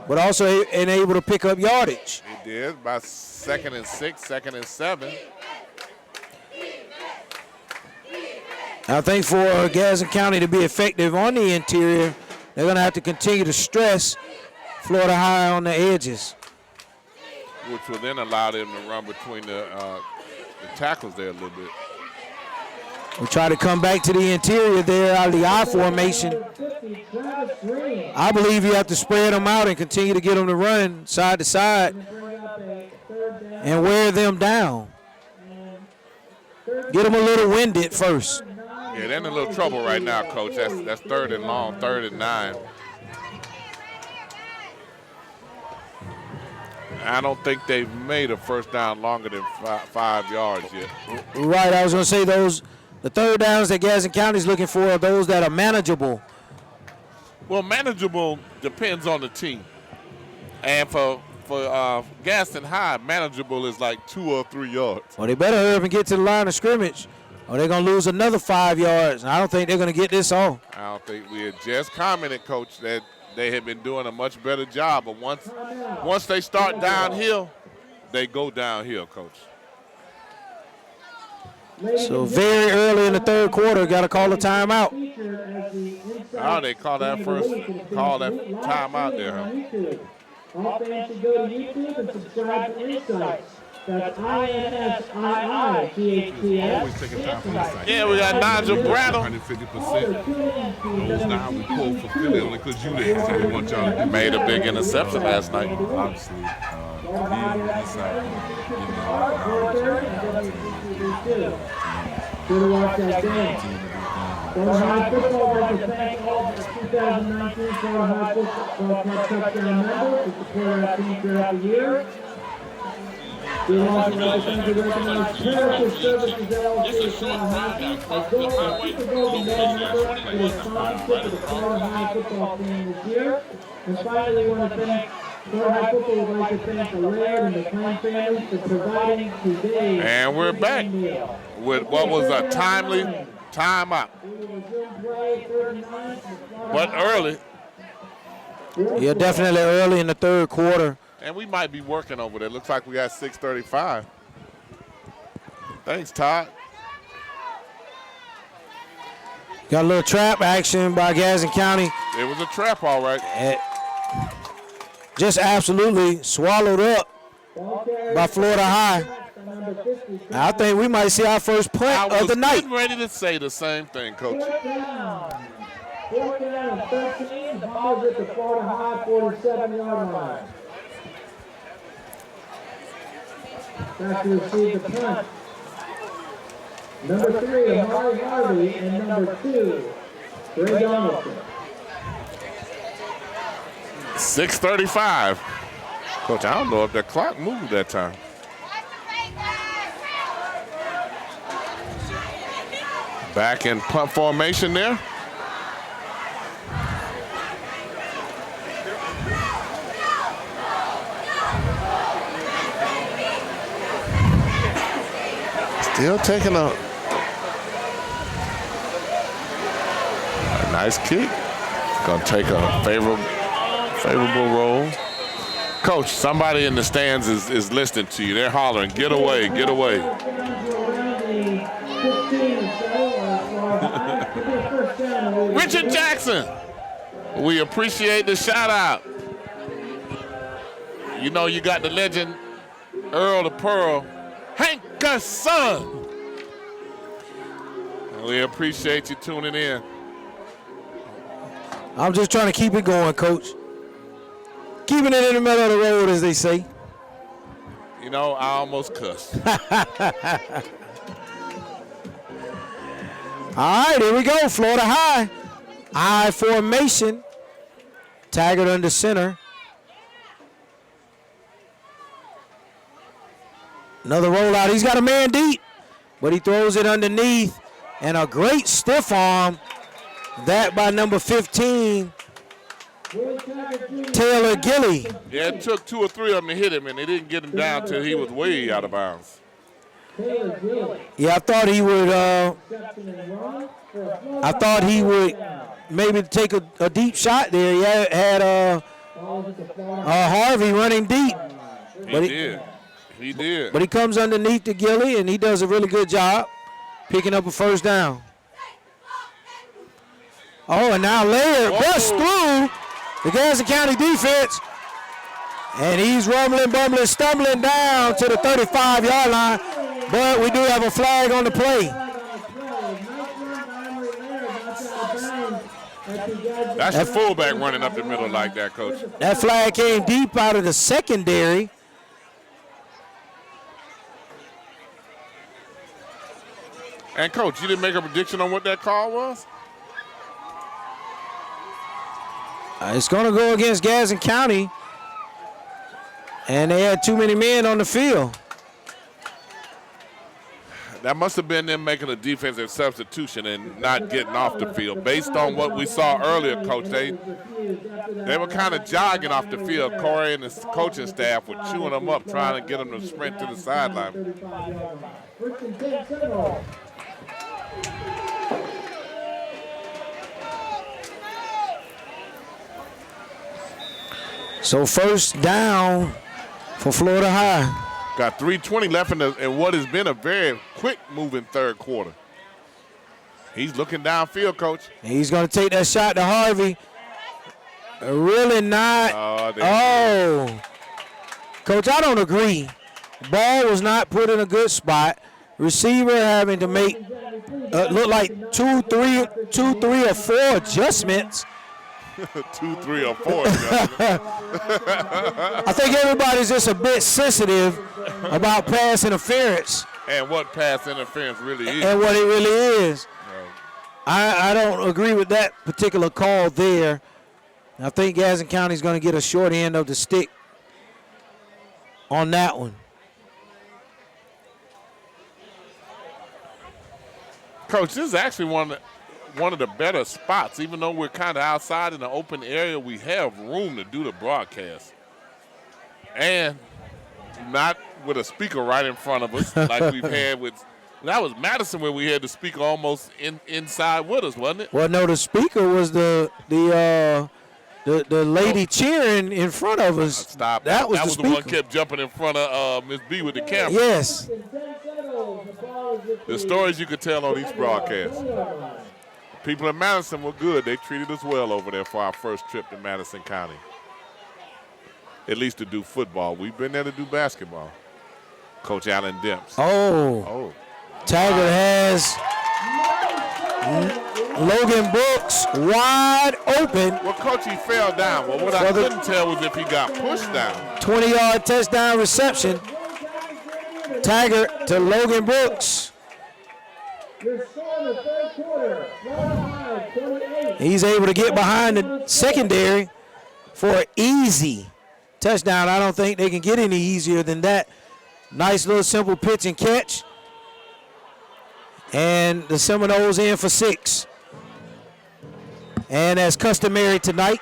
but also able to pick up yardage. He did by 2nd and 6, 2nd and 7. I think for Gadsden County to be effective on the interior, they're going to have to continue to stress Florida High on the edges. Which will then allow them to run between the tackles there a little bit. We try to come back to the interior there out of the I formation. I believe you have to spread them out and continue to get them to run side to side and wear them down. Get them a little winded first. Yeah, they're in a little trouble right now, Coach. That's 3rd and long, 3rd and 9. I don't think they've made a first down longer than 5 yards yet. Right, I was going to say the third downs that Gadsden County is looking for are those that are manageable. Well, manageable depends on the team. And for Gadsden High, manageable is like 2 or 3 yards. Well, they better hurry up and get to the line of scrimmage, or they're going to lose another 5 yards. I don't think they're going to get this off. I don't think we had just commented, Coach, that they had been doing a much better job. But once they start downhill, they go downhill, Coach. So very early in the third quarter, got to call a timeout. Oh, they call that timeout there, huh? Offense should go to YouTube and subscribe to Insights. That's INSIITHTS. Always taking time for Insights. Yeah, we got Nigel Brattle. 150%. Those now we pulled for Philly only because you there. So we want y'all to do. Made a big interception last night. Obviously, Good watch that game. Florida High football would like to thank all the 2019 Florida High Football Club touchdown members who support our team throughout the year. We would also like to thank the recognized Character Services LLC Florida High, a Super Golden Ball member for the sponsorship of the Florida High football team this year. And finally, we want to thank Florida High football would like to thank the Laird and the Clan families for providing today. And we're back with what was a timely timeout. But early. Yeah, definitely early in the third quarter. And we might be working over there. Looks like we got 6:35. Thanks, Todd. Got a little trap action by Gadsden County. It was a trap, all right. Just absolutely swallowed up by Florida High. I think we might see our first punt of the night. I was getting ready to say the same thing, Coach. 4th down and 13. The ball is at the Florida High 47-yard line. Back to receive the punt. Number 3, Amari Harvey, and number 2, Ray Donaldson. 6:35. Coach, I don't know if that clock moved that time. Back in punt formation there. Still taking a nice kick. Gonna take a favorable roll. Coach, somebody in the stands is listening to you. They're hollering, get away, get away. Richard Jackson, we appreciate the shout out. You know you got the legend, Earl the Pearl, Hanker's son. We appreciate you tuning in. I'm just trying to keep it going, Coach. Keeping it in the middle of the road, as they say. You know, I almost cussed. All right, here we go. Florida High. I formation. Taggart under center. Another rollout. He's got a man deep, but he throws it underneath. And a great stiff arm. That by number 15, Taylor Gilly. Yeah, it took 2 or 3 of them to hit him, and they didn't get him down till he was way out of bounds. Yeah, I thought he would maybe take a deep shot there. He had Harvey running deep. He did. But he comes underneath the Gilly, and he does a really good job picking up a first down. Oh, and now Laird busts through the Gadsden County defense. And he's rumbling, bumbling, stumbling down to the 35-yard line. But we do have a flag on the play. That's your fullback running up the middle like that, Coach. That flag came deep out of the secondary. And, Coach, you didn't make a prediction on what that call was? It's going to go against Gadsden County. And they had too many men on the field. That must have been them making a defensive substitution and not getting off the field. Based on what we saw earlier, Coach, they were kind of jogging off the field. Corey and his coaching staff were chewing them up, trying to get them to sprint to the sideline. So first down for Florida High. Got 3:20 left in what has been a very quick-moving third quarter. He's looking downfield, Coach. He's going to take that shot to Harvey. Really not. Coach, I don't agree. Ball was not put in a good spot. Receiver having to make look like two, three or four adjustments. 2, 3, or 4. I think everybody's just a bit sensitive about pass interference. And what pass interference really is. And what it really is. I don't agree with that particular call there. I think Gadsden County is going to get a short end of the stick on that one. Coach, this is actually one of the better spots. Even though we're kind of outside in the open area, we have room to do the broadcast. And not with a speaker right in front of us like we've had with – that was Madison where we had the speaker almost inside with us, wasn't it? Well, no, the speaker was the lady cheering in front of us. Stop. That was the speaker. The one kept jumping in front of Miss B with the camera. Yes. The stories you could tell on each broadcast. People in Madison were good. They treated us well over there for our first trip to Madison County. At least to do football. We've been there to do basketball. Coach Allen Demps. Oh. Tiger has Logan Brooks wide open. Well, Coach, he fell down. Well, what I couldn't tell was if he got pushed down. 20-yard touchdown reception. Tiger to Logan Brooks. He's able to get behind the secondary for an easy touchdown. I don't think they can get any easier than that. Nice little simple pitch and catch. And the Seminoles in for 6. And as customary tonight,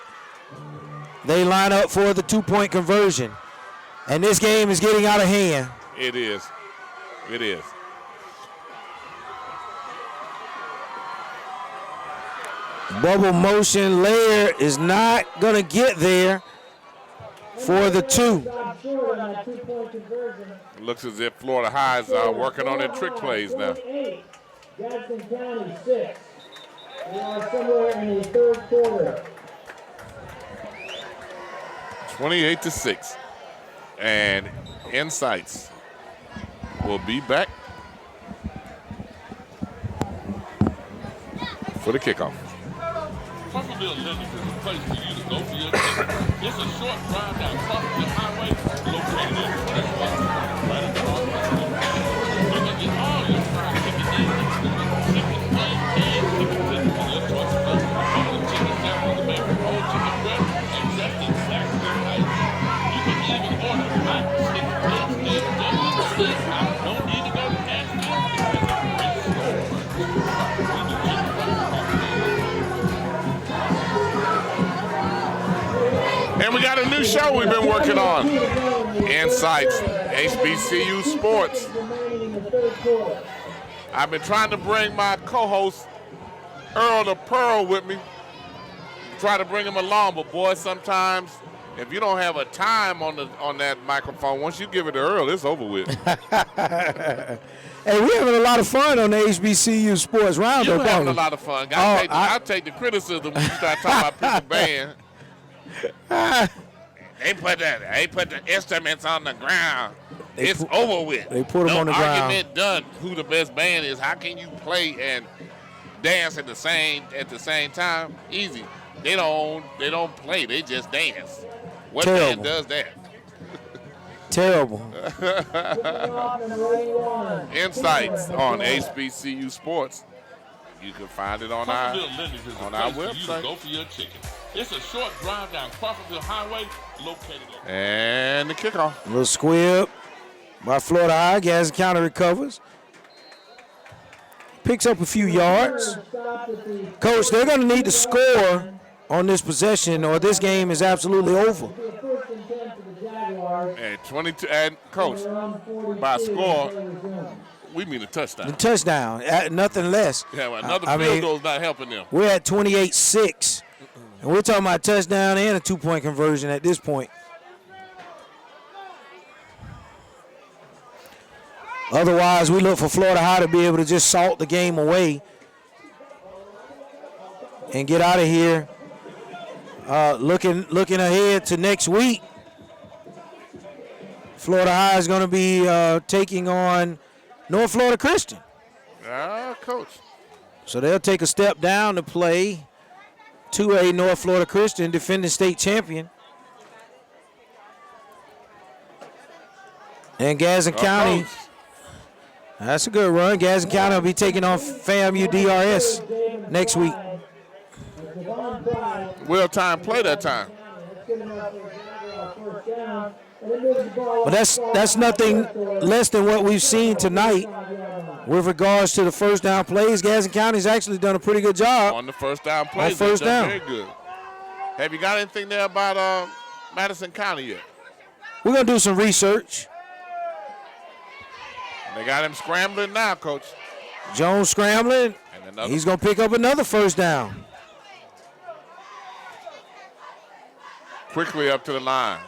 they line up for the 2-point conversion. And this game is getting out of hand. It is. It is. Bubble motion layer is not going to get there for the 2. Looks as if Florida High is working on their trick plays now. Gadsden County 6. We are somewhere in the third quarter. 28-6. And Insights will be back for the kickoff. Crawfordville Lending is a place for you to go for your ticket. It's a short drive down Crawfordville Highway, located at 21 right across the street. You can get all your fried chicken needs, including chicken wing and chicken tenders in your choice of flavors. All the chicken samples are made from whole chicken breast and just exactly right. You can even order hot chicken wings and double. No need to go to Nashville because it's a great store. We do chicken breast. And we got a new show we've been working on. Insights, HBCU Sports. I've been trying to bring my co-host, Earl the Pearl, with me. Try to bring him along, but boy, sometimes if you don't have a time on that microphone, once you give it to Earl, it's over with. Hey, we're having a lot of fun on the HBCU Sports Roundup. You're having a lot of fun. I'll take the criticism when you start talking about people band. They put the instruments on the ground. It's over with. They put them on the ground. No argument done who the best band is. How can you play and dance at the same time? Easy. They don't play. They just dance. What band does that? Terrible. Insights on HBCU Sports. You can find it on our website. Go for your chicken. It's a short drive down Crawfordville Highway, located at. And the kickoff. A little squib by Florida High. Gadsden County recovers. Picks up a few yards. Coach, they're going to need to score on this possession or this game is absolutely over. And 22, and Coach, by score, we mean a touchdown. The touchdown, nothing less. Yeah, well, another field goal is not helping them. We're at 28-6, and we're talking about a touchdown and a 2-point conversion at this point. Otherwise, we look for Florida High to be able to just salt the game away and get out of here. Looking ahead to next week, Florida High is going to be taking on North Florida Christian. Coach. So they'll take a step down to play 2A North Florida Christian, defending state champion. And Gadsden County, that's a good run. Gadsden County will be taking on FAMU DRS next week. Well-timed play that time. But that's nothing less than what we've seen tonight with regards to the first down plays. Gadsden County's actually done a pretty good job on the first down plays. On first down. Very good. Have you got anything there about Madison County yet? We're going to do some research. They got him scrambling now, Coach. Jones scrambling. He's going to pick up another first down. Quickly up to the line.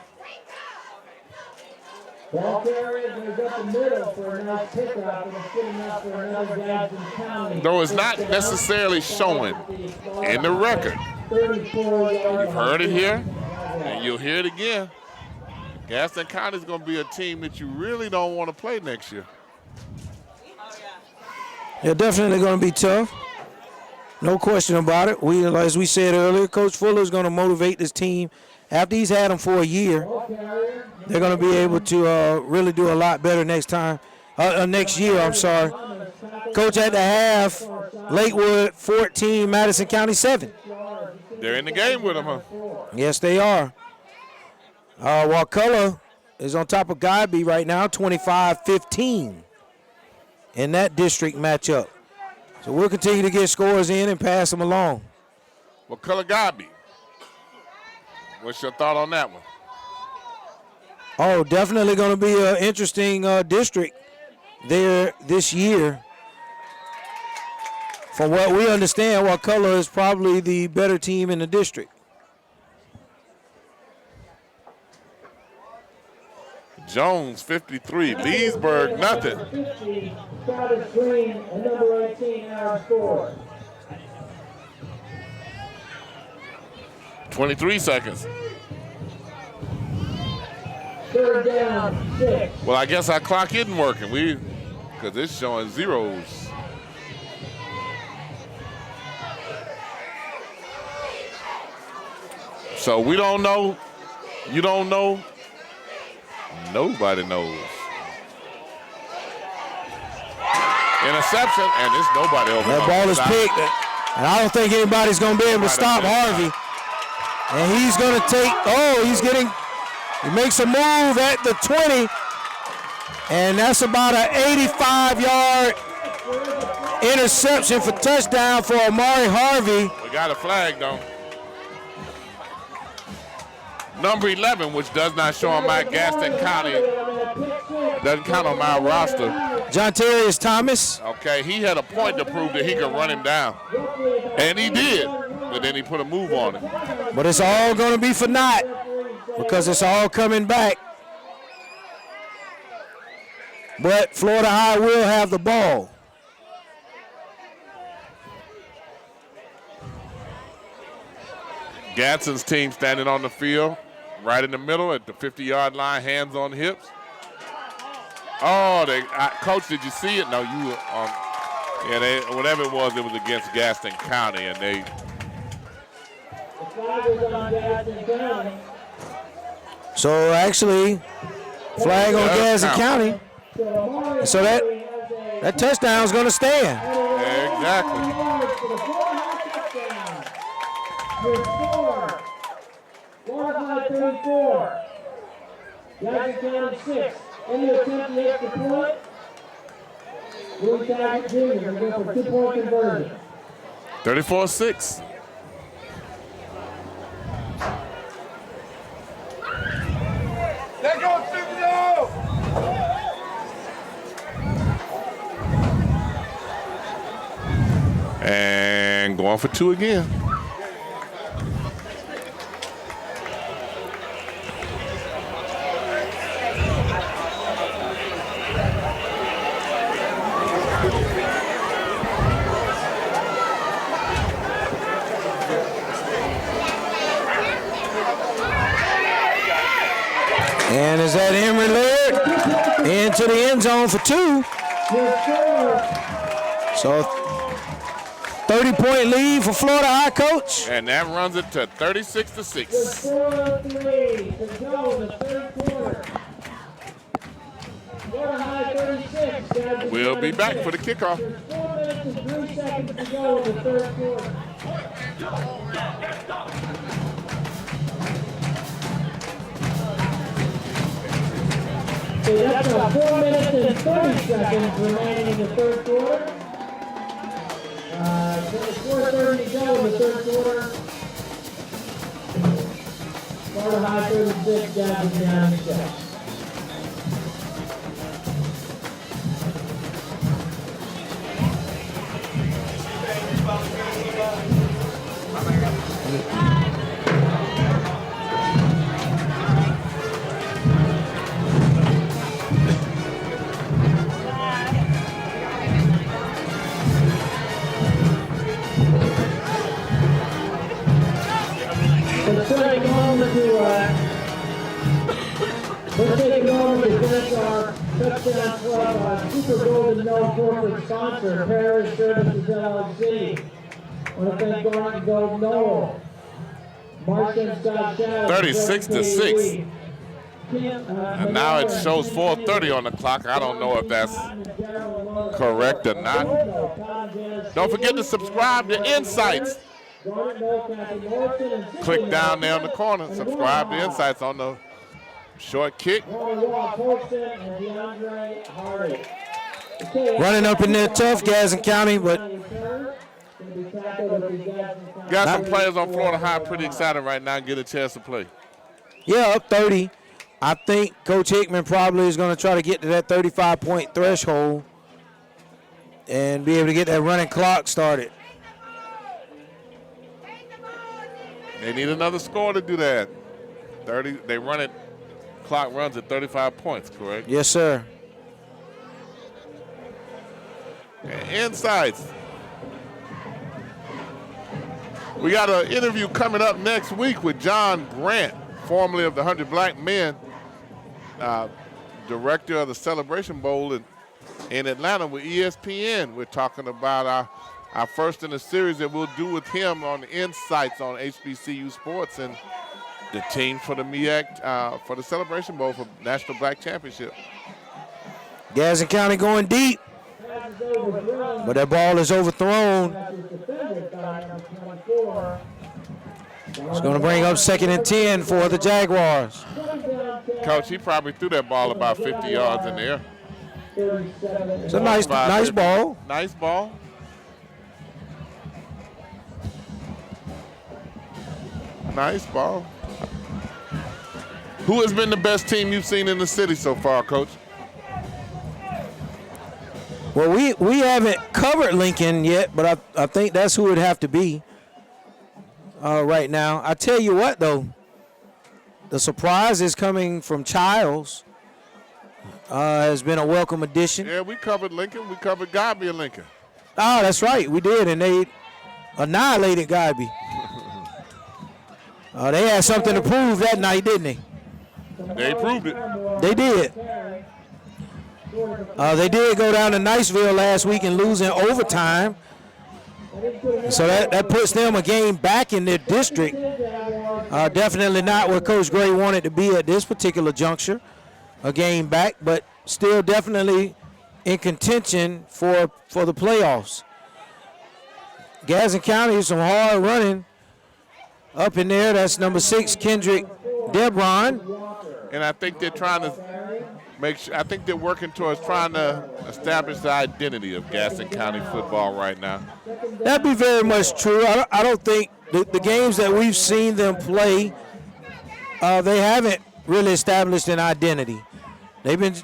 Ball carrier goes up the middle for a nice pickup, and it's good enough for another Gadsden County. Though it's not necessarily showing in the record. You've heard it here, and you'll hear it again. Gadsden County is going to be a team that you really don't want to play next year. They're definitely going to be tough. No question about it. As we said earlier, Coach Fuller is going to motivate this team. After he's had them for a year, they're going to be able to really do a lot better next time. Next year, I'm sorry. Coach at the half, Lakewood 14, Madison County 7. They're in the game with them, huh? Yes, they are. Wakulla is on top of Godby right now, 25-15 in that district matchup. So we'll continue to get scores in and pass them along. Wakulla Godby. What's your thought on that one? Oh, definitely going to be an interesting district there this year. From what we understand, Wakulla is probably the better team in the district. Jones, 53. Leesburg, nothing. Travis Green and number 18 now score. 23 seconds. Third down, 6. Well, I guess our clock isn't working. Because it's showing zeros. So we don't know. You don't know. Nobody knows. Interception, and there's nobody over there. That ball is picked, and I don't think anybody's going to be able to stop Harvey. And he's going to take, he makes a move at the 20, and that's about an 85-yard interception for touchdown for Amari Harvey. We got a flag, though. Number 11, which does not show on my Gadsden County, doesn't count on my roster. John Terrius Thomas. Okay, he had a point to prove that he could run him down. And he did, but then he put a move on him. But it's all going to be for naught because it's all coming back. But Florida High will have the ball. Gadsden's team standing on the field, right in the middle at the 50-yard line, hands on hips. Oh, Coach, did you see it? No, you were on. Yeah, whatever it was against Gadsden County, and they. The flag is on Gadsden County. So actually, flag on Gadsden County. So that touchdown is going to stand. Yeah, exactly. Your score, Florida High 34, Gadsden County 6. Any attempt to extra point? Louis Tackett Jr. will go for 2-point conversion. 34-6. Let's go, Super. And going for 2 again. And is that Emery Laird into the end zone for 2? So 30-point lead for Florida High, Coach. And that runs it to 36-6. 4:03 to go in the third quarter. Florida High 36. Gadsden We'll be back for the kickoff. There's 4 minutes and 3 seconds to go in the third quarter. So that's 4 minutes and 30 seconds remaining in the third quarter. There's 4:30 to go in the third quarter. Florida High 36, Gadsden down 6. Let's take a moment to finish our Touchdown Club Super Golden No corporate sponsor, Parish Services LLC. I want to thank Garnet and Gold Noel, Marcia and Scott Shadow. 36-6. And now it shows 4:30 on the clock. I don't know if that's correct or not. Don't forget to subscribe to Insights. Click down there in the corner. Subscribe to Insights on the short kick. Running up in there tough, Gadsden County, but got some players on Florida High pretty excited right now and get a chance to play. yeah, up 30. I think Coach Hickman probably is going to try to get to that 35-point threshold and be able to get that running clock started. They need another score to do that. 30. They run it. Clock runs at 35 points, correct? Yes, sir. And Insights. We got an interview coming up next week with John Grant, formerly of the 100 Black Men, director of the Celebration Bowl in Atlanta with ESPN. We're talking about our first in a series that we'll do with him on Insights on HBCU Sports and the team for the MEAC, for the Celebration Bowl for National Black Championship. Gadsden County going deep, but that ball is overthrown. It's going to bring up 2nd and 10 for the Jaguars. Coach, he probably threw that ball about 50 yards in the air. It's a nice ball. Nice ball. Nice ball. Who has been the best team you've seen in the city so far, Coach? Well, we haven't covered Lincoln yet, but I think that's who it'd have to be right now. I tell you what, though, the surprise is coming from Childs. Has been a welcome addition. Yeah, we covered Lincoln. We covered Godby and Lincoln. Oh, that's right. We did, and they annihilated Godby. They had something to prove that night, didn't they? They proved it. They did. They did go down to Niceville last week and lose in overtime. So that puts them a game back in their district. Definitely not where Coach Gray wanted to be at this particular juncture. A game back, but still definitely in contention for the playoffs. Gadsden County is some hard running up in there. That's number 6, Kendrick Debron. And I think they're trying to make sure, I think they're working towards trying to establish the identity of Gadsden County football right now. That'd be very much true. I don't think the games that we've seen them play, they haven't really established an identity. They've been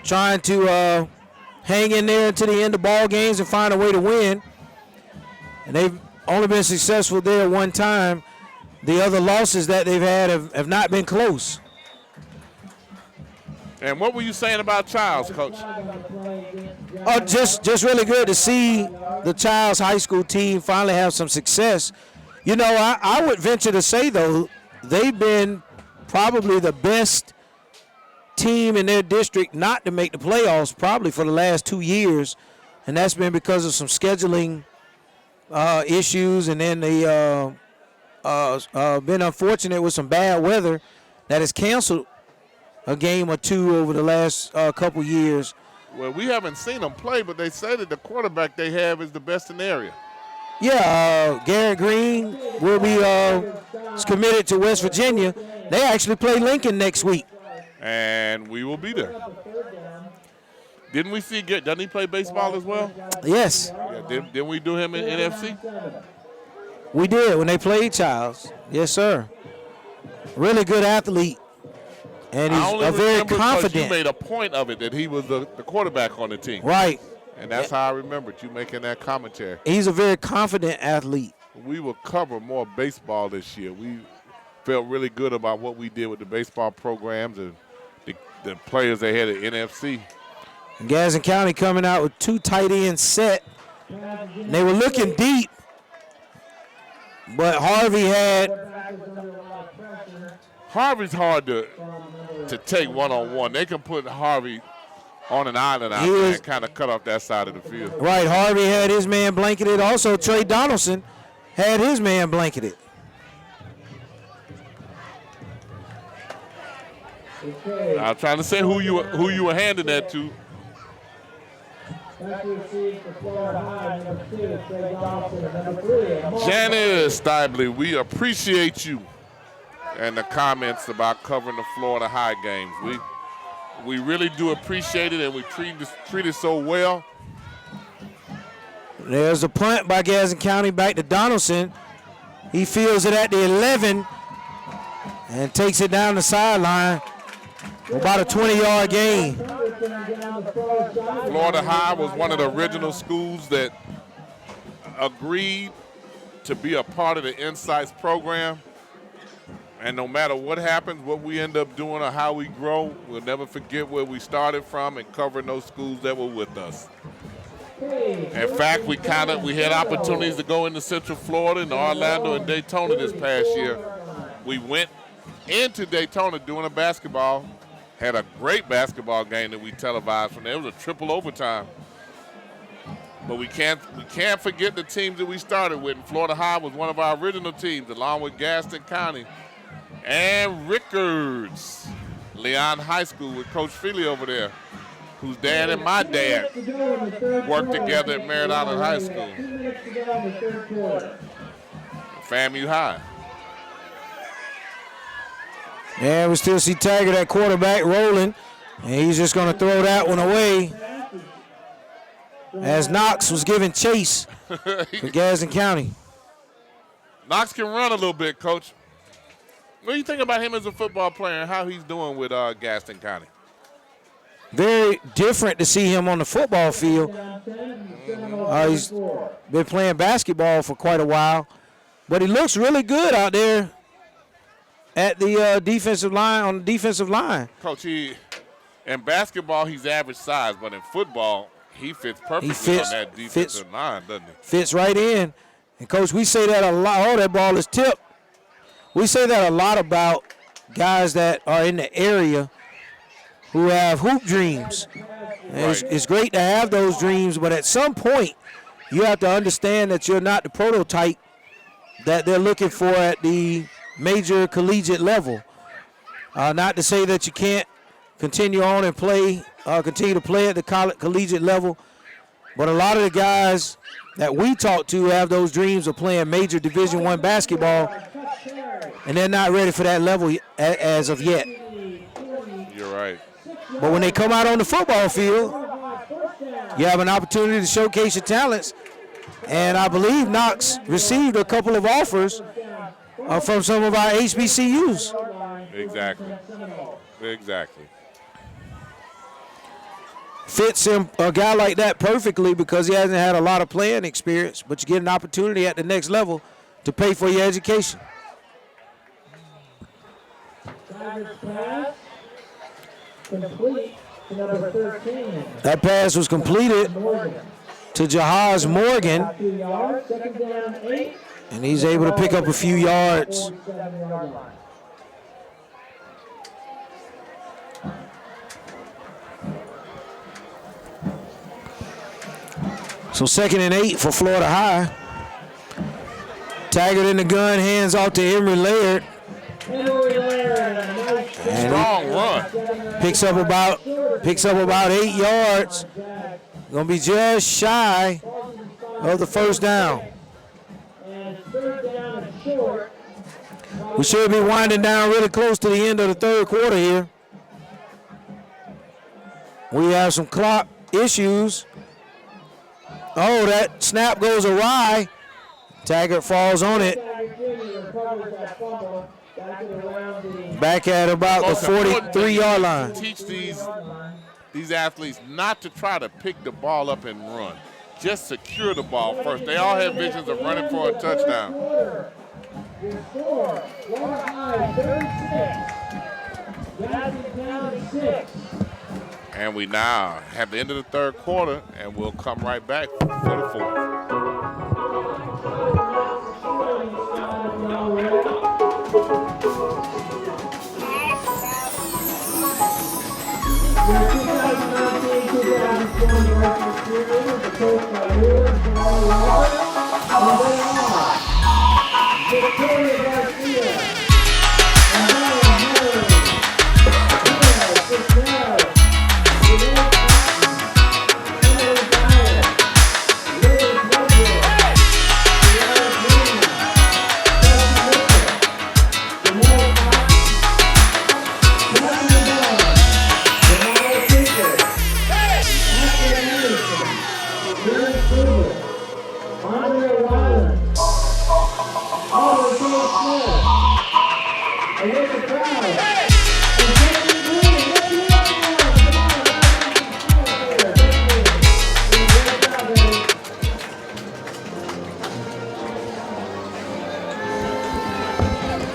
trying to hang in there until the end of ball games and find a way to win. And they've only been successful there one time. The other losses that they've had have not been close. And what were you saying about Childs, Coach? Oh, just really good to see the Childs High School team finally have some success. You know, I would venture to say, though, they've been probably the best team in their district not to make the playoffs probably for the last 2 years, and that's been because of some scheduling issues, and then they been unfortunate with some bad weather that has canceled a game or two over the last couple years. Well, we haven't seen them play, but they say that the quarterback they have is the best in the area. Yeah, Garrett Green will be is committed to West Virginia. They actually play Lincoln next week. And we will be there. Didn't we see, doesn't he play baseball as well? Yes. Yeah, didn't we do him in NFC? We did when they played Childs. Yes, sir. Really good athlete. And he's a very confident. You made a point of it that he was the quarterback on the team. Right. And that's how I remembered you making that commentary. He's a very confident athlete. We will cover more baseball this year. We felt really good about what we did with the baseball programs and the players they had at NFC. And Gadsden County coming out with 2 tight ends set. And they were looking deep, but Harvey's hard to take one-on-one. They can put Harvey on an island out there and kind of cut off that side of the field. Right, Harvey had his man blanketed. Also, Trey Donaldson had his man blanketed. I was trying to say who you were handing that to. Janice Stibley, we appreciate you and the comments about covering the Florida High games. We really do appreciate it, and we treat it so well. There's a punt by Gadsden County back to Donaldson. He fields it at the 11 and takes it down the sideline. About a 20-yard gain. Florida High was one of the original schools that agreed to be a part of the Insights program. And no matter what happens, what we end up doing or how we grow, we'll never forget where we started from and covering those schools that were with us. In fact, we had opportunities to go into Central Florida and Orlando and Daytona this past year. We went into Daytona doing a basketball, had a great basketball game that we televised from there. It was a triple overtime. But we can't forget the teams that we started with. And Florida High was one of our original teams, along with Gadsden County and Rickards, Leon High School with Coach Feely over there, whose dad and my dad worked together at Merritt Island High School. FAMU High. And we still see Taggart at quarterback rolling, and he's just going to throw that one away as Knox was giving chase for Gadsden County. Knox can run a little bit, Coach. What do you think about him as a football player and how he's doing with Gadsden County? Very different to see him on the football field. He's been playing basketball for quite a while, but he looks really good out there at the defensive line, on the defensive line. Coach, in basketball, he's average size, but in football, he fits perfectly on that defensive line, doesn't he? Fits right in. And, Coach, we say that a lot. Oh, that ball is tipped. We say that a lot about guys that are in the area who have hoop dreams. Right. It's great to have those dreams, but at some point, you have to understand that you're not the prototype that they're looking for at the major collegiate level. Not to say that you can't continue on and continue to play at the collegiate level, but a lot of the guys that we talk to have those dreams of playing major Division I basketball, and they're not ready for that level as of yet. You're right. But when they come out on the football field, you have an opportunity to showcase your talents. And I believe Knox received a couple of offers from some of our HBCUs. Exactly. Fits him, a guy like that, perfectly because he hasn't had a lot of playing experience, but you get an opportunity at the next level to pay for your education. That pass was completed to Jahaz Morgan, and he's able to pick up a few yards. So 2nd and 8 for Florida High. Taggart in the gun, hands off to Emory Laird. And Strong run. picks up about 8 yards. Gonna be just shy of the first down. We should be winding down really close to the end of the third quarter here. We have some clock issues. Oh, that snap goes awry. Taggart falls on it. Back at about the 43-yard line. Teach these athletes not to try to pick the ball up and run. Just secure the ball first. They all have visions of running for a touchdown. And we now have the end of the third quarter, and we'll come right back for the fourth.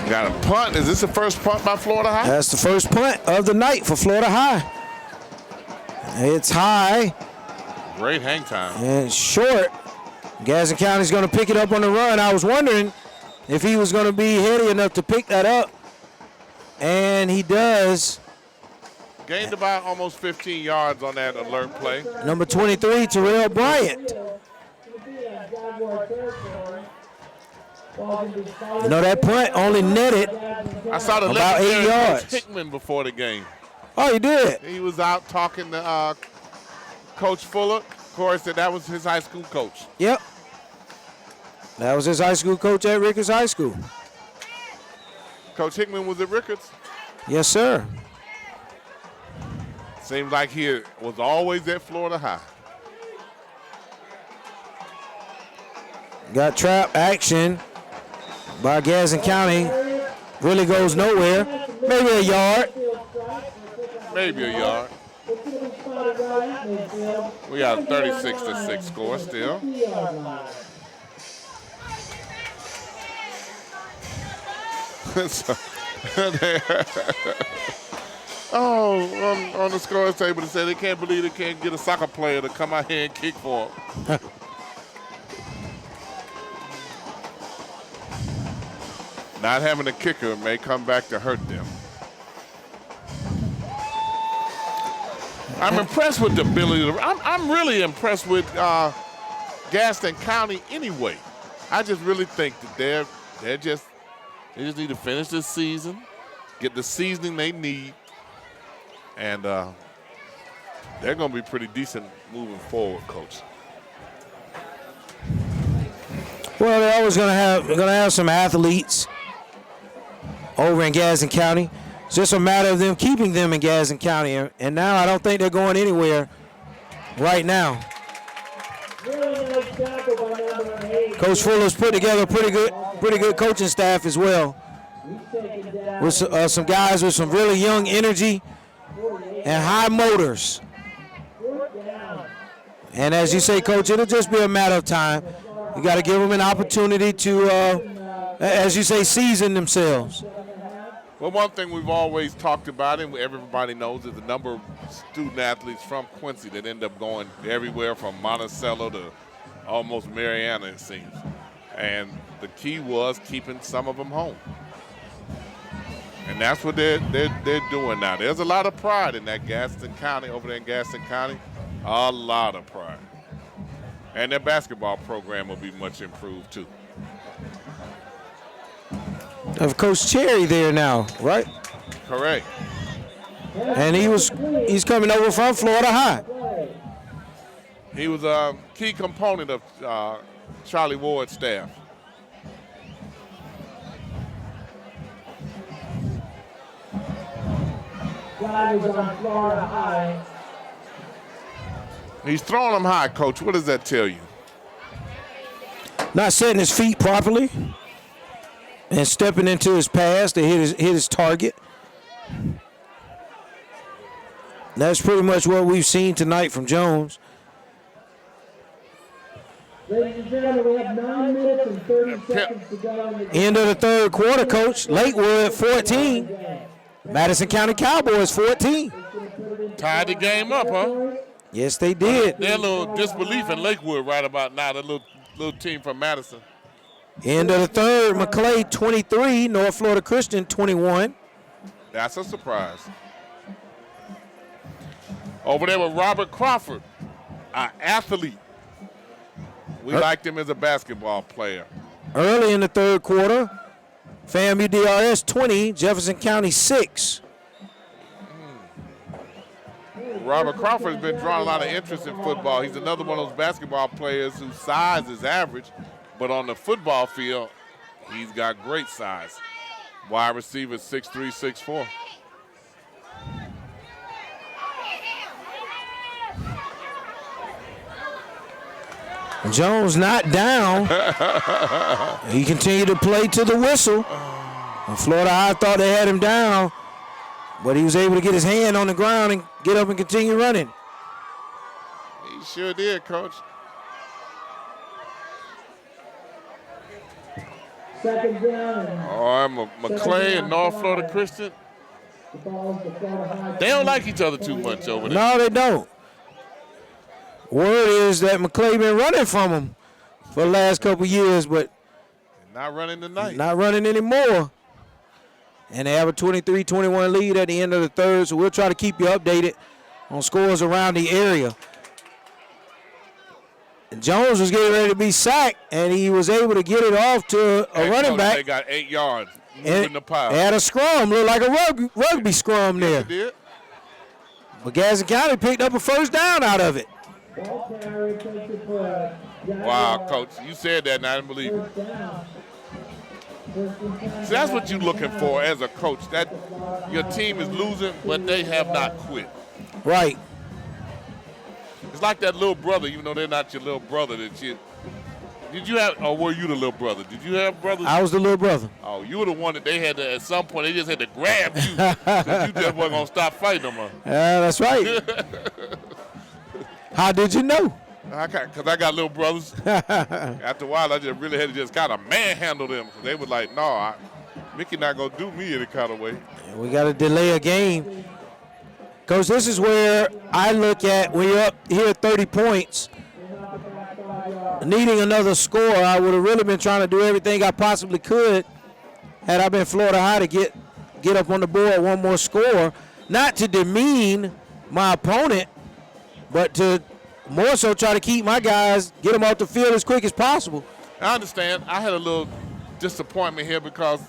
Got a punt. Is this the first punt by Florida High? That's the first punt of the night for Florida High. It's high Great hang time. and short. Gadsden County's going to pick it up on the run. I was wondering if he was going to be heady enough to pick that up, and he does. Gained about almost 15 yards on that alert play. Number 23, Terrell Bryant. You know, that punt only netted I saw the about 8 legendary yards. Coach Hickman before the game. Oh, you did? He was out talking to Coach Fuller. Of course, that was his high school coach. Yep. That was his high school coach at Ricketts High School. Coach Hickman was at Ricketts. Yes, sir. Seems like he was always at Florida High. Got trap action by Gadsden County. Really goes nowhere. Maybe a yard. Maybe a yard. We got a 36-6 score still. On the score table, they say they can't believe they can't get a soccer player to come out here and kick for them. Not having a kicker may come back to hurt them. I'm impressed with the ability. I'm really impressed with Gadsden County anyway. I just really think that they just need to finish this season, get the seasoning they need, and they're going to be pretty decent moving forward, Coach. Well, they're always going to have some athletes over in Gadsden County. It's just a matter of them keeping them in Gadsden County, and now I don't think they're going anywhere right now. Coach Fuller's put together a pretty good coaching staff as well, with some guys with some really young energy and high motors. And as you say, Coach, it'll just be a matter of time. You got to give them an opportunity to, as you say, season themselves. Well, one thing we've always talked about, and everybody knows, is the number of student athletes from Quincy that end up going everywhere from Monticello to almost Mariana, it seems. And the key was keeping some of them home. And that's what they're doing now. There's a lot of pride in that Gadsden County, over there in Gadsden County. A lot of pride. And their basketball program will be much improved, too. of Coach Cherry there now, right? Correct. And he's coming over from Florida High. He was a key component of Charlie Ward's staff. Drivers on Florida High. He's throwing them high, Coach. What does that tell you? Not setting his feet properly and stepping into his pass to hit his target. That's pretty much what we've seen tonight from Jones. Ladies and gentlemen, we have 9 minutes and 30 seconds to go in the End of the third quarter, Coach. Lakewood 14. Madison County Cowboys 14. Tied the game up, huh? Yes, they did. They're a little disbelief in Lakewood right about now, the little team from Madison. End of the third, McClay 23, North Florida Christian 21. That's a surprise. Over there with Robert Crawford, an athlete. We liked him as a basketball player. Early in the third quarter, FAMU DRS 20, Jefferson County 6. Robert Crawford has been drawing a lot of interest in football. He's another one of those basketball players whose size is average, but on the football field, he's got great size. Wide receiver 6'3", 6'4". Jones not down. He continued to play to the whistle. And Florida High thought they had him down, but he was able to get his hand on the ground and get up and continue running. He sure did, Coach. second down. Oh, McClay and North Florida Christian. They don't like each other too much over there. No, they don't. Word is that McClay been running from him for the last couple years, but not running tonight. Not running anymore. And they have a 23-21 lead at the end of the third, so we'll try to keep you updated on scores around the area. And Jones was getting ready to be sacked, and he was able to get it off to a running back. They got 8 yards moving the pile. They had a scrum, looked like a rugby scrum there. Yes, it did. But Gadsden County picked up a first down out of it. Wow, Coach, you said that and I didn't believe it. See, that's what you're looking for as a coach, that your team is losing, but they have not quit. Right. It's like that little brother, even though they're not your little brother. Did you have, or were you the little brother? Did you have brothers? I was the little brother. Oh, you were the one that they had to, at some point, they just had to grab you. So you just wasn't going to stop fighting them. That's right. How did you know? Because I got little brothers. After a while, I just really had to just kind of manhandle them. Because they were like, no, Mickey not going to do me any kind of way. We got to delay a game. Coach, this is where I look at when you're up here 30 points, needing another score. I would have really been trying to do everything I possibly could had I been Florida High to get up on the board one more score. Not to demean my opponent, but to more so try to keep my guys, get them off the field as quick as possible. I understand. I had a little disappointment here because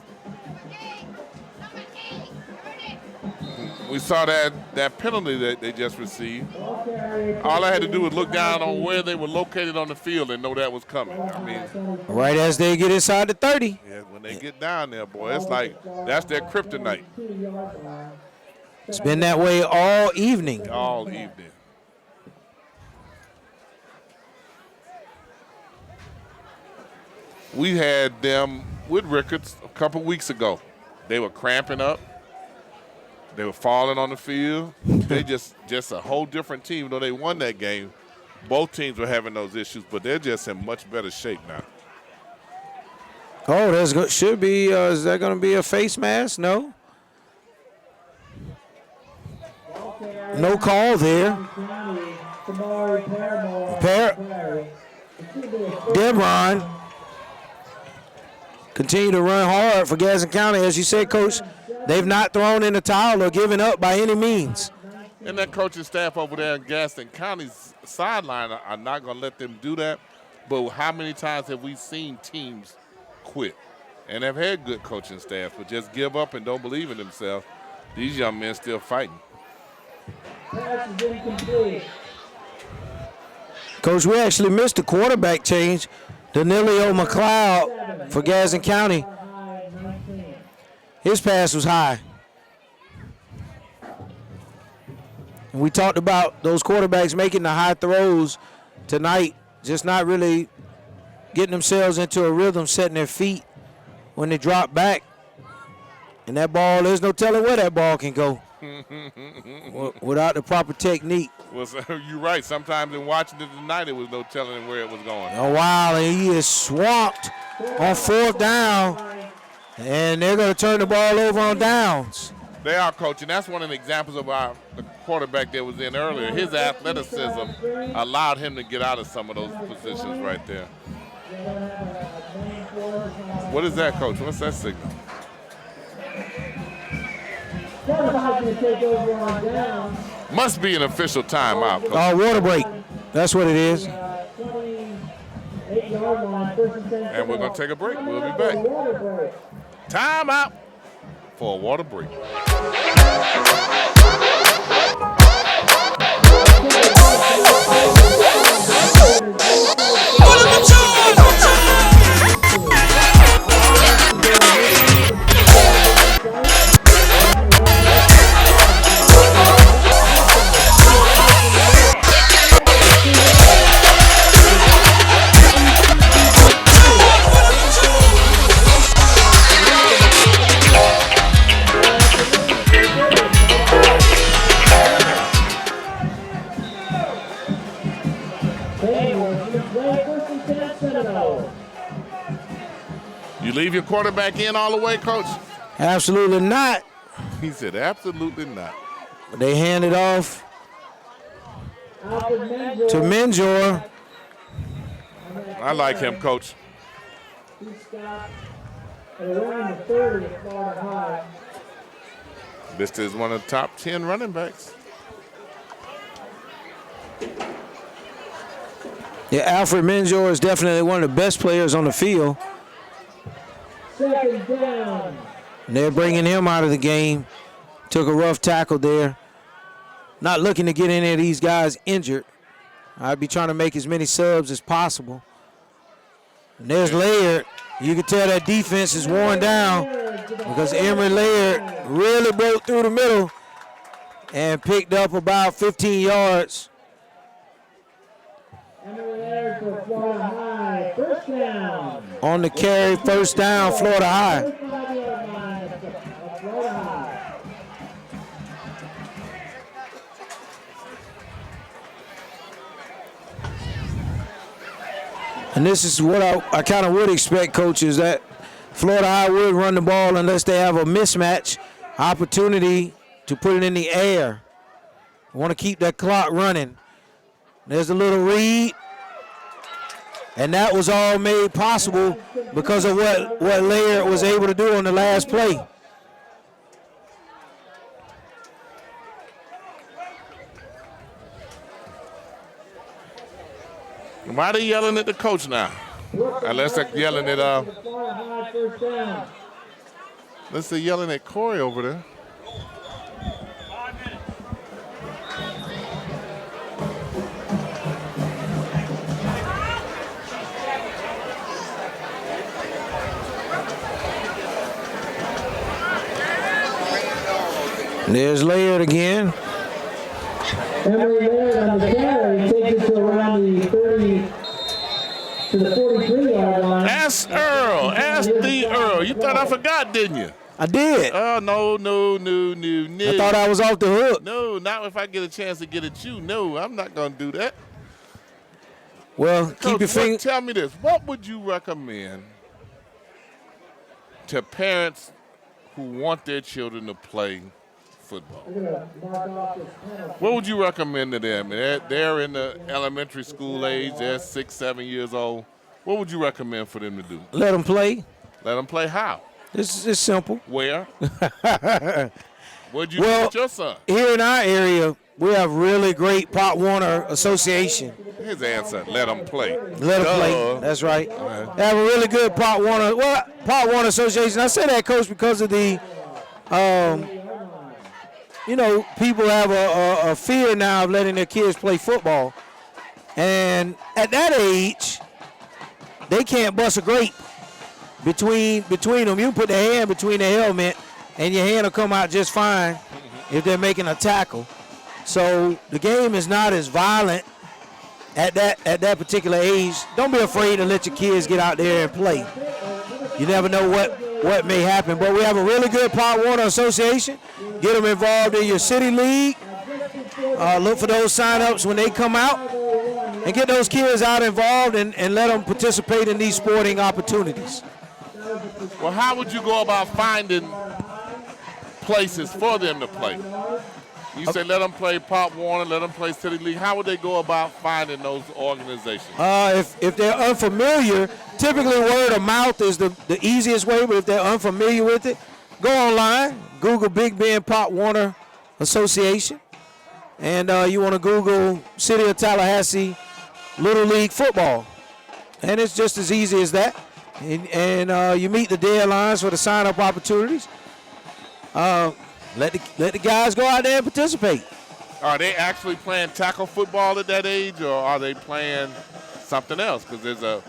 we saw that penalty that they just received. All I had to do was look down on where they were located on the field and know that was coming. I mean, right as they get inside the 30. Yeah, when they get down there, boy, it's like that's their kryptonite. It's been that way all evening. All evening. We had them with Rickards a couple weeks ago. They were cramping up. They were falling on the field. They just a whole different team. Though they won that game, both teams were having those issues, but they're just in much better shape now. Oh, should be. Is that going to be a face mask? No. No call there. Debron continue to run hard for Gadsden County. As you said, Coach, they've not thrown in the towel or given up by any means. And that coaching staff over there in Gadsden County's sideline are not going to let them do that. But how many times have we seen teams quit? and have had good coaching staffs, but just give up and don't believe in themselves. These young men still fighting. Pass is incomplete. Coach, we actually missed the quarterback change. Danilo McLeod for Gadsden County. His pass was high. And we talked about those quarterbacks making the high throws tonight, just not really getting themselves into a rhythm, setting their feet when they drop back. And that ball, there's no telling where that ball can go without the proper technique. Well, so you're right. Sometimes in watching it tonight, it was no telling where it was going. Oh, wow, and he is swamped on 4th down, and they're going to turn the ball over on downs. They are, Coach, and that's one of the examples of the quarterback that was in earlier. His athleticism allowed him to get out of some of those positions right there. What is that, Coach? What's that signal? Must be an official timeout, Coach. Water break. That's what it is. And we're going to take a break. We'll be back. Timeout for a water break. You leave your quarterback in all the way, Coach? Absolutely not. He said absolutely not. They hand it off to Menjor. I like him, Coach. This is one of the top 10 running backs. Yeah, Alfred Menjor is definitely one of the best players on the field. 2nd down. And they're bringing him out of the game. Took a rough tackle there. Not looking to get any of these guys injured. I'd be trying to make as many subs as possible. And there's Laird. You can tell that defense is worn down because Emory Laird really broke through the middle and picked up about 15 yards. On the carry, 1st down, Florida High. And this is what I kind of would expect, Coach, is that Florida High would run the ball unless they have a mismatch opportunity to put it in the air. I want to keep that clock running. There's a little read. And that was all made possible because of what Laird was able to do on the last play. Why are they yelling at the coach now? Unless they're yelling at unless they're yelling at Corey over there. There's Laird again. Emory Laird on the carry takes it to around the 30 to the 43-yard line. Ask Earl. Ask the Earl. You thought I forgot, didn't you? I did. Oh, no. I thought I was off the hook. No, not if I get a chance to get at you. No, I'm not going to do that. Well, Coach, keep your finger. Tell me this. What would you recommend to parents who want their children to play football? What would you recommend to them? They're in the elementary school age. They're 6, 7 years old. What would you recommend for them to do? Let them play. Let them play how? This is simple. Where? Where'd you do with your son? Here in our area, we have really great Pop Warner Association. His answer, let them play. Let them play. That's right. They have a really good Pop Warner Association. I say that, Coach, because of the, people have a fear now of letting their kids play football. And at that age, they can't bust a grape between them. You put the hand between the helmet, and your hand will come out just fine if they're making a tackle. So the game is not as violent at that particular age. Don't be afraid to let your kids get out there and play. You never know what may happen. But we have a really good Pop Warner Association. Get them involved in your city league. Look for those sign-ups when they come out. And get those kids out involved and let them participate in these sporting opportunities. Well, how would you go about finding places for them to play? You say let them play Pop Warner, let them play City League. How would they go about finding those organizations? If they're unfamiliar, typically word of mouth is the easiest way, but if they're unfamiliar with it, go online, Google Big Bend Pop Warner Association, and you want to Google City of Tallahassee Little League Football. And it's just as easy as that. And you meet the deadlines for the sign-up opportunities. Let the guys go out there and participate. Are they actually playing tackle football at that age, or are they playing something else? Because there's a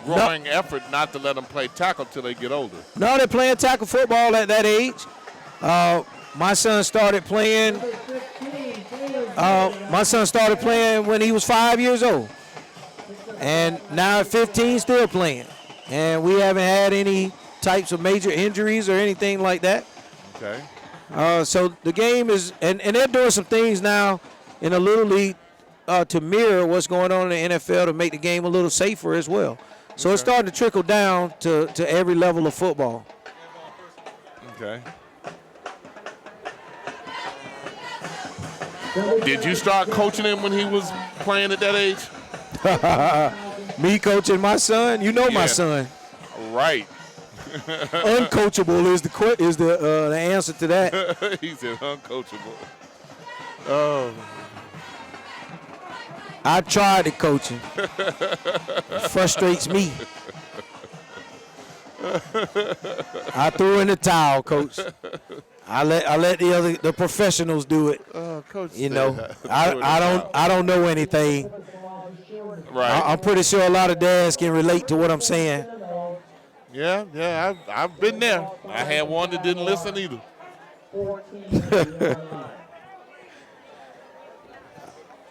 growing effort not to let them play tackle till they get older. No, they're playing tackle football at that age. My son started playing. When he was 5 years old, and now at 15, still playing. And we haven't had any types of major injuries or anything like that. Okay. So the game is, and they're doing some things now in the Little League to mirror what's going on in the NFL to make the game a little safer as well. So it's starting to trickle down to every level of football. Okay. Did you start coaching him when he was playing at that age? Me coaching my son? You know my son. Right. Uncoachable is the answer to that. He said uncoachable. Oh. I tried to coach him. It frustrates me. I threw in the towel, Coach. I let the professionals do it. Coach, you know, I don't know anything. Right. I'm pretty sure a lot of dads can relate to what I'm saying. Yeah, I've been there. I had one that didn't listen either.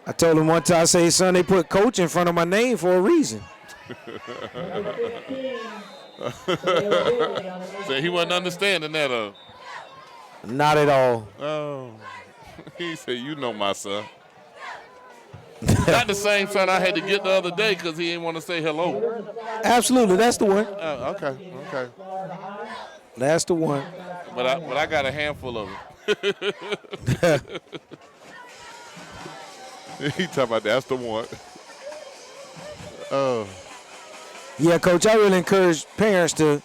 I told him one time, I say, son, they put coach in front of my name for a reason. So he wasn't understanding that. Not at all. Oh, he said, you know my son. Not the same son I had to get the other day because he didn't want to say hello. Absolutely, that's the one. Okay. That's the one. But I got a handful of them. He talking about that's the one. Oh. Yeah, Coach, I really encourage parents to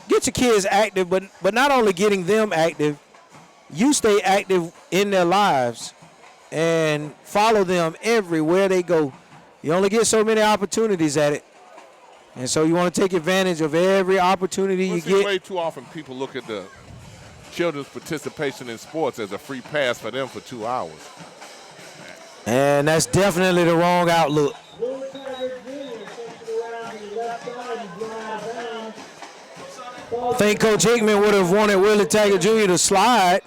get your kids active, but not only getting them active, you stay active in their lives and follow them everywhere they go. You only get so many opportunities at it. And so you want to take advantage of every opportunity you get. Way too often people look at the children's participation in sports as a free pass for them for 2 hours. And that's definitely the wrong outlook. I think Coach Hickman would have wanted Willie Taggart Jr. to slide,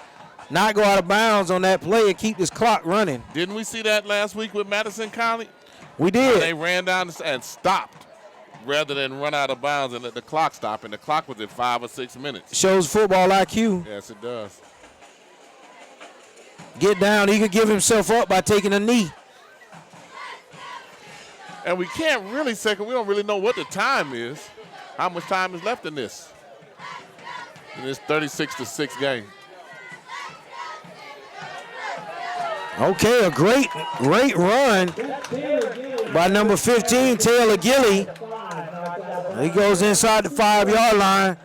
not go out of bounds on that play and keep this clock running. Didn't we see that last week with Madison County? We did. They ran down and stopped rather than run out of bounds and let the clock stop, and the clock was at 5 or 6 minutes. Shows football IQ. Yes, it does. Get down. He could give himself up by taking a knee. And we can't really say, we don't really know what the time is. How much time is left in this? In this 36-6 game. Okay, a great run by number 15, Taylor Gilly. He goes inside the 5-yard line.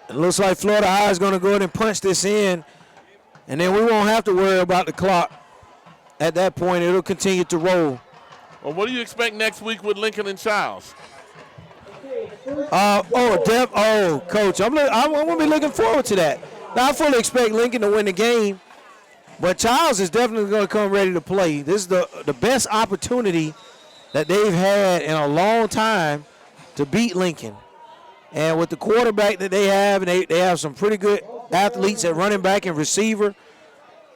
It looks like Florida High is going to go ahead and punch this in. And then we won't have to worry about the clock. At that point, it'll continue to roll. Well, what do you expect next week with Lincoln and Childs? Coach, I'm going to be looking forward to that. Now, I fully expect Lincoln to win the game, but Childs is definitely going to come ready to play. This is the best opportunity that they've had in a long time to beat Lincoln. And with the quarterback that they have, and they have some pretty good athletes at running back and receiver,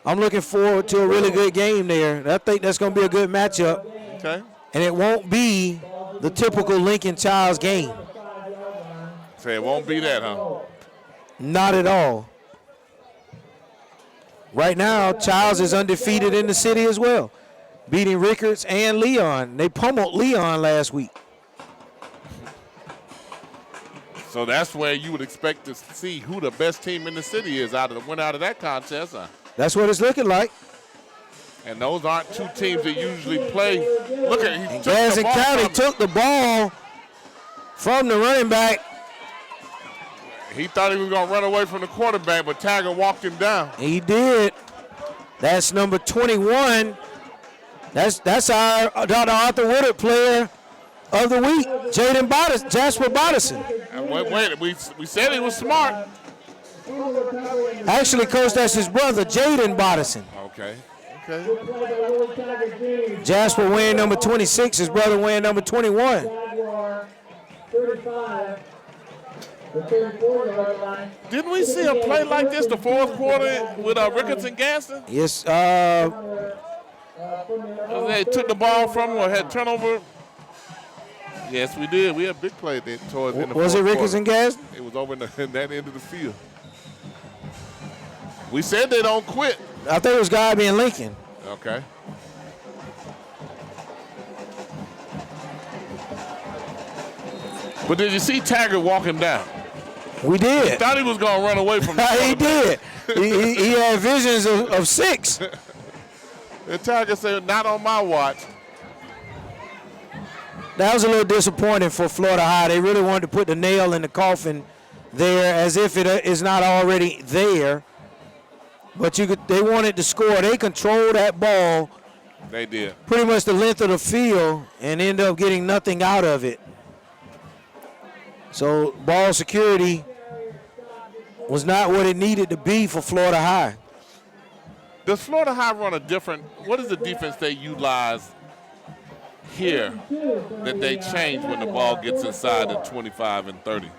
I'm looking forward to a really good game there. I think that's going to be a good matchup. Okay. And it won't be the typical Lincoln Childs game. So it won't be that, huh? Not at all. Right now, Childs is undefeated in the city as well, beating Rickards and Leon. They pummeled Leon last week. So that's where you would expect to see who the best team in the city is out of that contest, huh? That's what it's looking like. And those aren't two teams that usually play. Look at he Gadsden County took the ball from the running back. He thought he was going to run away from the quarterback, but Taggart walked him down. He did. That's number 21. That's our Dr. Arthur Woodard player of the week, Jasper Bodison. Wait, we said he was smart. Actually, Coach, that's his brother, Jaden Bodison. Okay. Jasper wearing number 26, his brother wearing number 21. Didn't we see a play like this the fourth quarter with Rickards and Gadsden? Yes. They took the ball from him or had turnover. Yes, we did. We had a big play there towards the end of the Was it fourth Rickards quarter. and Gadsden? It was over in that end of the field. We said they don't quit. I think it was Godby and Lincoln. Okay. But did you see Taggart walk him down? We did. He thought he was going to run away from the He did. he had visions of 6. And Taggart said, not on my watch. That was a little disappointing for Florida High. They really wanted to put the nail in the coffin there as if it is not already there. But they wanted to score. They controlled that ball. They did. Pretty much the length of the field and ended up getting nothing out of it. So ball security was not what it needed to be for Florida High. Does Florida High run a different, what is the defense they utilize here that they change when the ball gets inside the 25 and 30?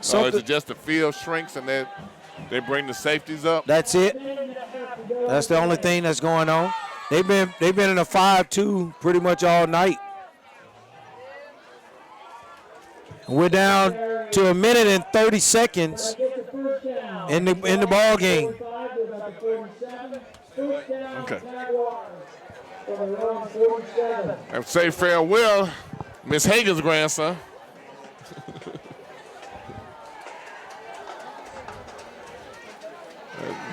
So is it just the field shrinks and they bring the safeties up? That's it. That's the only thing that's going on. They've been in a 5-2 pretty much all night. We're down to 1 minute and 30 seconds in the ball game. Okay. And say farewell, Miss Hagen's grandson.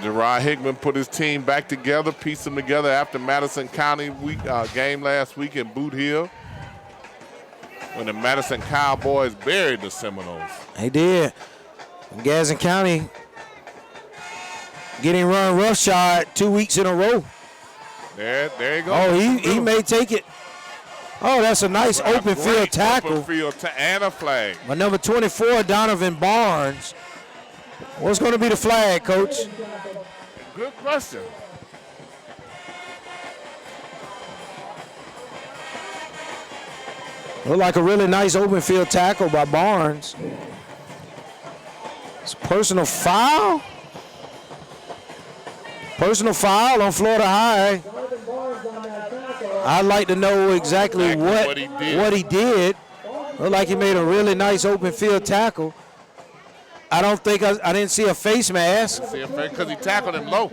Gerard Hickman put his team back together, pieced them together after Madison County game last week in Boot Hill, when the Madison Cowboys buried the Seminoles. They did. Gadsden County getting run roughshod 2 weeks in a row. There you go. Oh, he may take it. Oh, that's a nice open field tackle. Open field and a flag. By number 24, Donovan Barnes. What's going to be the flag, Coach? Good question. Looked like a really nice open field tackle by Barnes. It's a personal foul. Personal foul on Florida High. I'd like to know exactly what he did. Looked like he made a really nice open field tackle. I don't think I didn't see a face mask. Because he tackled him low.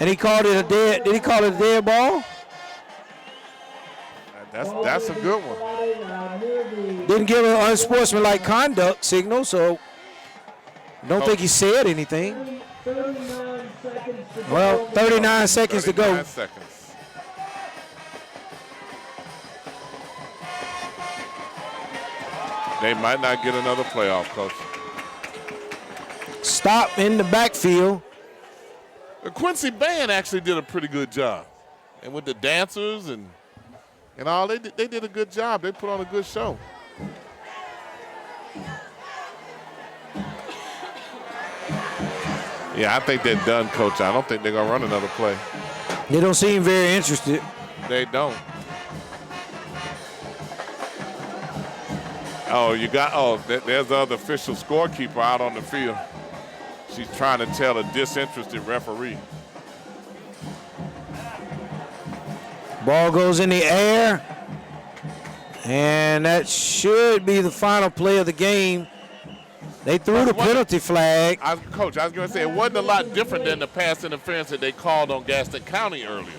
And he called it a dead. Did he call it a dead ball? That's a good one. Didn't give an unsportsmanlike conduct signal, so don't think he said anything. Well, 39 seconds to go. 39 seconds. They might not get another playoff, Coach. Stop in the backfield. The Quincy band actually did a pretty good job. And with the dancers and all, they did a good job. They put on a good show. Yeah, I think they're done, Coach. I don't think they're going to run another play. They don't seem very interested. They don't. Oh, there's the other official scorekeeper out on the field. She's trying to tell a disinterested referee. Ball goes in the air. And that should be the final play of the game. They threw the penalty flag. Coach, I was going to say, it wasn't a lot different than the pass interference that they called on Gaston County earlier.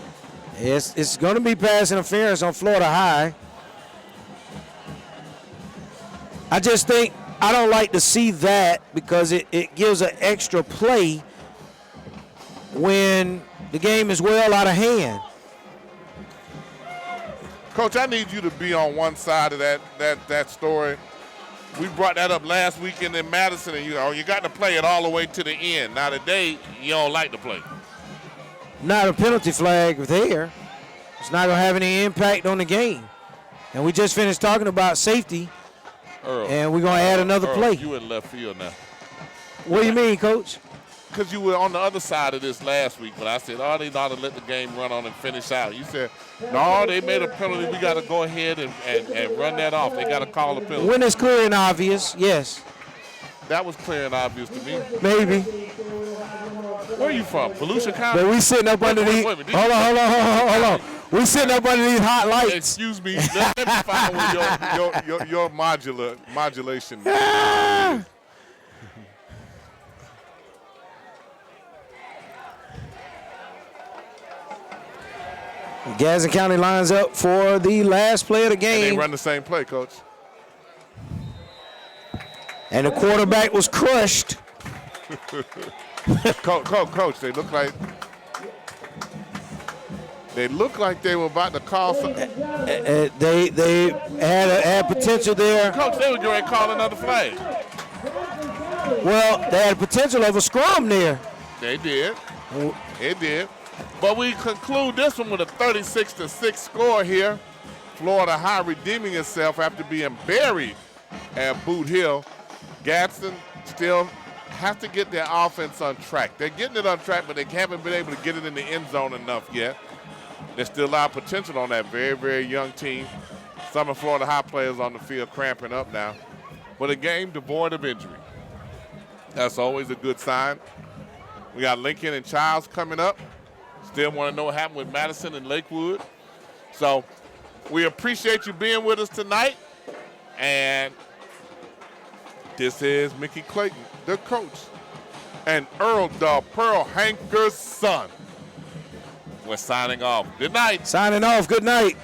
It's going to be pass interference on Florida High. I just think I don't like to see that because it gives an extra play when the game is well out of hand. Coach, I need you to be on one side of that story. We brought that up last weekend in Madison, and you got to play it all the way to the end. Now today, you don't like to play. Not a penalty flag there. It's not going to have any impact on the game. And we just finished talking about safety, Earl, and we're going to add another play. You in left field now. What do you mean, Coach? Because you were on the other side of this last week, but I said, oh, they ought to let the game run on and finish out. You said, no, they made a penalty. We got to go ahead and run that off. They got to call a penalty. When it's clear and obvious, yes. That was clear and obvious to me. Maybe. Where are you from? Volusia County? But we sitting up underneath. Hold on. We sitting up under these hot lights. Excuse me. Let me find where your modulation. Gadsden County lines up for the last play of the game. And they run the same play, Coach. And the quarterback was crushed. Coach, they look like they were about to call something. They had potential there. Coach, they were going to call another flag. Well, they had potential of a scrum there. They did. It did. But we conclude this one with a 36-6 score here. Florida High redeeming itself after being buried at Boot Hill. Gadsden still have to get their offense on track. They're getting it on track, but they haven't been able to get it in the end zone enough yet. There's still a lot of potential on that very, very young team. Some of Florida High players on the field cramping up now. But a game devoid of injury. That's always a good sign. We got Lincoln and Childs coming up. Still want to know what happened with Madison and Lakewood. So we appreciate you being with us tonight. And this is Mickey Clayton, the coach, and Earl the Pearl Hanker's son. We're signing off. Good night. Signing off. Good night.